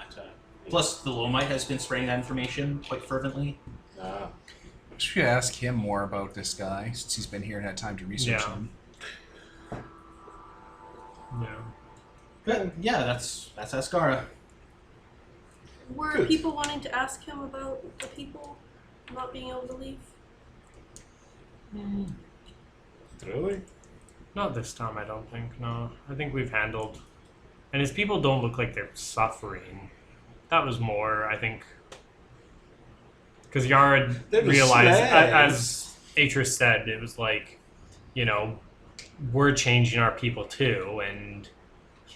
Plus, the Lomite has been spreading that information quite fervently. Should ask him more about this guy since he's been here and had time to research Yeah. him. Yeah. But yeah, that's Ascara. Were Good. people wanting to ask him about the people not being able to leave? Really? Not this time, I don't think. No, I think we've handled. And his people don't look like they're suffering. That was more, I think, because Yara They're the realized, slaves. as Atris said, it was like, we're changing our people too, and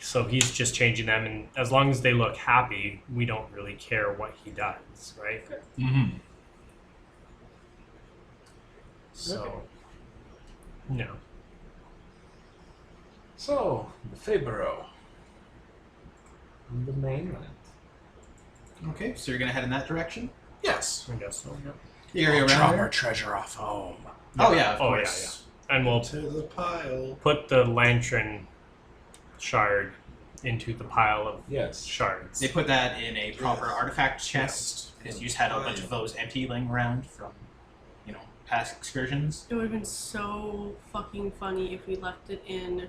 so he's just changing them. And as long as they look happy, we don't really care what he does, right? Mm-hmm. So, no. So, the Fabro. On the mainland. Okay, so you're gonna head in that direction. Yes. I guess so. Yeah. The area We'll around drop there. our treasure off home. Oh yeah, of Oh, yeah, course. And we'll To the pile. put the lantern shard into the pile of Yes. shards. They put that in a proper artifact chest because you just had a bunch of those empty laying around from, past excursions. It would have been so fucking funny if we left it in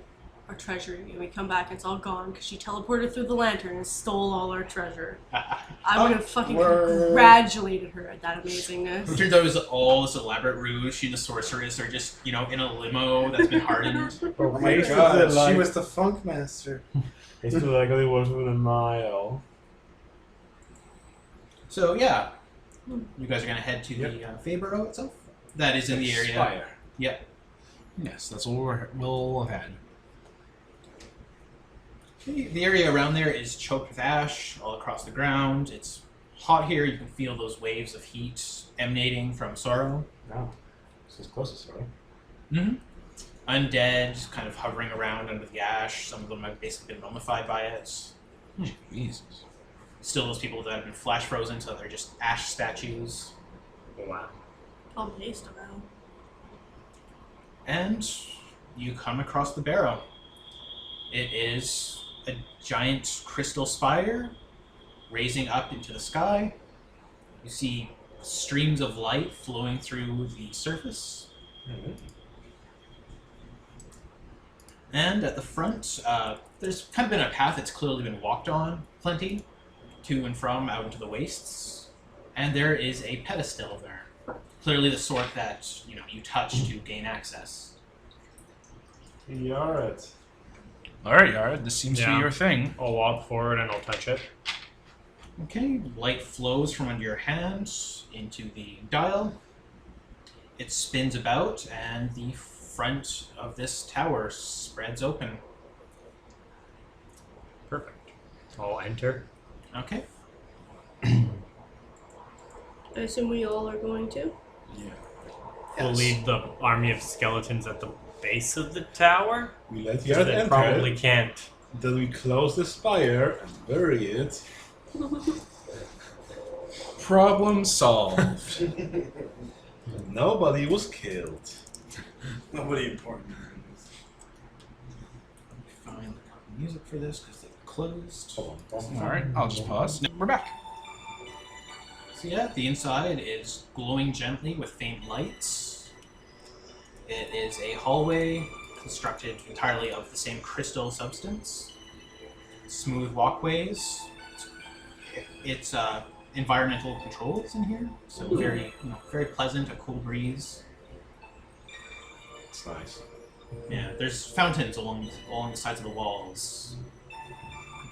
our treasury and we come back and it's all gone because she teleported through the lantern and stole all our treasure. I would have fucking congratulated her at that amazingness. It turns out it was all this elaborate ruse. She and the sorceress are just, in a limo that's been hardened. Oh my god, she was the funk master. It's too like it was within a mile. So yeah, you guys are gonna head to the Fabro itself. That is in the area. Spire. Yep. Yes, that's what we'll have had. The area around there is choked with ash all across the ground. It's hot here. You can feel those waves of heat emanating from Sorrow. No. This is close to Sorrow. Mm-hmm. Undead, kind of hovering around under the ash. Some of them have basically been mummified by it. Jesus. Still those people that have been flash frozen, so they're just ash statues. Wow. I'll taste around. And you come across the Barrow. It is a giant crystal spire raising up into the sky. You see streams of light flowing through the surface. And at the front, there's kind of been a path that's clearly been walked on plenty, to and from out into the wastes. And there is a pedestal there. Clearly the sort that, you touch to gain access. Alright. All right, Yara, this seems to be Yeah. your thing. I'll walk forward and I'll touch it. Okay, light flows from under your hand into the dial. It spins about, and the front of this tower spreads open. Perfect. I'll enter. Okay. I assume we all are going to. We'll leave the army of skeletons at the base of the tower. We let So Yard they enter. probably can't. Then we close the spire and bury it. Problem solved. Nobody was killed. Nobody important. Find the music for this because they closed. Hold on. All right, I'll just pause. We're back. So yeah, the inside is glowing gently with faint lights. It is a hallway constructed entirely of the same crystal substance. Smooth walkways. It's environmental controls in here, so very pleasant, a cool breeze. It's nice. Yeah, there's fountains along the sides of the walls.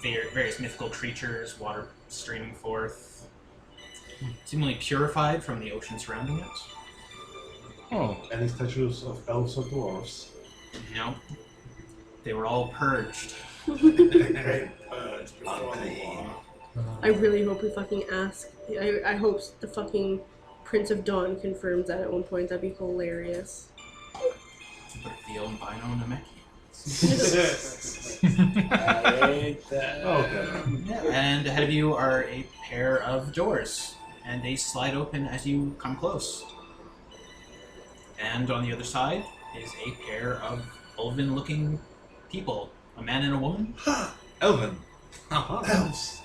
Various mythical creatures, water streaming forth. Seemingly purified from the ocean surrounding it. Oh, Any statues of elves or dwarves? No. They were all purged. I really hope we fucking ask. I hope the fucking Prince of Dawn confirms that at one point. That'd be hilarious. But the own Bino Namek. I hate that. Okay. Yeah, and ahead of you are a pair of doors, and they slide open as you come close. And on the other side is a pair of elven-looking people, a man and a woman. Elven. Elves.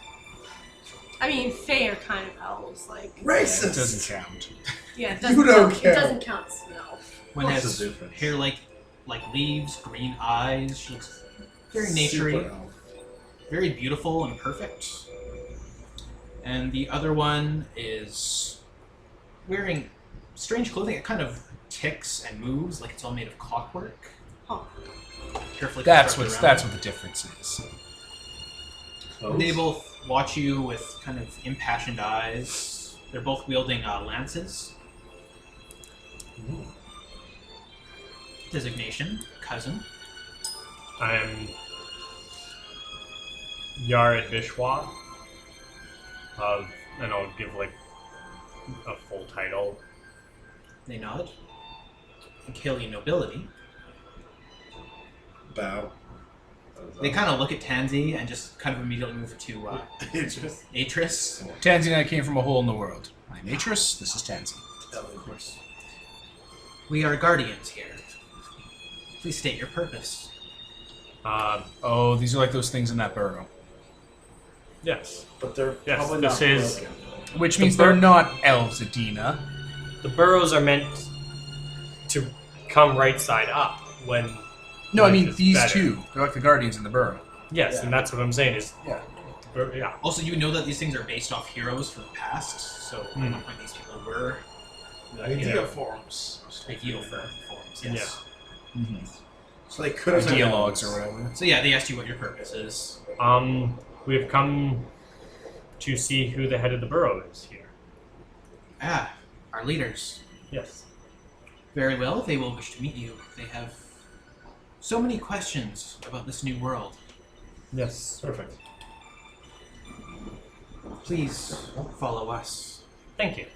I mean, Fae are kind of elves, like. Racist! it doesn't count. Yeah, it You doesn't don't count. care. It doesn't count as an elf. One What's has the difference? hair like leaves, green eyes. She looks very naturey, Super elf. very beautiful and perfect. And the other one is wearing strange clothing. It kind of ticks and moves like it's all made of clockwork. Huh. Carefully That's constructed what around the difference is. Close. They both watch you with kind of impassioned eyes. They're both wielding lances. Designation, cousin. I'm Yared Bishwa. And I'll give like a full title. They nod. Achillean nobility. Bow. They kind of look at Tansy and just kind of immediately move to Interest. Atris. Tansy and I came from a hole in the world. I'm Atris, this is Tansy. Of course. We are guardians here. Please state your purpose. Oh, these are like those things in that burrow. Yes. But they're Yes, probably this not is- broken. Which means they're not elves, Adina. The burrows are meant to come right side up when. No, I life mean is these better. two. They're like the guardians in the burrow. Yes, Yeah. and that's what I'm saying is. Yeah. Yeah. Also, you know that these things are based off heroes from the past, so at one point these people were Idea forms. ideal for forms. Yes. Mm-hmm. So they could have been Dialogues elves. or whatever. So yeah, they asked you what your purpose is. We've come to see who the head of the burrow is here. Ah, our leaders. Yes. Very well, they will wish to meet you. They have so many questions about this new world. Yes. Perfect. Please follow us. Thank you.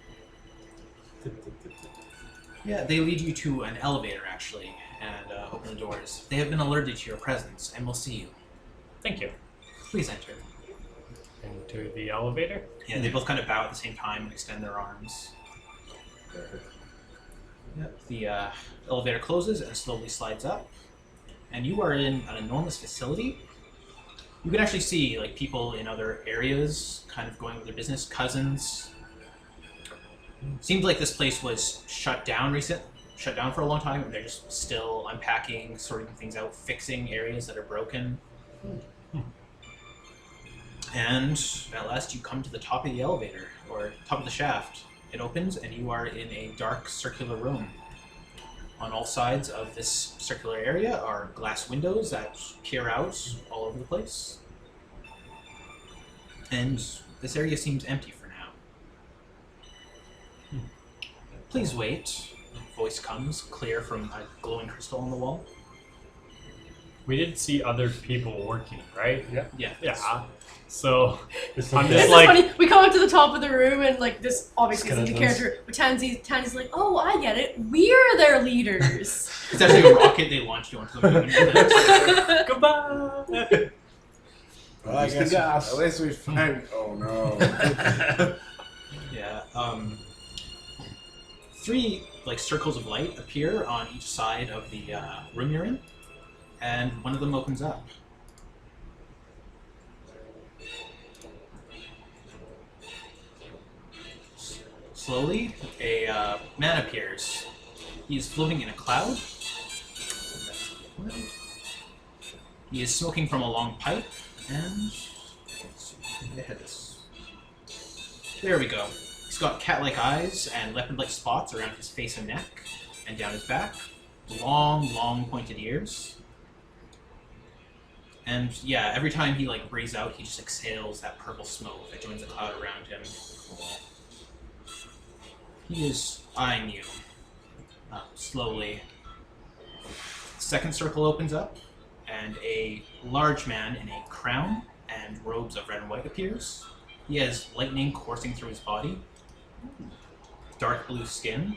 Yeah, they lead you to an elevator, actually, and open the doors. They have been alerted to your presence, and will see you. Thank you. Please enter. Into the elevator. Yeah, they both kind of bow at the same time and extend their arms. Yep. The elevator closes and slowly slides up, and you are in an enormous facility. You can actually see like people in other areas, kind of going with their business. Cousins. Seems like this place was shut down for a long time, and they're just still unpacking, sorting things out, fixing areas that are broken. And at last you come to the top of the elevator, or top of the shaft. It opens and you are in a dark circular room. On all sides of this circular area are glass windows that peer out all over the place. And This area seems empty for now. Please wait. A voice comes, clear from a glowing crystal on the wall. We did see other people working, right? Yeah. Yeah. So It's I'm This just is like, funny. We come up to the top of the room and like this obviously isn't the Skeletons. character, but Tansy's like, oh, I get it. We're their leaders. It's actually a rocket. They launched you onto the moon. goodbye. Well, I guess at least we find. Oh no. Yeah. 3 like circles of light appear on each side of the room you're in, and one of them opens up. Slowly, a man appears. He is floating in a cloud. He is smoking from a long pipe, and there we go. He's got cat-like eyes and leopard-like spots around his face and neck, and down his back. Long pointed ears. And yeah, every time he like breathes out, he just exhales that purple smoke that joins the cloud around him. He is eyeing you slowly. Second circle opens up, and a large man in a crown and robes of red and white appears. He has lightning coursing through his body, dark blue skin,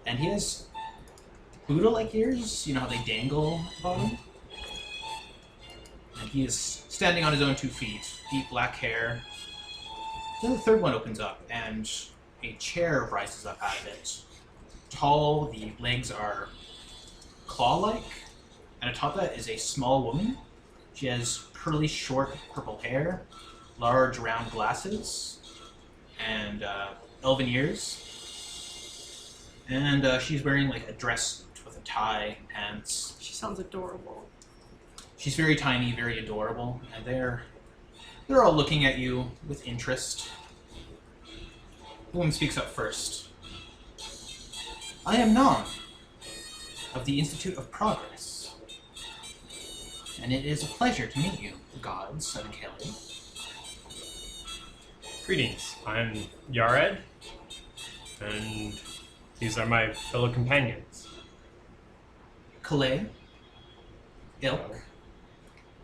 and he has Buddha-like ears. You know how they dangle at the bottom? And he is standing on his own 2 feet, deep black hair. Then the third one opens up, and a chair rises up out of it. Tall, the legs are claw-like, and atop that is a small woman. She has curly, short, purple hair, large, round glasses, and elven ears. And she's wearing like a dress with a tie and pants. She sounds adorable. She's very tiny, very adorable, and they're all looking at you with interest. The woman speaks up first. I am Nan, of the Institute of Progress, and it is a pleasure to meet you, gods of Kelly. Greetings. I'm Yared, and these are my fellow companions. Calais, Ilk,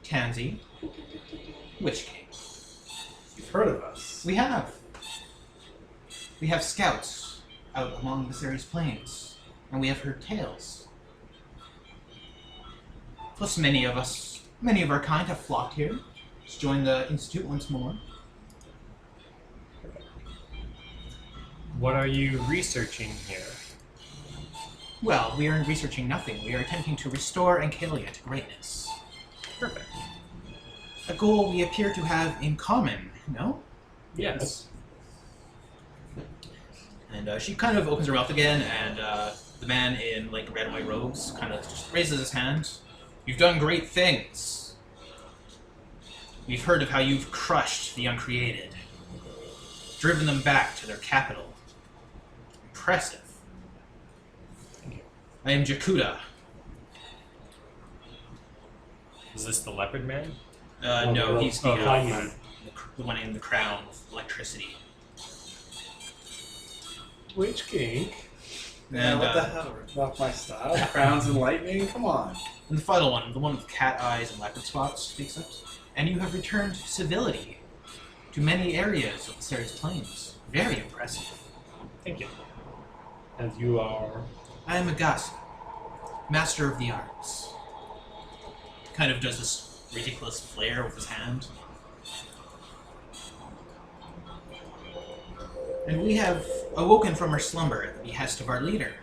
Tansy, Witch King. You've heard of us. We have. We have scouts out along the Ceres plains, and we have heard tales. Plus many of our kind have flocked here to join the Institute once more. What are you researching here? Well, we are researching nothing. We are attempting to restore Ancalia to greatness. Perfect. A goal we appear to have in common, no? Yes. And she kind of opens her mouth again, and the man in like red and white robes kind of just raises his hand. You've done great things. We've heard of how you've crushed the uncreated, driven them back to their capital. Impressive. I am Jakuda. Is this the leopard man? No, he's the Hangman. one in the crown with electricity. Witch King. And, what the hell? Not my style. Crowns and lightning? Come on. And the final one, the one with cat eyes and leopard spots, speaks up. And you have returned civility to many areas of the Ceres Plains. Very impressive. Thank you. And you are. I am Agasa, master of the arts. Kind of does this ridiculous flare with his hand. And we have awoken from our slumber at the behest of our leader,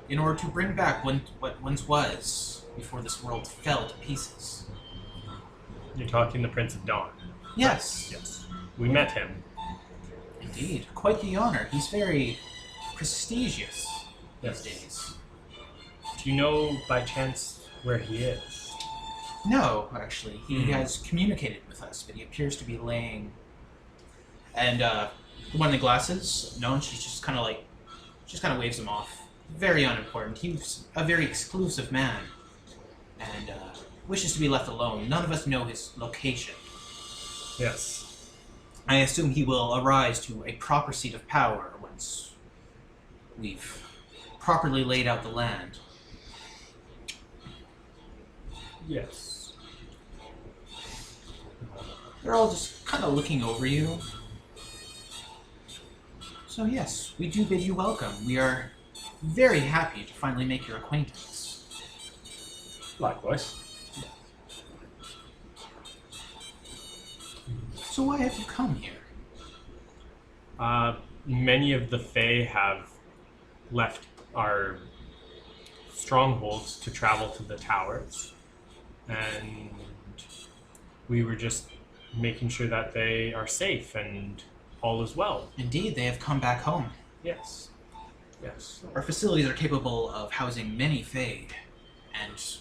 in order to bring back what once was, before this world fell to pieces. You're talking the Prince of Dawn. Yes, Yes. We met him. indeed. Quite the honor. He's very prestigious Yes. these days. Do you know by chance where he is? No, actually. He has communicated with us, but he appears to be laying... And, the one in the glasses, no, she just kind of waves him off. Very unimportant. He's a very exclusive man, and wishes to be left alone. None of us know his location. Yes. I assume he will arise to a proper seat of power once we've properly laid out the land. Yes. They're all just kind of looking over you. So yes, we do bid you welcome. We are very happy to finally make your acquaintance. Likewise. So why have you come here? Many of the Fae have left our strongholds to travel to the towers, and we were just making sure that they are safe and all is well. Indeed, they have come back home. Yes. Yes. Our facilities are capable of housing many Fae and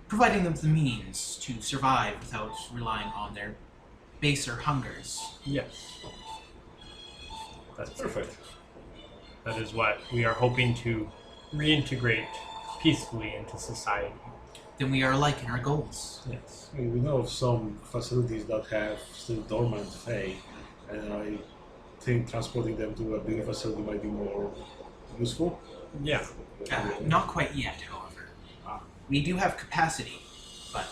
providing them the means to survive without relying on their baser hungers. Yes. That's Perfect. That is what we are hoping to reintegrate peacefully into society. Then we are alike in our goals. Yes. We know of some facilities that have still dormant Fae, and I think transporting them to a bigger facility might be more useful. Yeah. Not quite yet, however. We do have capacity, but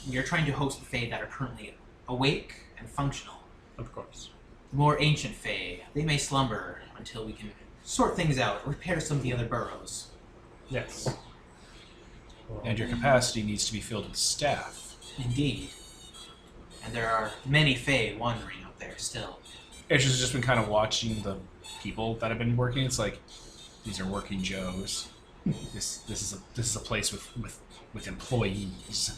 we are trying to host the Fae that are currently awake and functional. Of course. The more ancient Fae, they may slumber until we can sort things out, repair some of the other burrows. Yes. And your capacity needs to be filled with staff. Indeed. And there are many Fae wandering out there still. It's just been kind of watching the people that have been working. It's like, these are working Joes. This is a place with employees.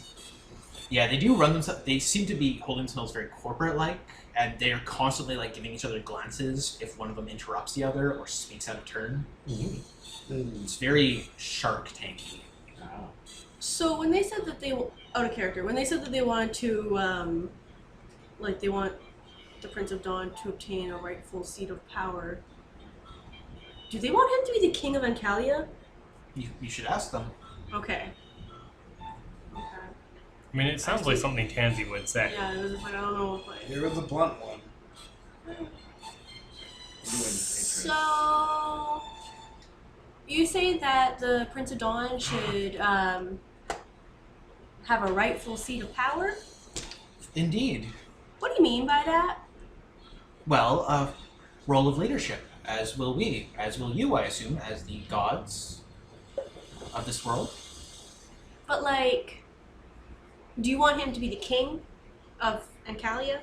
Yeah, they do run themselves. They seem to be holding themselves very corporate-like, and they are constantly like giving each other glances if one of them interrupts the other or speaks out of turn. It's very Shark Tanky. So when they said that they out of character, when they said that they wanted to, they want the Prince of Dawn to obtain a rightful seat of power, do they want him to be the king of Ancalia? You should ask them. Okay. I mean, it sounds like something Tansy would say. Yeah, it was just like, I don't know. Here was the blunt one. So, you say that the Prince of Dawn should have a rightful seat of power? Indeed. What do you mean by that? Well, a role of leadership, as will we, as will you, I assume, as the gods of this world. But do you want him to be the king of Ancalia?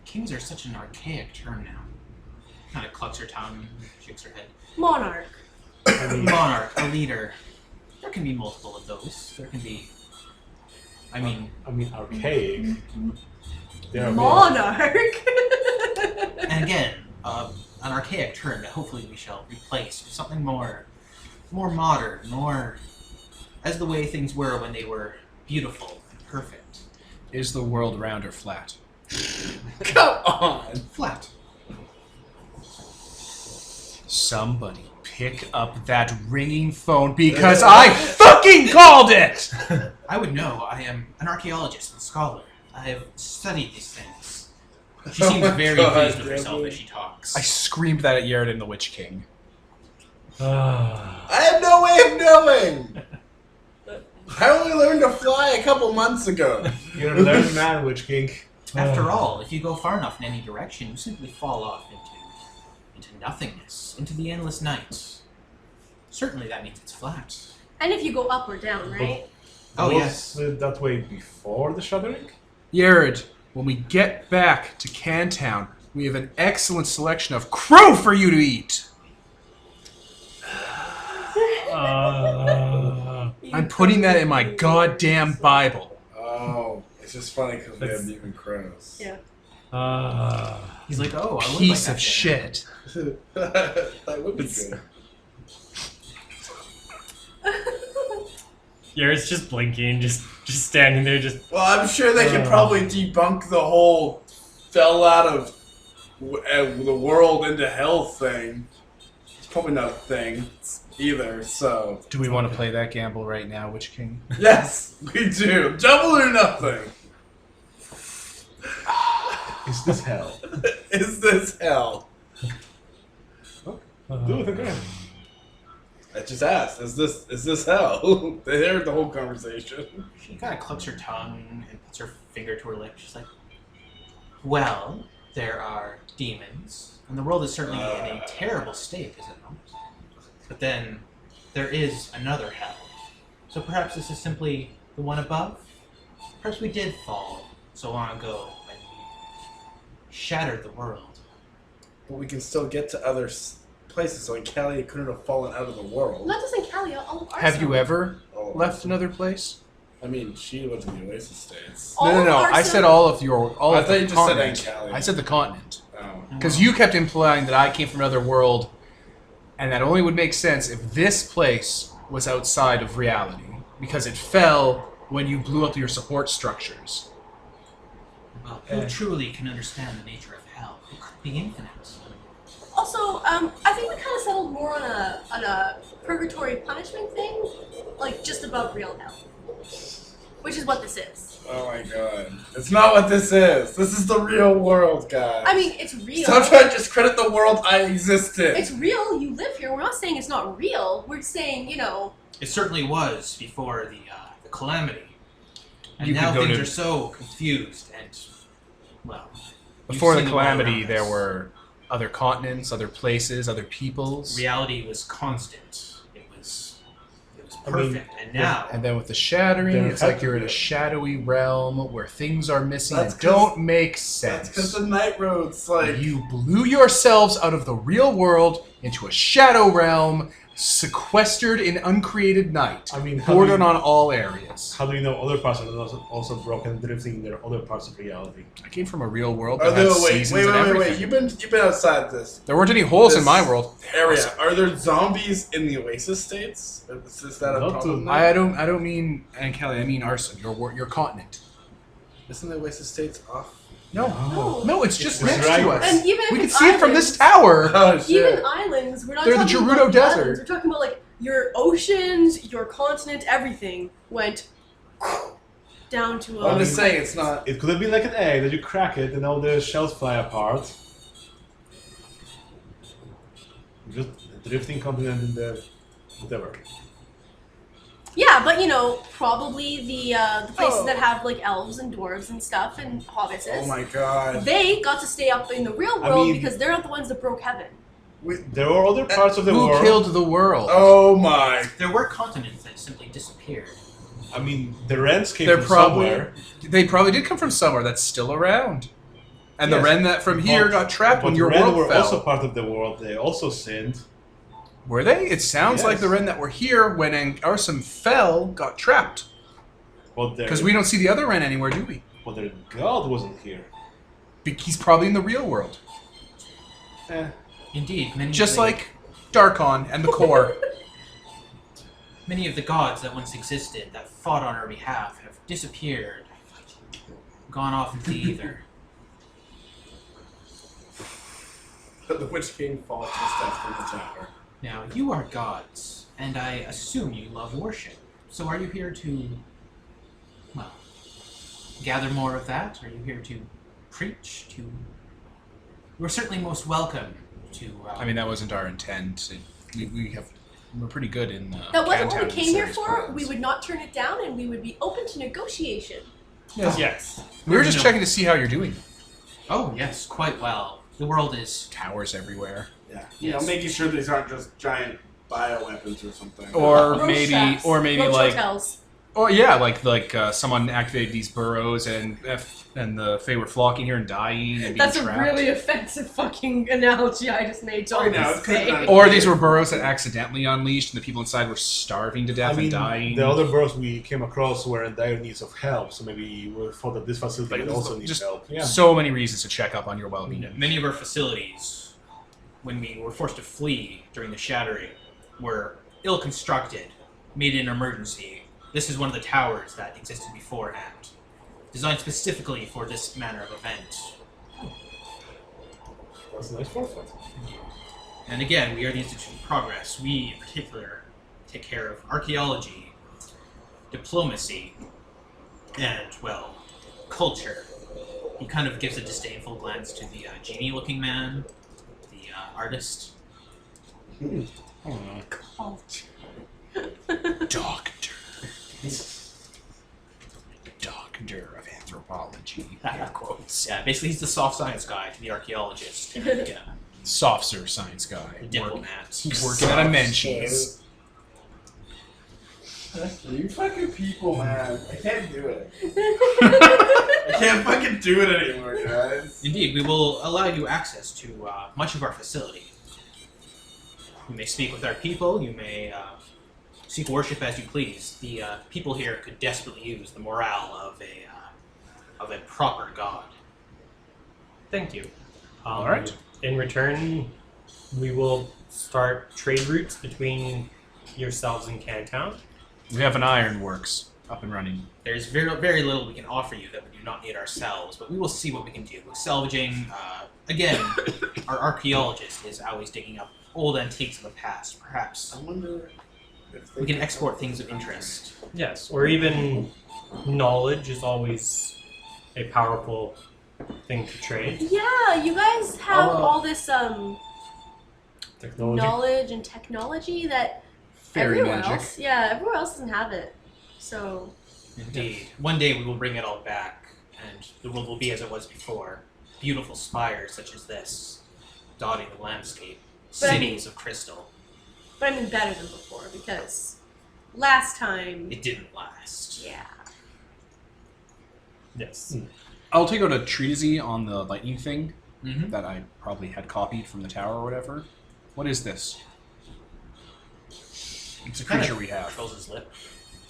Kings are such an archaic term now. Kind of clucks her tongue, shakes her head. Monarch. Monarch, a leader. There can be multiple of those. There can be. I mean, archaic. There are Monarch. and again, an archaic term that hopefully we shall replace with something more modern, more as the way things were when they were beautiful and perfect. Is the world round or flat? Come on! Flat. Somebody pick up that ringing phone because I fucking called it! I would know. I am an archaeologist and scholar. I have studied these things. She seems very pleased with herself as she talks. I screamed that at Yared and the Witch King. I have no way of knowing! I only learned to fly a couple months ago. You're a learned man, Witch King. After all, if you go far enough in any direction, you simply fall off into nothingness, into the endless night. Certainly that means it's flat. And if you go up or down, right? Oh, Was it that way before the shuddering? Yared, when we get back to Cantown, we have an excellent selection of crow for you to eat. I'm putting that in my goddamn Bible. Oh, it's just funny because we have mutant crows. Yeah. He's like, oh, I would Piece like of shit. That would be good. Yared's just blinking, just standing there, just. Well, I'm sure they could probably debunk the whole fell out of the world into hell thing. It's probably not a thing either, so... Do we want to play that gamble right now, Witch King? Yes, we do. Double or nothing. Is this hell? Is this hell? Do it again. I just asked. Is this hell? They heard the whole conversation. She kind of clucks her tongue and puts her finger to her lip. She's like, well, there are demons, and the world is certainly in a terrible state, is it not? But then there is another hell. So perhaps this is simply the one above? Perhaps we did fall so long ago when we shattered the world. But we can still get to other places, so Callie couldn't have fallen out of the world. Not just in Cali, all of our Have you zones. ever Oh. left another place? I mean, she went to the Oasis States. All No. of our I said zones- all of your. All I of thought the you just said continent. Ancali. I said the continent. Oh. Because you kept implying that I came from another world, and that only would make sense if this place was outside of reality, because it fell when you blew up your support structures. Well, who truly can understand the nature of hell? It could be infinite. Also, I think we kind of settled more on a purgatory punishment thing, like just above real hell, which is what this is. Oh my god. It's not what this is. This is the real world, guys. I mean, it's real. Stop trying to discredit the world I existed. It's real. You live here. We're not saying it's not real. We're saying, you know. It certainly was before the calamity. And You now could go things to- are so confused and, well... Before you've the seen them all calamity, around there us. were other continents, other places, other peoples. Reality was constant. It was I mean, perfect. And now... And then with the shattering, There it's had like to you're be in a a- shadowy realm where things are missing That's and 'cause- don't make That's because sense. the night road's like... You blew yourselves out of the real world into a shadow realm, sequestered in uncreated night, I mean, how bordered do you- on all areas. How do you know other parts are also broken, drifting in their other parts of reality? I came from a real world Are that there, had wait, seasons and everything. You've been outside this There weren't any holes in This- my world. area. Are there zombies in the Oasis States? Is that a Not problem? to- I don't mean, and Kelly, I mean Arson, your continent. Isn't the Oasis States off? No, it's just It's next right. to us. And even if We can it's see it from this islands- tower. Oh shit! Even islands, we're not They're the talking Gerudo about the Desert. islands. We're talking about like your oceans, your continent, everything went down to a. I'm just saying it's not. It could have been like an egg that you crack it and all the shells fly apart. Just a drifting continent in the whatever. Yeah, but you know, probably the places that have like elves and dwarves and stuff and hobbitses. Oh my god! They got to stay up in the real I world mean- because they're not the ones that broke heaven. There are other parts of the Who world. killed the world? Oh my! There were continents that simply disappeared. I mean, the Wrens came They're from probably somewhere. they probably did come from somewhere that's still around. And the Yes, Ren that from here but- got trapped when but your Wren world were fell. also part of the world. They also sinned. Were they? It sounds like Yes. the Ren that were here when Arsum fell got trapped. But their, Because we don't see the other Ren anywhere, do we? but their god wasn't here. He's probably in the real world. Indeed, many Just of the, like Darkon and the Core. many of the gods that once existed that fought on our behalf have disappeared, gone off into the ether. The Witch King falls just after the tower. Now, you are gods, and I assume you love worship. So are you here to, well, gather more of that? Are you here to preach? You're certainly most welcome to... I mean, that wasn't our intent. We're pretty good in That wasn't what Cantown we came here series for. plans. We would not turn it down, and we would be open to negotiation. Yes. We were just No. checking to see how you're doing. Oh, yes, quite well. The world is... Towers everywhere. Yeah. Yes. Making sure these aren't just giant bioweapons or something. Or Roach maybe, traps, roach like, hotels. or yeah, like someone activated these burrows and the Fae were flocking here and dying and being That's a trapped. really offensive fucking analogy I just made. So I know, I'll it's good say. that- Or these were burrows that accidentally unleashed and the people inside were starving to death I mean, and dying. the other birds we came across were in dire needs of help, so maybe we thought that this facility Like, would also need just help. Yeah. so many reasons to check up on your well-being. Many of our facilities, when we were forced to flee during the shattering, were ill-constructed, made in emergency. This is one of the towers that existed beforehand, designed specifically for this manner of event. That's a nice forefront. And again, we are the Institute of Progress. We, in particular, take care of archaeology, diplomacy, and, well, culture. He kind of gives a disdainful glance to the genie-looking man, the artist. Doctor. Doctor of anthropology. Air quotes. Yeah, basically he's the soft science guy to the archaeologist. And, Softer science guy. the diplomat. Working at a Menchie's. You fucking people, man. I can't do it. I can't fucking do it anymore, guys. Indeed, we will allow you access to much of our facility. You may speak with our people, you may seek worship as you please. The people here could desperately use the morale of a proper god. Thank you. All right. In return, we will start trade routes between yourselves and Cantown. We have an ironworks up and running. There's very, very little we can offer you that we do not need ourselves, but we will see what we can do. Salvaging, again, our archaeologist is always digging up old antiques of the past. Perhaps I wonder if we can export things of interest. Yes, or even knowledge is always a powerful thing to trade. Yeah, you guys have all this Technology. knowledge and technology that Fairy everywhere magic. else, yeah, everywhere else doesn't have it. So Indeed. One day we will bring it all back, and the world will be as it was before. Beautiful spires such as this, dotting the landscape. But I Cities of crystal. but I mean better than before because last time, It didn't last. yeah. Yes. I'll take out a treatise on the lightning thing Mm-hmm. that I probably had copied from the tower or whatever. What is this? It's a creature we have. Controls his lip.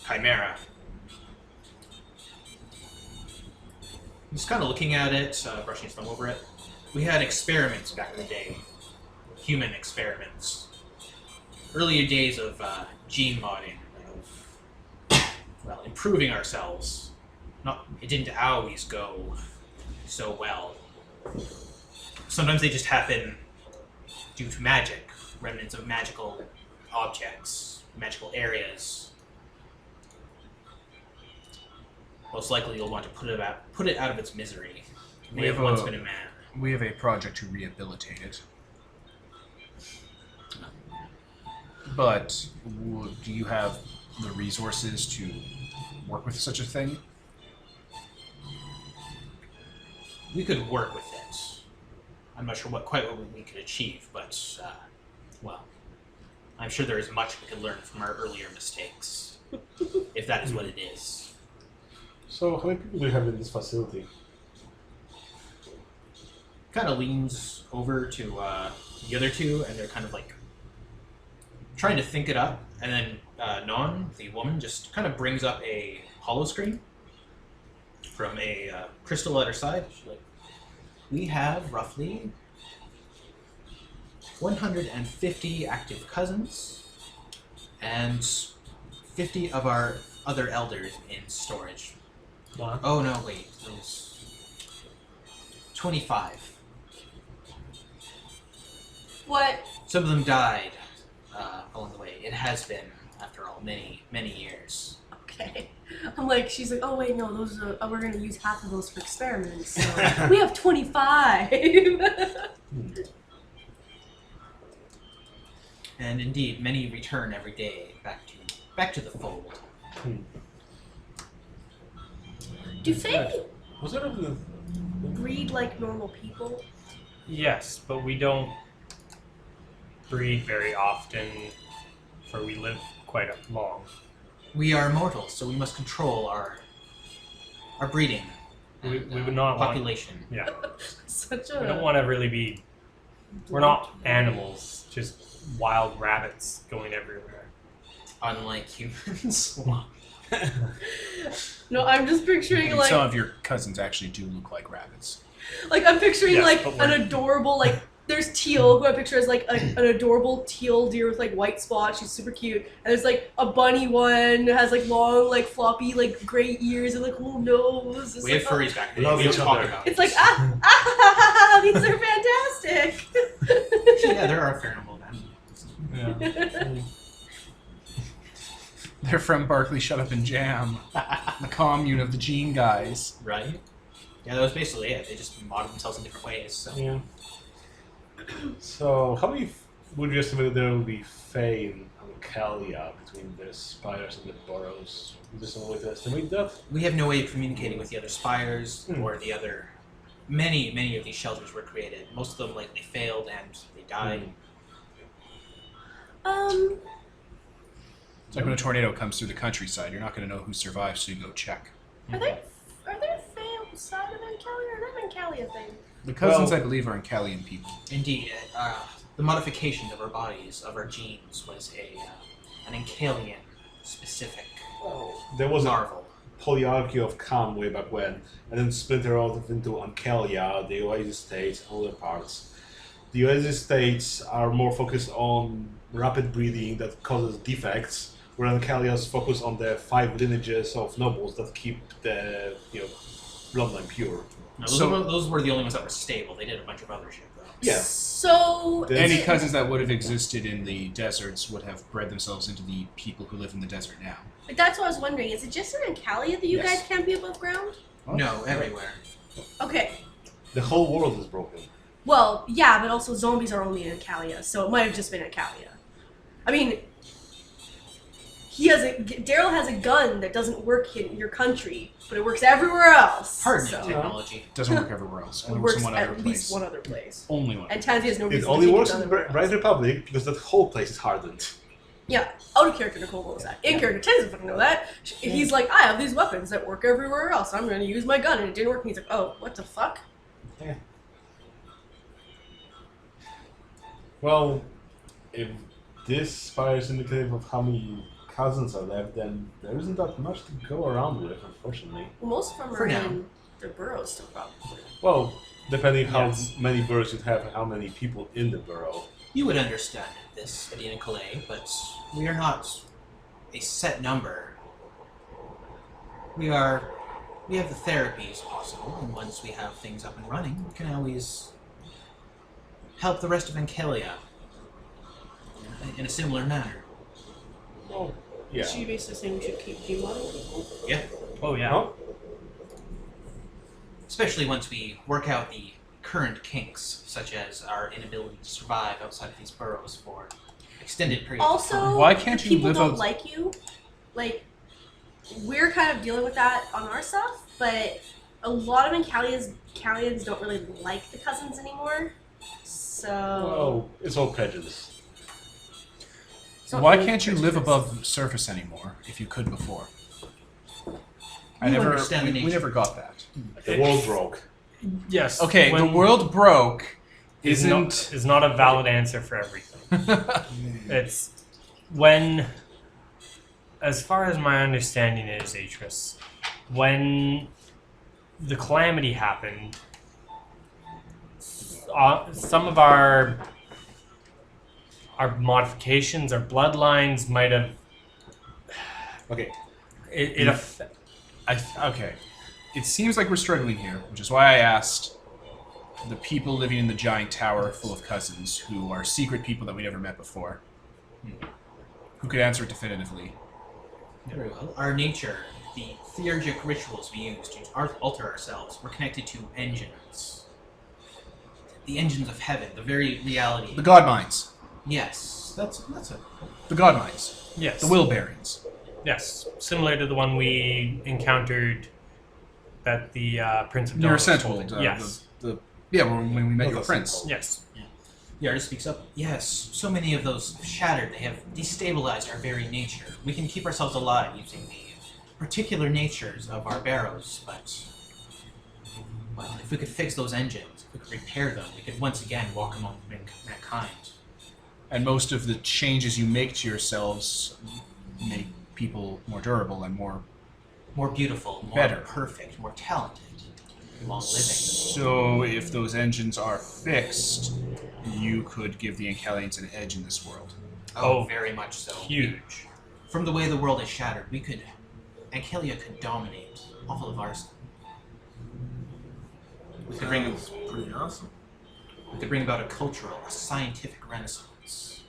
Chimera. He's kind of looking at it, brushing his thumb over it. We had experiments back in the day. Human experiments. Earlier days of gene modding, of, well, improving ourselves. It didn't always go so well. Sometimes they just happen due to magic, remnants of magical objects, magical areas. Most likely you'll want to put it out of its misery. It may We have have once a- been a man. We have a project to rehabilitate it. But do you have the resources to work with such a thing? We could work with it. I'm not sure what we could achieve, but, well, I'm sure there is much we could learn from our earlier mistakes, if that is what it is. So, how many people do you have in this facility? Kind of leans over to the other two, and they're kind of like trying to think it up, and then Non, the woman, just kind of brings up a holo screen from a crystal at her side. She's like, we have roughly 150 active cousins and 50 of our other elders in storage. Wow. Oh no, wait, there's 25. What? Some of them died along the way. It has been, after all, many, many years. Okay. I'm like, she's like, oh wait, no, those are, we're gonna use half of those for experiments. So we have 25. And indeed, many return every day back to the fold. Do they Was there a... breed like normal people? Yes, but we don't breed very often, for we live quite long. We are mortals, so we must control our breeding. We and, would not want- population. Yeah. Such We don't want to really be... We're not animals, just wild rabbits going everywhere. Unlike humans. No, I'm just picturing like some of your cousins actually do look like rabbits. I'm picturing Yes, like but an we're- adorable like there's Teal who I picture as like an adorable teal deer with like white spots. She's super cute. And there's like a bunny one that has like long like floppy like gray ears and like little nose. It's We like, have furries back there. Love We don't each talk other. about It's it. like these are fantastic. Yeah, there are a fair number of them. Yeah. They're from Barkley Shut Up and Jam, the commune of the Gene guys. Right? Yeah, that was basically it. They just modded themselves in different ways. So. Yeah. So, how many would you estimate there will be Fae in Ancalia between the spires and the burrows? Is there some way to estimate that? We have no way of communicating with the other spires or the other. Many of these shelters were created. Most of them likely failed and they died. It's like when a tornado comes through the countryside. You're not going to know who survives, so you go check. Are there Fae outside of Ancalia, or is that an Ancalia thing? The cousins, I believe, are Ancalian people. Indeed, the modification of our bodies, of our genes, was an Ancalian specific There was marvel. a polyarchy of Khan way back when, and then splintered off into Ancalia, the Oasis States, and other parts. The Oasis States are more focused on rapid breeding that causes defects, where Ancalia is focused on the 5 lineages of nobles that keep the bloodline pure. No, So- those were the only ones that were stable. They did a bunch of other shit, though. Yeah. So Any cousins that would have existed in the deserts would have bred themselves into the people who live in the desert now. that's what I was wondering. Is it just in Ancalia that you Yes. guys can't be above ground? No, everywhere. Okay. The whole world is broken. Well, yeah, but also zombies are only in Ancalia, so it might have just been Ancalia. I mean, Daryl has a gun that doesn't work in your country, but it works everywhere else. Hardening so technology. Doesn't work everywhere else. it Only works works in one other at place. least one other place. Only one. And Tansy has no reason It to only take works it in to the other Bright Republic because that whole place is hardened. Yeah, out of character, Nicole knows that. In character, Tansy doesn't know that. He's like, I have these weapons that work everywhere else. I'm going to use my gun, and it didn't work. And he's like, oh, what the fuck? Yeah. Well, if this spire is indicative of how many cousins are left, then there isn't that much to go around with, unfortunately. Well, most of them For are now. in the burrows still, probably. Well, depending how Yes. many burrows you have and how many people in the burrow. You would understand this, Adina Calais, but we are not a set number. We have the therapies possible, and once we have things up and running, we can always help the rest of Ancalia in a similar manner. Oh, yeah. So you basically saying we should keep demodding people? Yeah. Oh yeah. Huh? Especially once we work out the current kinks, such as our inability to survive outside of these burrows for extended periods of time. Also, Why can't the you people live don't out- like you. Like, we're kind of dealing with that on our stuff, but a lot of Ancalians don't really like the cousins anymore. So. Well, it's all prejudice. it's not Why really can't you live prejudice. above surface anymore if you could before? You understand the we nature. never got that. The world broke. Yes. Okay, the when- world broke is isn't... not a valid answer for everything. It's when, as far as my understanding is, Atris, when the calamity happened, some of our modifications, our bloodlines might have. Okay. It Okay. It seems like we're struggling here, which is why I asked the people living in the giant tower full of cousins, who are secret people that we never met before, who could answer it definitively. Very well. Our nature, the theurgic rituals we use to alter ourselves, were connected to engines. The engines of heaven, the very reality. The god minds. Yes, that's a. The god minds. yes, The will bearings. yes, similar to the one we encountered that the Prince of Near Dawn was Central. holding. Yes, When we met Not your a prince. simple. yes. The artist speaks up. Yes, so many of those shattered. They have destabilized our very nature. We can keep ourselves alive using the particular natures of our barrows, but well, if we could fix those engines, if we could repair them, we could once again walk among mankind. And most of the changes you make to yourselves make people more durable and more... More beautiful, more Better. perfect, more talented, long living. So if those engines are fixed, you could give the Ancalians an edge in this world. Oh, very much so. Huge. From the way the world is shattered, Ancalia could dominate all of ours. We could bring Pretty awesome. about a cultural, a scientific renaissance.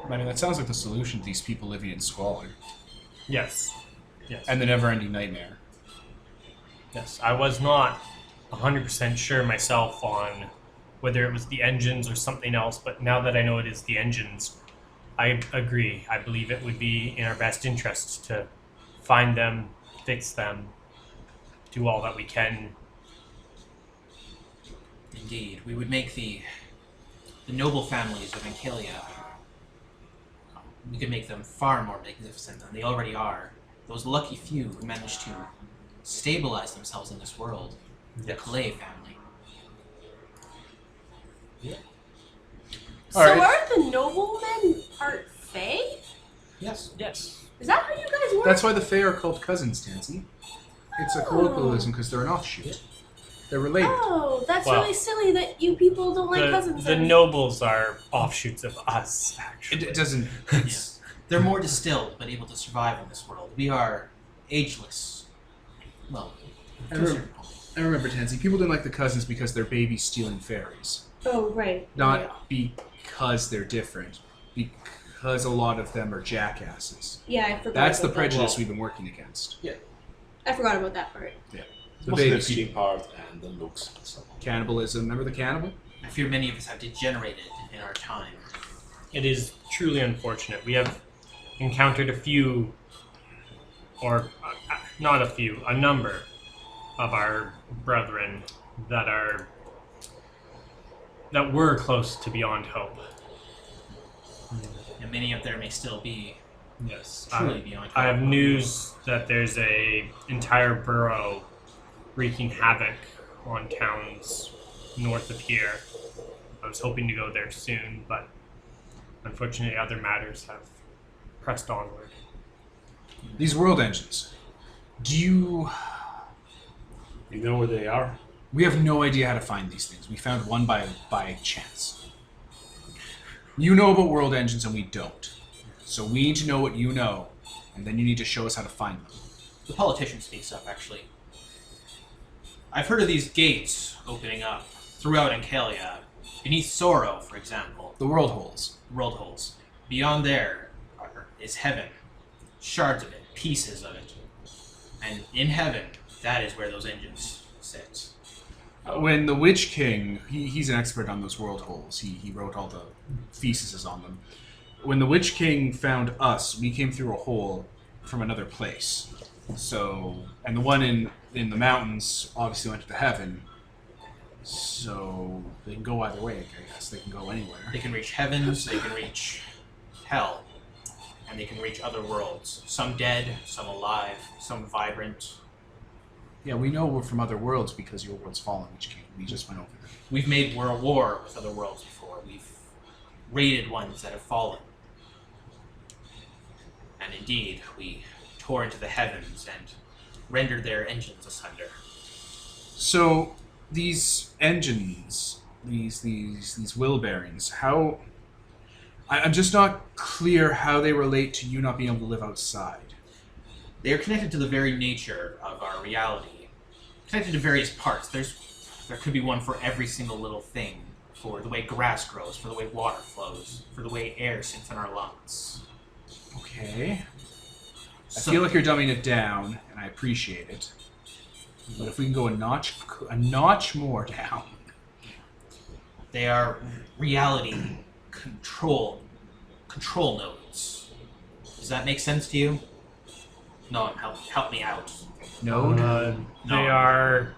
I mean, that sounds like the solution to these people living in squalor. Yes. Yes. And the never-ending nightmare. Yes, I was not 100% sure myself on whether it was the engines or something else, but now that I know it is the engines, I agree. I believe it would be in our best interest to find them, fix them, do all that we can. Indeed, we would make the noble families of Ankylia. We could make them far more magnificent than they already are. Those lucky few who managed to stabilize themselves in this world. The Clay family. So Alright. are the noblemen part Fae? Yes. Yes. Is that how you guys work? That's why the Fae are called cousins, Tansy. It's a colloquialism because they're an offshoot. They're related. Oh, that's Well, really silly that you people don't like cousins. The then. nobles are offshoots of us, actually. It doesn't. Yes. They're more distilled, but able to survive in this world. We are ageless. Well, I remember, Tansy. People didn't like the cousins because they're babies stealing fairies. Oh, right. Not because they're different. Because a lot of them are jackasses. Yeah, I forgot. That's the about prejudice we've been working against. that. I forgot about that part. The Mostly the babies. feeding part and the looks and so on. Cannibalism. Remember the cannibal? I fear many of us have degenerated in our time. It is truly unfortunate. We have encountered a few, or not a few, a number of our brethren that were close to beyond hope. And many of them may still be Yes. truly beyond hope. I have news that there's a entire burrow wreaking havoc on towns north of here. I was hoping to go there soon, but unfortunately other matters have pressed onward. These world engines. Do you... You know where they are? We have no idea how to find these things. We found one by chance. You know about world engines and we don't. So we need to know what you know, and then you need to show us how to find them. The politician speaks up, actually. I've heard of these gates opening up throughout Ankylia. Beneath Sorrow, for example. The world holes. World holes. Beyond there is heaven. Shards of it. Pieces of it. And in heaven, that is where those engines sit. When the Witch King, he's an expert on those world holes. He wrote all the theses on them. When the Witch King found us, we came through a hole from another place. So, and the one in the mountains obviously went to heaven. So they can go either way, I guess. They can go anywhere. They can reach heavens, they can reach hell, and they can reach other worlds. Some dead, some alive, some vibrant. Yeah, we know we're from other worlds because your world's fallen, Witch King. We just went over there. We've made war with other worlds before. We've raided ones that have fallen. And indeed, we tore into the heavens and rendered their engines asunder. So these engines, these will bearings, how... I'm just not clear how they relate to you not being able to live outside. They are connected to the very nature of our reality. Connected to various parts. There could be one for every single little thing. For the way grass grows, for the way water flows, for the way air sits in our lungs. Okay. So- I feel like you're dumbing it down, and I appreciate it. But if we can go a notch more down. They are reality control nodes. Does that make sense to you? No, help me out. No, They are...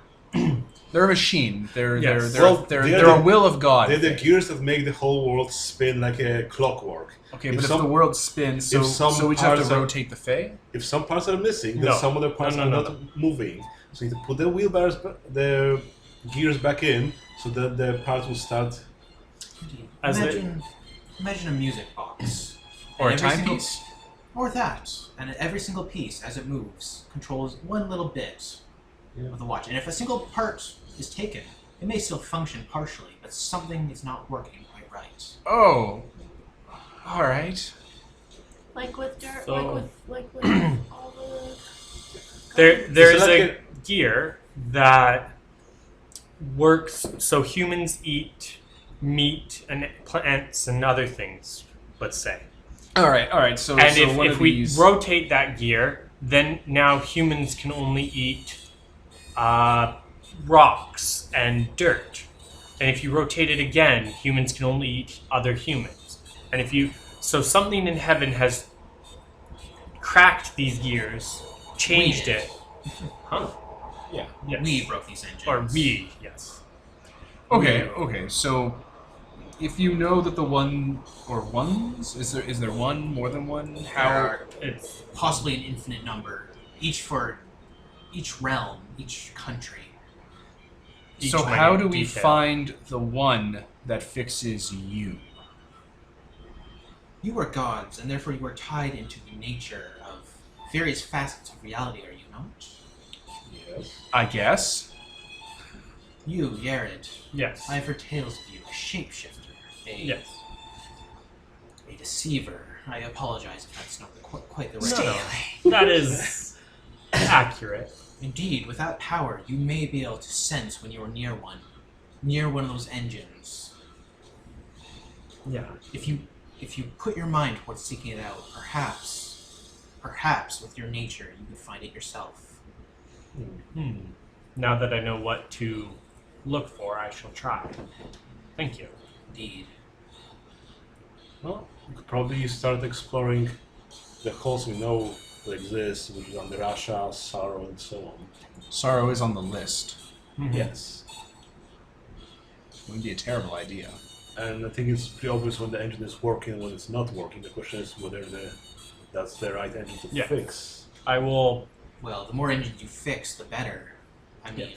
they're a machine. They're Yes. they're a will of God. They're the gears that make the whole world spin like a clockwork. Okay, If but some- if the world spins, so we just have to rotate the Fae? If some parts are missing, then No. some other parts No, are no, not moving. So you need to put the gears back in so that the parts will start. As Imagine a music box. Or a And every single- timepiece? Or that. And every single piece, as it moves, controls one little bit of the watch. And if a single part is taken, it may still function partially, but something is not working quite right. Oh. Alright. Like with dirt, So- like with all the. There's Is it like a gear that works so humans eat meat and plants and other things, let's say. Alright, so And one if of we these... rotate that gear, then now humans can only eat rocks and dirt. And if you rotate it again, humans can only eat other humans. And so something in heaven has cracked these gears, changed it. Huh? Yeah. Yes. We broke these engines. Or we, yes. Okay, so if you know that the one or ones, is there one, more than one? It's possibly an infinite number, each for each realm, each country. So how do we find the one that fixes you? You are gods, and therefore you are tied into the nature of various facets of reality, are you not? Yes. I guess. You, Yared. Yes. I have heard tales of you, a shapeshifter, Yes. a deceiver. I apologize if that's not quite the right No. That is accurate. Indeed, without power, you may be able to sense when you are near one of those engines. Yeah. If you put your mind towards seeking it out, perhaps with your nature, you could find it yourself. Now that I know what to look for, I shall try. Thank you. Indeed. Well, we could probably start exploring the holes we know that exist, which is under Russia, Sorrow, and so on. Sorrow is on the list. Yes. Wouldn't be a terrible idea. And I think it's pretty obvious when the engine is working and when it's not working. The question is whether that's the right engine to fix. I will... Well, the more engines you fix, the better. I mean,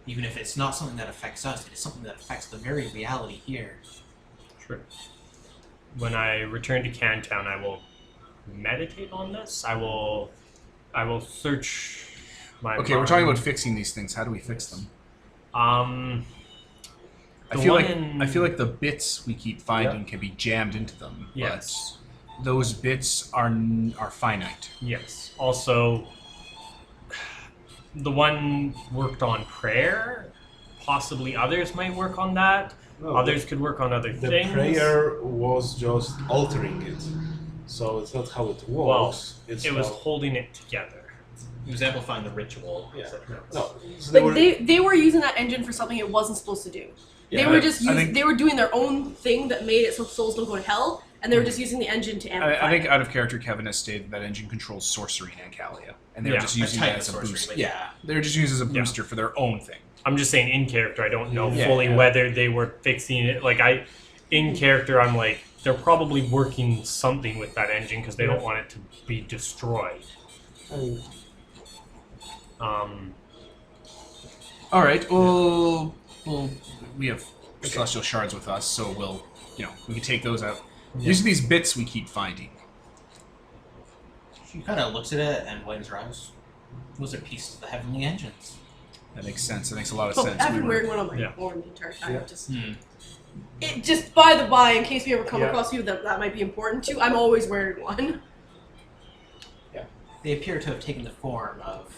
even if it's not something that affects us, it is something that affects the very reality here. True. When I return to Cantown, I will meditate on this. I will search my Okay, mind. we're talking about fixing these things. How do we fix them? I I feel like the bits we keep finding can be jammed into them. Yes. But those bits are finite. Yes. Also, the one worked on prayer. Possibly others might work on that. No, Others could work on other the things. prayer was just altering it. So it's not how it works. It was holding it together. He was amplifying the ritual. Yeah. No. So They were using that engine for something it wasn't supposed to do. They were just they were doing their own thing that made it so souls don't go to hell, and they were just using the engine to amplify. I think it. out of character, Kevin has stated that engine controls sorcery in Ancalia, and they were just using that as a booster. Yeah. They were just using it as a booster for their own thing. I'm just saying, in character, I don't know fully whether they were fixing it. In character, I'm like, they're probably working something with that engine because they don't want it to be destroyed. All right. Well, we have celestial shards with us, so we can take those out. These are these bits we keep finding. She kind of looks at it and widens her eyes. Those are pieces of the heavenly engines. That makes sense. That makes a lot of Oh, sense. I've been wearing one on my arm the entire time. Yeah. Just by the by, in case we ever come across you that might be important to, I'm always wearing one. Yeah. They appear to have taken the form of,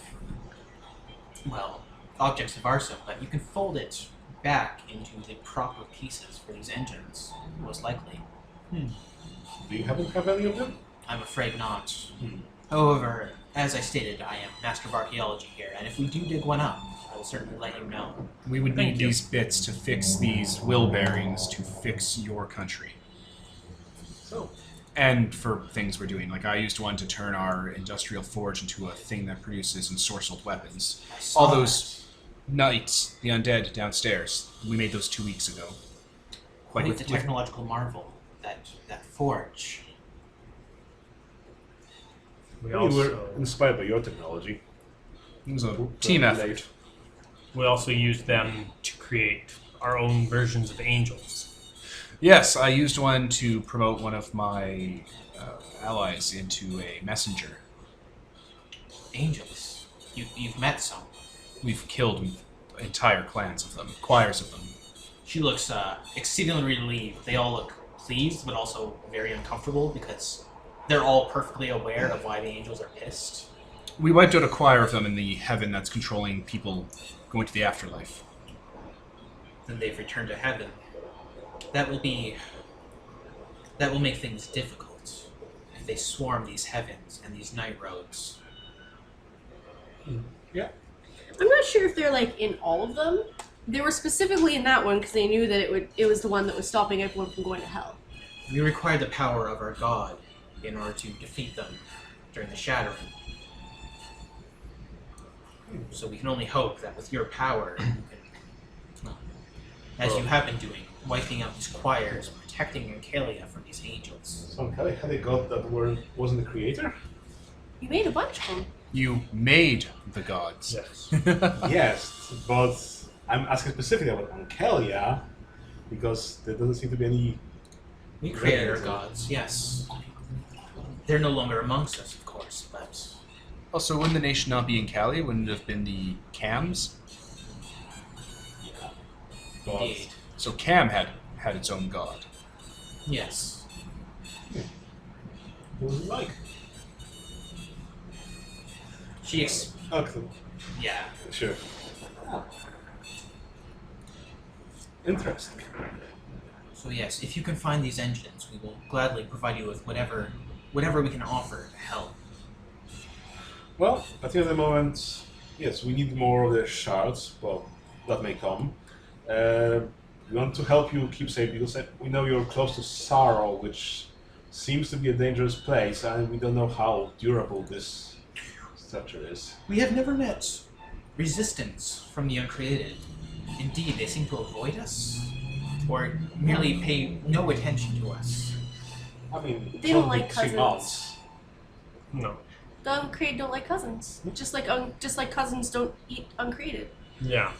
objects of arson, but you can fold it back into the proper pieces for these engines, most likely. Do you happen to have any of them? I'm afraid not. However, as I stated, I am Master of Archaeology here, and if we do dig one up, I will certainly let you know. We would need these bits to fix these will bearings to fix your country. And for things we're doing. Like, I used one to turn our industrial forge into a thing that produces ensorcelled weapons. All those knights, the undead downstairs, we made those 2 weeks ago. Quite the technological marvel, that forge. We were inspired by your technology. It was a team effort. We also used them to create our own versions of angels. Yes, I used one to promote one of my allies into a messenger. Angels? You've met some? We've killed entire clans of them, choirs of them. She looks exceedingly relieved. They all look pleased, but also very uncomfortable because they're all perfectly aware of why the angels are pissed. We wiped out a choir of them in the heaven that's controlling people going to the afterlife. Then they've returned to heaven. That will make things difficult if they swarm these heavens and these night roads. Yeah. I'm not sure if they're like in all of them. They were specifically in that one because they knew that it was the one that was stopping everyone from going to hell. We require the power of our god in order to defeat them during the shattering. So we can only hope that with your power, you can, well, as you have been doing, wiping out these choirs, protecting Ancalia from these angels. So Kelly had a god that wasn't the creator? You made a bunch of them. You made the gods. Yes. Yes, but I'm asking specifically about Ancalia because there doesn't seem to be any. We created our gods, yes. They're no longer amongst us, of course, but Also, wouldn't the nation not be in Cali? Wouldn't it have been the Cams? indeed, So Cam had its own god. yes. What was it like? Okay, Yeah. sure. Interesting. So yes, if you can find these engines, we will gladly provide you with whatever we can offer to help. Well, I think at the moment, yes, we need more of the shards. Well, that may come. We want to help you keep safe because we know you're close to Sorrow, which seems to be a dangerous place, and we don't know how durable this structure is. We have never met resistance from the uncreated. Indeed, they seem to avoid us, or merely pay no attention to us. I mean, They don't only like 3 cousins. months. No. The uncreated don't like cousins. Just like cousins don't eat uncreated, Yeah.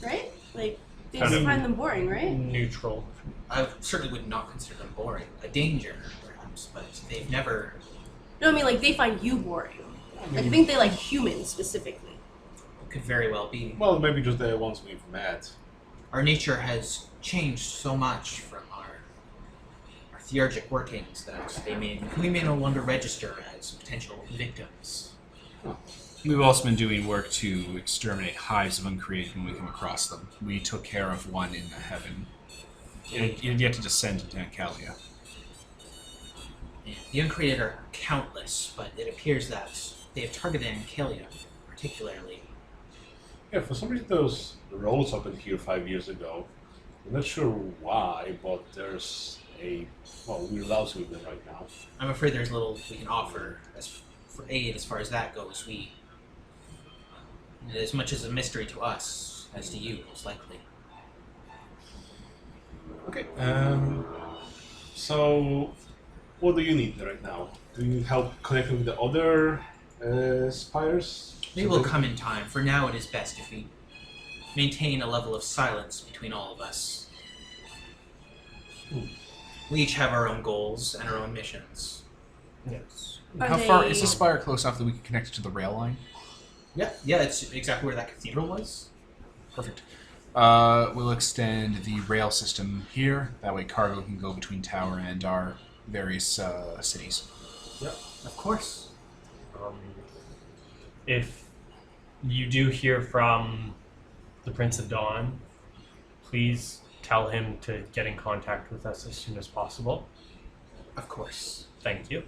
right? Like they Kind just of find them boring, right? Neutral. I certainly would not consider them boring. A danger, perhaps, but they've never... No, I mean like they find you boring. Like I think they like humans specifically. Could very well be. Well, maybe just the ones we've met. Our nature has changed so much from our theurgic workings that we may no longer register as potential victims. We've also been doing work to exterminate hives of uncreated when we come across them. We took care of one in the heaven. It had yet to descend into Ancalia. The uncreated are countless, but it appears that they have targeted Ancalia particularly. Yeah, for some reason those roads opened here 5 years ago. I'm not sure why, but there's we're allowed to with them right now. I'm afraid there's little we can offer for aid as far as that goes. It is as much as a mystery to us as to you, most likely. Okay. So, what do you need right now? Do you need help connecting with the other spires? They will come in time. For now, it is best if we maintain a level of silence between all of us. We each have our own goals and our own missions. Yes. How far is the spire close enough that we can connect it to the rail line? Yeah, it's exactly where that cathedral was. Perfect. We'll extend the rail system here. That way cargo can go between tower and our various cities. Yep, of course. If you do hear from the Prince of Dawn, please tell him to get in contact with us as soon as possible. Of course. Thank you.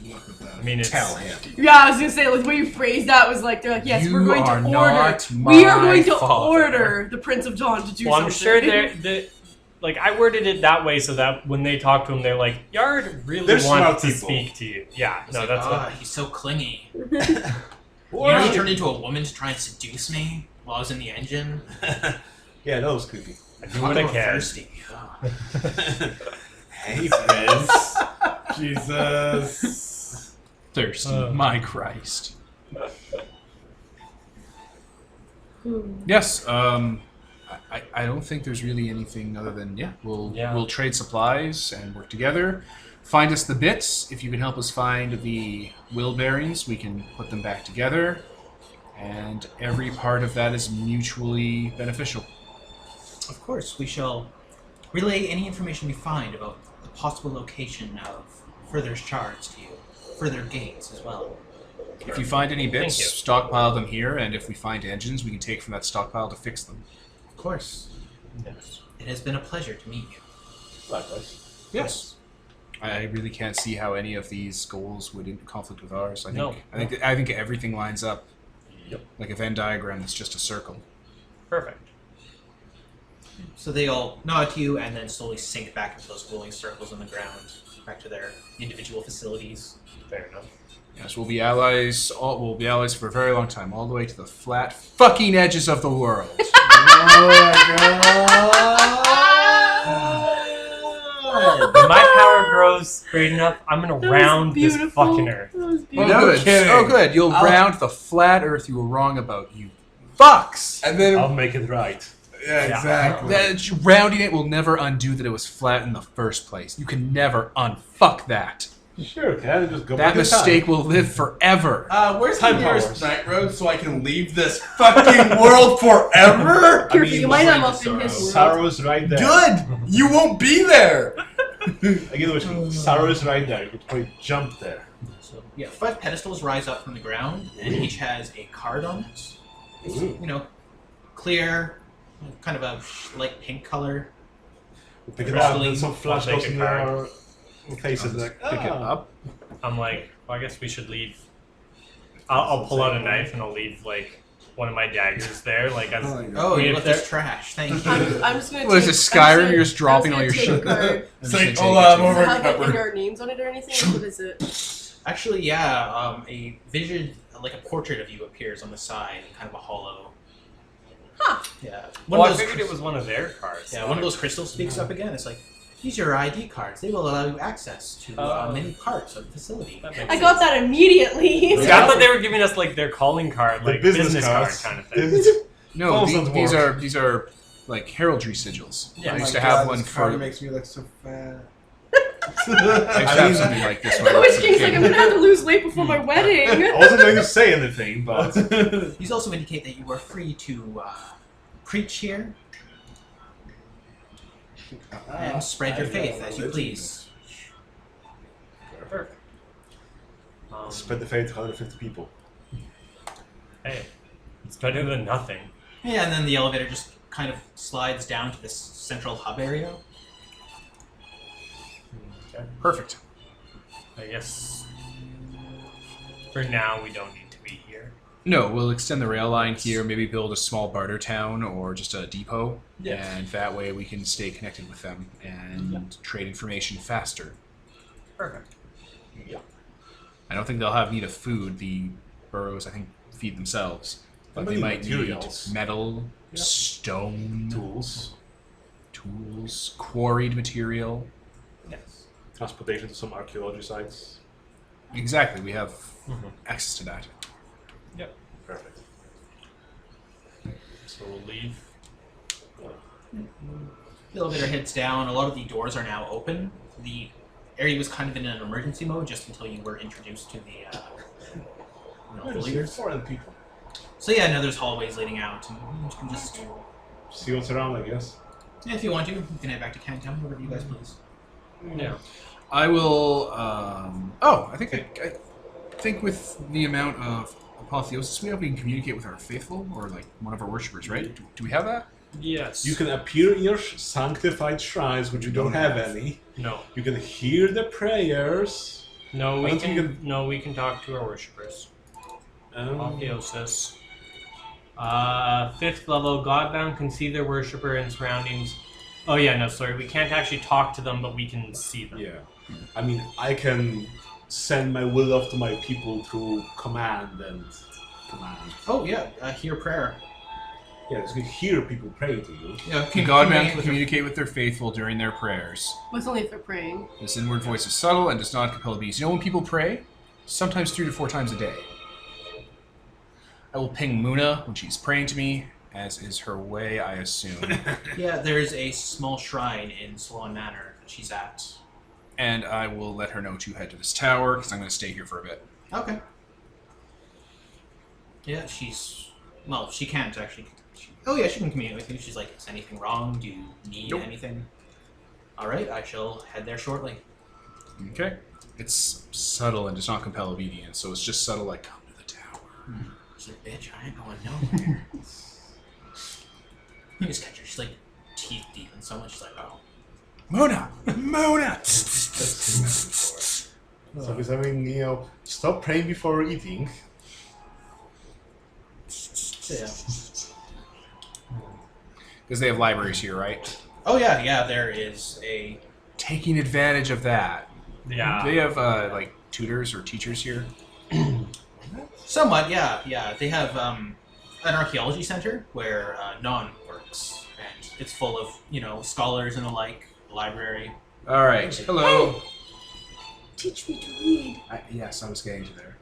Look at that. I mean, it's... Tell him. Yeah, I was gonna say like the way you phrased that was like they're like, yes, You we're going are to not order. We are my going to father. order the Prince of Dawn to do Well, something. I'm sure that like I worded it that way so that when they talk to him, they're like, Yard really They're smart wants to people. speak to you. Yeah, It's no, like, that's what. he's so clingy. Or- You turned into a woman to try and seduce me while I was in the engine. Yeah, that was creepy. I do what I Talk about can. thirsty. Oh. Hey, friends. Jesus. Thirsty, my Christ. Yes, I don't think there's really anything other than, we'll trade supplies and work together. Find us the bits. If you can help us find the will bearings, we can put them back together. And every part of that is mutually beneficial. Of course, we shall relay any information we find about the possible location of further shards to you, further gates as well. If you find any bits, Thank you. stockpile them here, and if we find engines, we can take from that stockpile to fix them. Of course. Yes. It has been a pleasure to meet you. Likewise. Yes. I really can't see how any of these goals would conflict with ours. I think No. I think everything lines up. Like a Venn diagram that's just a circle. Perfect. So they all nod to you and then slowly sink back into those glowing circles on the ground, back to their individual facilities. Fair enough. Yes, we'll be allies. We'll be allies for a very long time, all the way to the flat fucking edges of the world. When my power grows great enough, I'm gonna round this fucking earth. Oh, good. Oh, good. You'll round the flat Earth you were wrong about, you fucks. And then I'll make it right. yeah, exactly. That rounding it will never undo that it was flat in the first place. You can never unfuck that. Sure, can just go That back in mistake will live forever. Where's the Time nearest powers. night road so I can leave this fucking world forever? Careful, you might end up in his time. world. Sorrow's right there. Good. You won't be there. I get what you mean. Sorrow's right there. You could probably jump there. So yeah, 5 pedestals rise up from the ground, and each has a card on it. It's, you know, clear, kind of a light pink color. You pick it up Crystally. and some flash I'll goes take in a card. your faces like, Pick it up. I'm like, well, I guess we should leave. I'll pull out a knife and I'll leave like one of my daggers there. Like as Oh, we you if left they're- this trash. Thank you. I'm just gonna What is take, it, Skyrim? You're just dropping all your shit. shit. It's like, Take hold it, on, I'm take it. over Does it have like, covered. our names on it or anything? What is it? Actually, yeah, a vision, like a portrait of you appears on the side, kind of a hollow. Huh. Yeah. Well, I of those figured it was one of their cards. Yeah, one of those crystals speaks up again. It's like, these are your ID cards. They will allow you access to many parts of the facility. That makes I got that immediately. sense. I thought they were giving us like their calling card, The like business card cards. kind of thing. No, Almost doesn't these work. are like heraldry sigils. Yeah, I Oh used my to have God, one this card for. makes me look so fat. I used to have something like this one. The Witch King's like, I'm gonna have to lose weight before my wedding. I wasn't going to say anything, but These also indicate that you are free to preach here and spread your faith as you please. Perfect. spread the fate to 150 people. Hey, it's better than nothing. Yeah, and then the elevator just kind of slides down to this central hub area. Okay. Perfect. I guess for now we don't need to be here. No, we'll extend the rail line here, maybe build a small barter town or just a depot, and that way we can stay connected with them and trade information faster. Perfect. I don't think they'll have need of food. The burrows, I think, feed themselves. But They they might might need materials. need metal, stone, Tools, quarried material. Yes. transportation to some archaeology sites. Exactly, we have access to that. Perfect. So we'll leave. The elevator heads down. A lot of the doors are now open. The area was kind of in an emergency mode just until you were introduced to the leaders. Foreign people. So yeah, now there's hallways leading out, and you can just, See what's around, I guess. yeah, if you want to, you can head back to Pantheon, whatever you guys please. Yeah. I will. I think with the amount of apotheosis we have, we can communicate with our faithful or like one of our worshippers, right? Do we have that? Yes. You can appear in your sanctified shrines, which you don't have any. No. You can hear the prayers. No, I we don't can. think you No, we can talk to our worshippers. Apotheosis. 5th level, Godbound can see their worshipper and surroundings. Oh yeah, no, sorry, we can't actually talk to them, but we can see them. Yeah. I mean, I can send my will off to my people through command and command. Oh yeah, hear prayer. Yeah, you can hear people pray to you. Yeah, Godbound can communicate with their faithful during their prayers. Well, it's only if they're praying. This inward voice is subtle and does not compel obedience. You know when people pray? Sometimes 3 to 4 times a day. I will ping Muna when she's praying to me, as is her way, I assume. Yeah, there's a small shrine in Salon Manor that she's at. And I will let her know to head to this tower, because I'm going to stay here for a bit. Okay. Yeah, well, she can't actually. She can communicate with you. She's like, is anything wrong? Do you need anything? Alright, I shall head there shortly. Okay? It's subtle and does not compel obedience, so it's just subtle like, come to the tower. She's like, bitch, I ain't going nowhere. You just catch her. She's like teeth deep in so much. She's like, oh. Muna! Muna! So he's having, stop praying before eating. Because they have libraries here, right? Oh yeah, there is a... Taking advantage of that. Yeah. They have like tutors or teachers here. Somewhat, yeah. They have an archaeology center where Non works, and it's full of, scholars and the like, library. All right. Hello. Teach me to read. Yes, I was getting to there.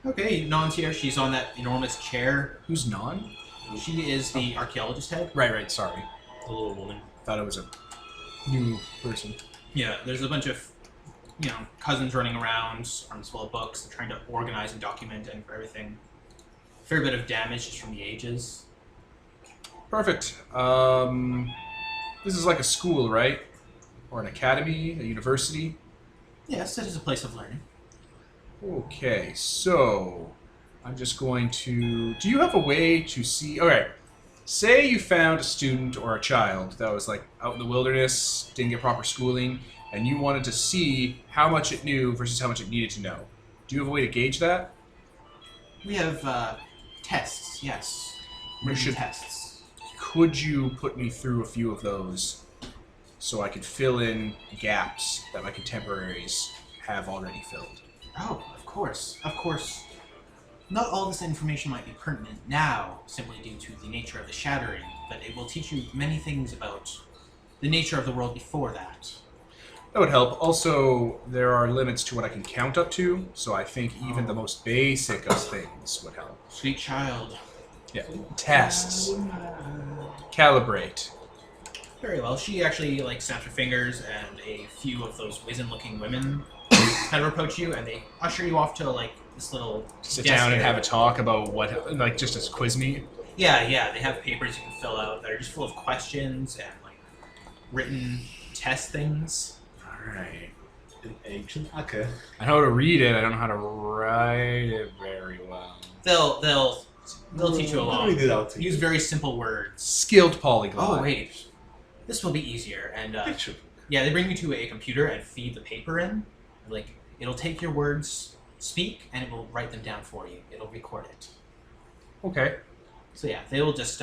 Okay, Non's here. She's on that enormous chair. Who's Non? She is the archaeologist head. Right. Sorry. The little woman. Thought it was a new person. Yeah, there's a bunch of, cousins running around, arms full of books. They're trying to organize and document and for everything. Fair bit of damage just from the ages. Perfect. This is like a school, right? Or an academy, a university? Yes, it is a place of learning. Okay, so I'm just going to... Do you have a way to see... Okay, say you found a student or a child that was like out in the wilderness, didn't get proper schooling, and you wanted to see how much it knew versus how much it needed to know. Do you have a way to gauge that? We have tests, yes. Should- Tests. Could you put me through a few of those so I could fill in gaps that my contemporaries have already filled? Oh, of course. Not all this information might be pertinent now, simply due to the nature of the shattering, but it will teach you many things about the nature of the world before that. That would help. Also, there are limits to what I can count up to, so I think even the most basic of things would help. Sweet child. Yeah. Tests. Calibrate. Very well. She actually snaps her fingers, and a few of those wizened-looking women kind of approach you, and they usher you off to this little Sit desk down and area. have a talk about what, just as quiz me. Yeah. They have papers you can fill out that are just full of questions and written test things. Alright. An ancient. Okay. I know how to read it, I don't know how to write it very well. They'll teach you along. Read it out to you. Use very simple words. Skilled polyglot. Oh wait, this will be easier. And Picture. yeah, they bring you to a computer and feed the paper in. It'll take your words, speak, and it will write them down for you. It'll record it. Okay. So yeah, they will just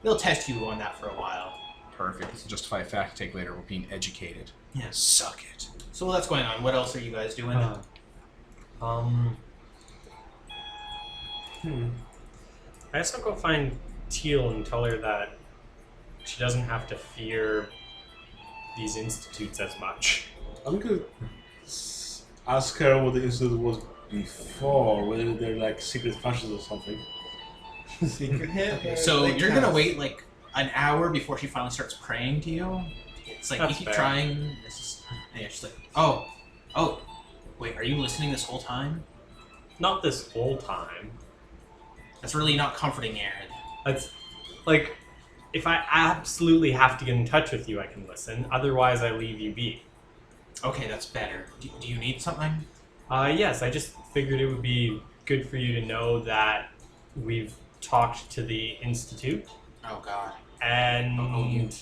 they'll test you on that for a while. Perfect. This will justify a fact take later. We're being educated. Yeah. Suck it. So while that's going on, what else are you guys doing? I guess I'll go find Teal and tell her that she doesn't have to fear these institutes as much. I'm gonna ask her what the institute was before, whether they're secret functions or something. Secret hit. Okay, so you're gonna wait an hour before she finally starts praying to you. It's That's you keep fair. trying. And yeah, she's like, oh, wait, are you listening this whole time? Not this whole time. That's really not comforting, Aaron. That's if I absolutely have to get in touch with you, I can listen. Otherwise, I leave you be. Okay, that's better. Do you need something? Yes, I just figured it would be good for you to know that we've talked to the Institute, Oh God. and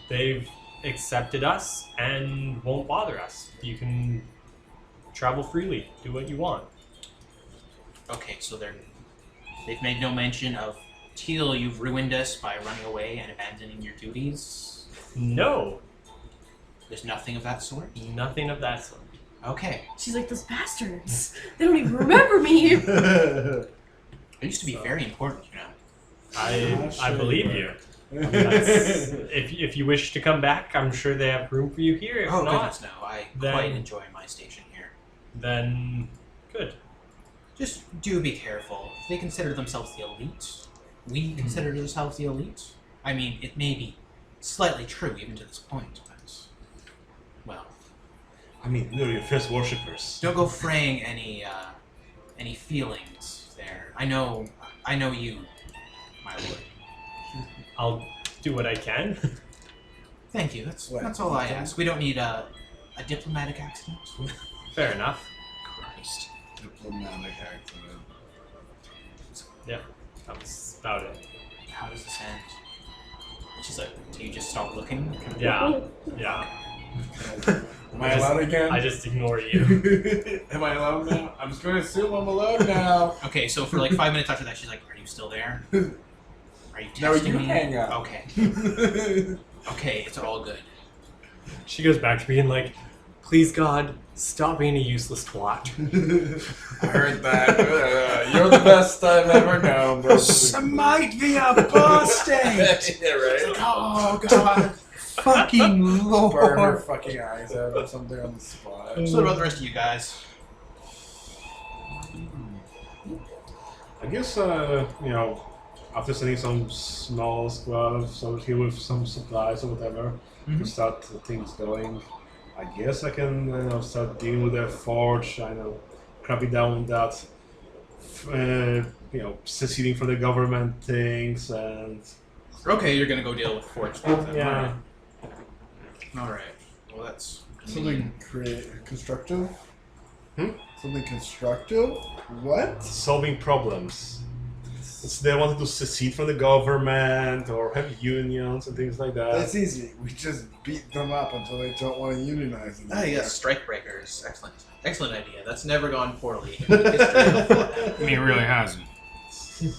they've accepted us and won't bother us. You can travel freely, do what you want. Okay, so they've made no mention of Teal. You've ruined us by running away and abandoning your duties. No, There's nothing of that sort. nothing of that sort. Okay. She's like, those bastards. They don't even remember me. It used to be very important, I believe you. That's, if you wish to come back, I'm sure they have room for you here. If Oh not, goodness, no! I then- quite enjoy my station here. then good. Just do be careful. If they consider themselves the elite, we consider ourselves the elite. I mean, it may be slightly true even to this point, but well, I mean, we're your first worshippers. don't go fraying any feelings there. I know you, my lord. I'll do what I can. Thank you. That's all I ask. We don't need a diplomatic accident. Fair enough. Christ. Diplomatic accident. Yeah, that's about it. How does this end? She's like, do you just stop looking? Yeah. Am I allowed again? I just ignore you. Am I allowed now? I'm just going to assume I'm allowed now. Okay, so for like 5 minutes after that, she's like, "Are you still there? Are you No, texting you me?" hang up. Okay. Okay, it's all good. She goes back to being like, "Please God, stop being a useless twat." I heard that. You're the best I've ever known, bro. Might be a apostate. Yeah, right. Oh God, fucking Burn her Lord. fucking eyes out or something on the spot. So what about the rest of you guys? I guess, after sending some small squads over here with some supplies or whatever, to start things going, I guess I can start dealing with the forge, cracking down on that, seceding from the government things, and... Okay, you're gonna go deal with Forge stuff then. Yeah. Alright. Well, that's... Something constructive? Something constructive? What? Solving problems. So they wanted to secede from the government or have unions and things like that. That's easy. We just beat them up until they don't want to unionize anymore. Ah, yes, strike breakers. Excellent. Excellent idea. That's never gone poorly in the history of Godbound. I mean, it really hasn't.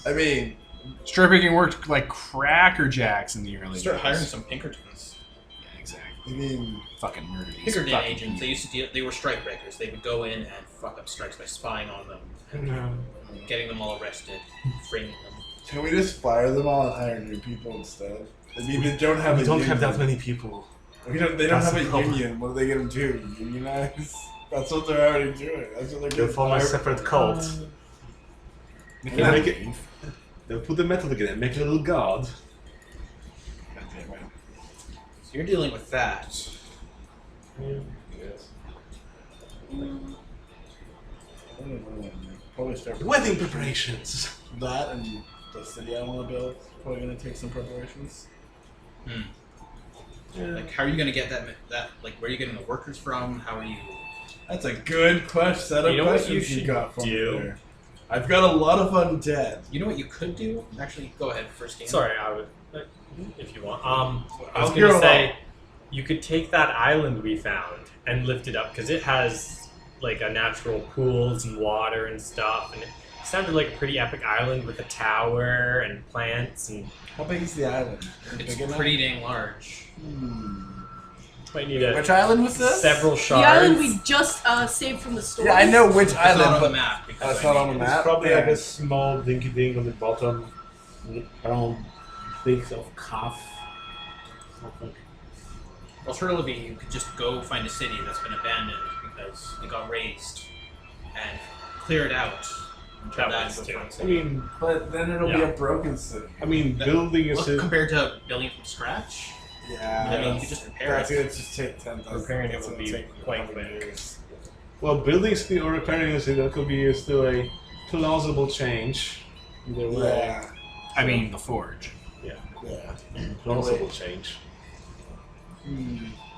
I mean, Strip breaking worked like Cracker Jacks in the early Start days. hiring some Pinkertons. Yeah, exactly. I mean, Fucking murder these. Pinkerton fucking agents, they used to deal, they were strike breakers. They would go in and fuck up strikes by spying on them, and getting them all arrested, framing them. can we just fire them all and hire new people instead? I mean, they don't have We a don't union. have that many people. They don't That's have the a problem. union. What are they going to do? Unionize? That's what they're already doing. That's what they're They'll getting form a fired separate for. cult. We They'll can make it. They'll put the metal together and make a little god. So you're dealing with that. Yes. Probably start with Wedding preparations. that and the city I want to build. Probably going to take some preparations. Like, how are you going to get that, like, where are you getting the workers from? How are you... That's a good question. Set of You know what questions you you got should from do? there. I've got a lot of undead. You know what you could do? Actually, go ahead, first game. Sorry, I would, if you want. I was I'll hear gonna it say, you could take that island we found and lift it up because it has like a natural pools and water and stuff, and it sounded like a pretty epic island with a tower and plants and. How big is the island? It's Big enough? pretty dang large. Might need a Which island was this? several The shards. island we just saved from the storm. Yeah, I know which It's island. not on the but- map. Because That's I not on made the it. map. It's probably Yeah. like a small dinky ding on the bottom, around big of calf. Something. Alternatively, you could just go find a city that's been abandoned because it got razed and clear it out. and turn That that works into a too. front I city. mean, But then it'll be Yeah. a broken city. building a Look, city. compared to building from scratch, Yeah. I mean, you could just repair That's it. gonna just take 10,000. Repairing it that's would gonna be take quite how many quick. years? Well, building a city or repairing a city, that could be still a plausible change. Either way. Yeah. I mean, the Forge. Yeah. Plausible change.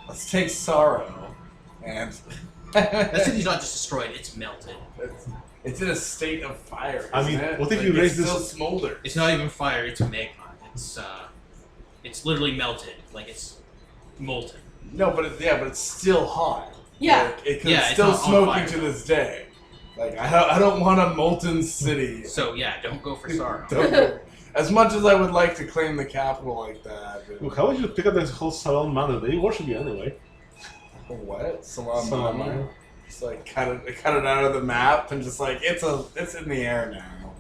Let's take Sorrow, and That city's not just destroyed; it's melted. it's in a state of fire. I mean, isn't it? what if Like, you raise it's this- still smolder? It's not even fire; it's magma. It's literally melted, like it's molten. No, but it's still hot. Yeah. Like, it's Yeah, it's still not on smoking fire. to this day. Like I don't want a molten city. So yeah, don't go for sorrow. Don't go- as much as I would like to claim the capital like that. but- Look, how would you pick up this whole Salon Manor? They worship you anyway. What? Salon Salon Manor? Manor. Just like cut it out of the map and just like it's in the air now.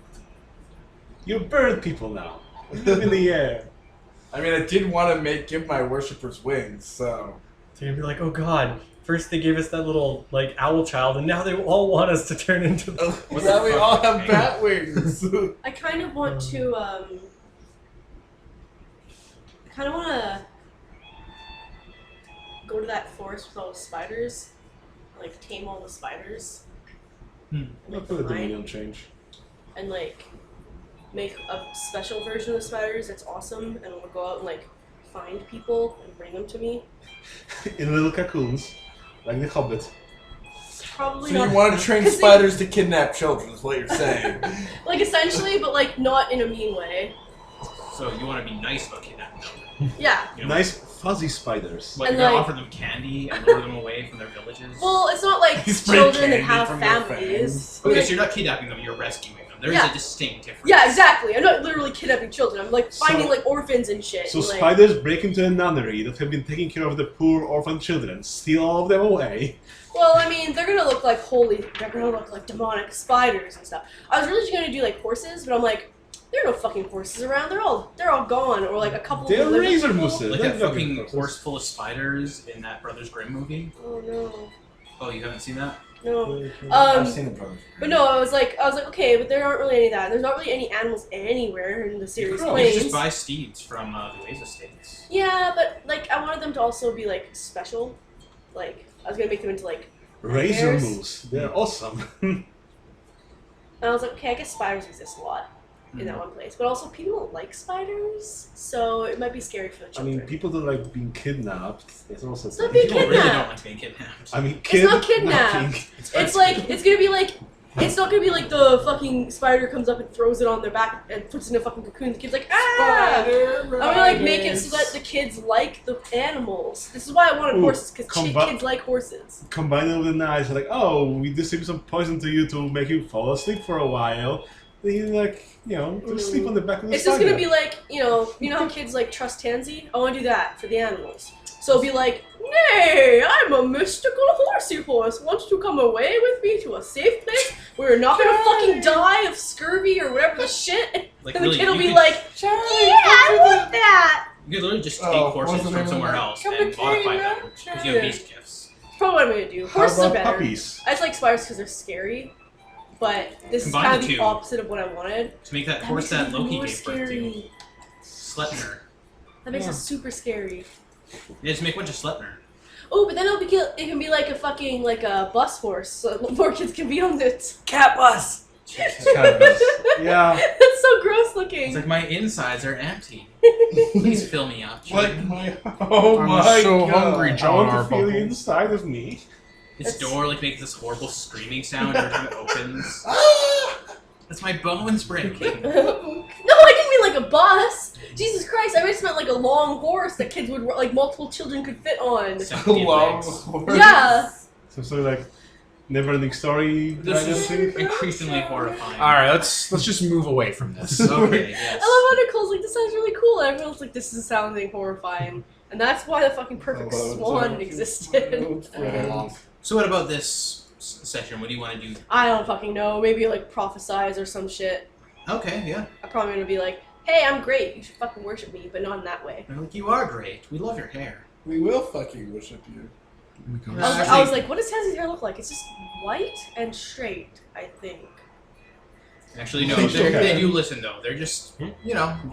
You're bird people now. You live in the air. I mean, I did want to give my worshippers wings, so So you'd be like, oh god, first they gave us that little like owl child, and now they all want us to turn into. What now the we fuck? all have bat wings. I kind of want to, go to that forest with all the spiders, like tame all the spiders, and Look make for the them mine, Dominion change. and like make a special version of the spiders that's awesome, and I'm gonna go out and like find people and bring them to me. In little cocoons, like the Hobbit. Probably So not. you want to train 'cause they- spiders to kidnap children? Is what you're saying? like essentially, but like not in a mean way. So you want to be nice about kidnapping children. Yeah. You know, Nice fuzzy spiders. Like, And, you're gonna like- offer them candy and lure them away from their villages. Well, it's not like Spread children that candy have from their families. Okay, Like- so you're not kidnapping them, you're rescuing them. There is Yeah. a distinct difference. yeah, exactly. I'm not literally kidnapping children. I'm like finding So- like orphans and shit. So and, like, spiders break into a nunnery that have been taking care of the poor orphan children, steal all of them away. well, I mean, they're gonna look like they're gonna look like demonic spiders and stuff. I was really just gonna do like horses, but I'm like, there are no fucking horses around. They're all gone, or like a couple. They're of living razor people. mooses. Like They're that not fucking horses. horse full of spiders in that Brothers Grimm movie. Oh no, Oh, you haven't seen that? no. I've seen it, brother. But no, I was like, okay, but there aren't really any of that. There's not really any animals anywhere in the series You can plains. just buy steeds from the Oasis Estates. Yeah, but like I wanted them to also be like special. Like I was gonna make them into like. Razor Bears? moose. They're awesome. And I was like, okay, I guess spiders exist a lot in that one place, but also people don't like spiders, so it might be scary for the I children. mean, people don't like being kidnapped. It's also It's not being People really don't kidnapped. like being kidnapped. I mean, It's not kidnapped. kidnapping. It's like it's gonna be like. It's not gonna be like the fucking spider comes up and throws it on their back and puts it in a fucking cocoon. The kid's like, ah! I'm gonna like make it so that the kids like the animals. This is why I wanted Ooh, horses, because combi- kids like horses. Combine it with the knives, like, oh, we distribute some poison to you to make you fall asleep for a while. Then you like, just sleep on the back of the It's just spider. gonna be like, you know how kids like trust Tansy? I wanna do that for the animals. So it'll be like, nay, I'm a mystical horsey horse. Want you to come away with me to a safe place where you're not gonna fucking die of scurvy or whatever the shit? Like, And the really, kid will you be could- like, yeah, I want that! You could literally just take Oh, horses what's the from name of somewhere that? else Come and to modify Canada, them because you have beast gifts. That's probably what I'm gonna do. How Horses are about better. puppies? I just like spiders because they're scary, but this Combine is kind of the the two. opposite of what I wanted. To make that That horse makes it that even Loki more gave birth to. scary. Sleipnir. That makes it super scary. Yeah, just make a bunch of Sleipnir. Oh, but then it can be like a fucking like a bus horse, so more kids can be on it. Cat bus. Yeah. That's so gross looking. It's like my insides are empty. Please fill me up. Like children. my oh I'm my so god. hungry, I John want to feel Arbuckle. the inside of me. This door like makes this horrible screaming sound every time it opens. That's my bones breaking. No, I didn't mean like a bus. Jesus Christ, I just meant like a long horse that kids would like multiple children could fit on. 17 Long legs. horse. Yeah. Some sort of like never-ending story. This kind of is thing. increasingly horrifying. All right, let's just move away from this. Okay, yes. I love how Nicole's like, this sounds really cool, and everyone's like, this is sounding horrifying. And that's why the fucking perfect swan existed. So what about this session? What do you want to do? I don't fucking know. Maybe like prophesize or some shit. Okay, yeah. I'm probably gonna be like, hey, I'm great. You should fucking worship me, but not in that way. Like, you are great. We love your hair. We will fucking worship you. I was like, what does Tansie's hair look like? It's just white and straight, I think. Actually, no. Think so. They do listen though. They're just,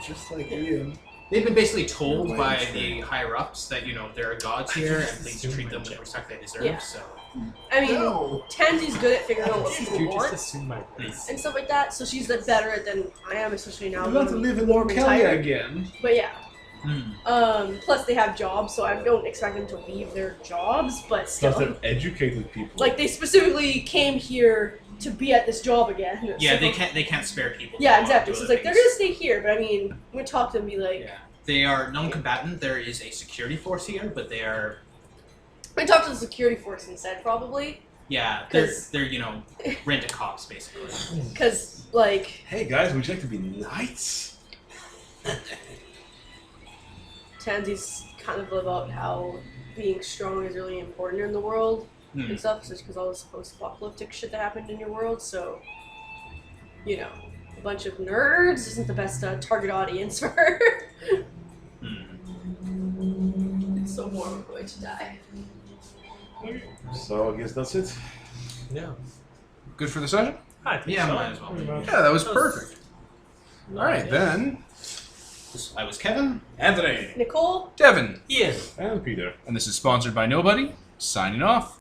Just like Ian. they've been basically told by the higher ups that there are gods here and please treat them with the respect they deserve. Yeah. So I mean, No. Tansie's good at figuring out what people You just want assume my place. and stuff like that, so she's better at than I am, especially now. I want to live in warm and Orcalia tired. again. But yeah. hmm. Plus they have jobs, so I don't expect them to leave their jobs, but Plus, still. they're educated people. Like, they specifically came here to be at this job again. Yeah, So- they can't spare people. Yeah, to exactly. do So it's other like, they're things. gonna stay here, but I mean, I'm gonna talk to them and be like, Yeah. They are non-combatant. There is a security force here, but they are I'm gonna talk to the security force instead, probably. they're 'Cause- rent a cops basically. Because, like, Hey guys, would you like to be knights? Tansie's kind of about how being strong is really important in the world Hmm. and stuff, just because all this post-apocalyptic shit that happened in your world, so, a bunch of nerds isn't the best target audience for her. Hmm. So more are going to die. So I guess that's it. Yeah. Good for the session? I think Yeah, so. might as well. Yeah, that was perfect. All right, then. I was Kevin. Anthony. Nicole? Devin. Ian. And Peter. And this is sponsored by Nobody. Signing off.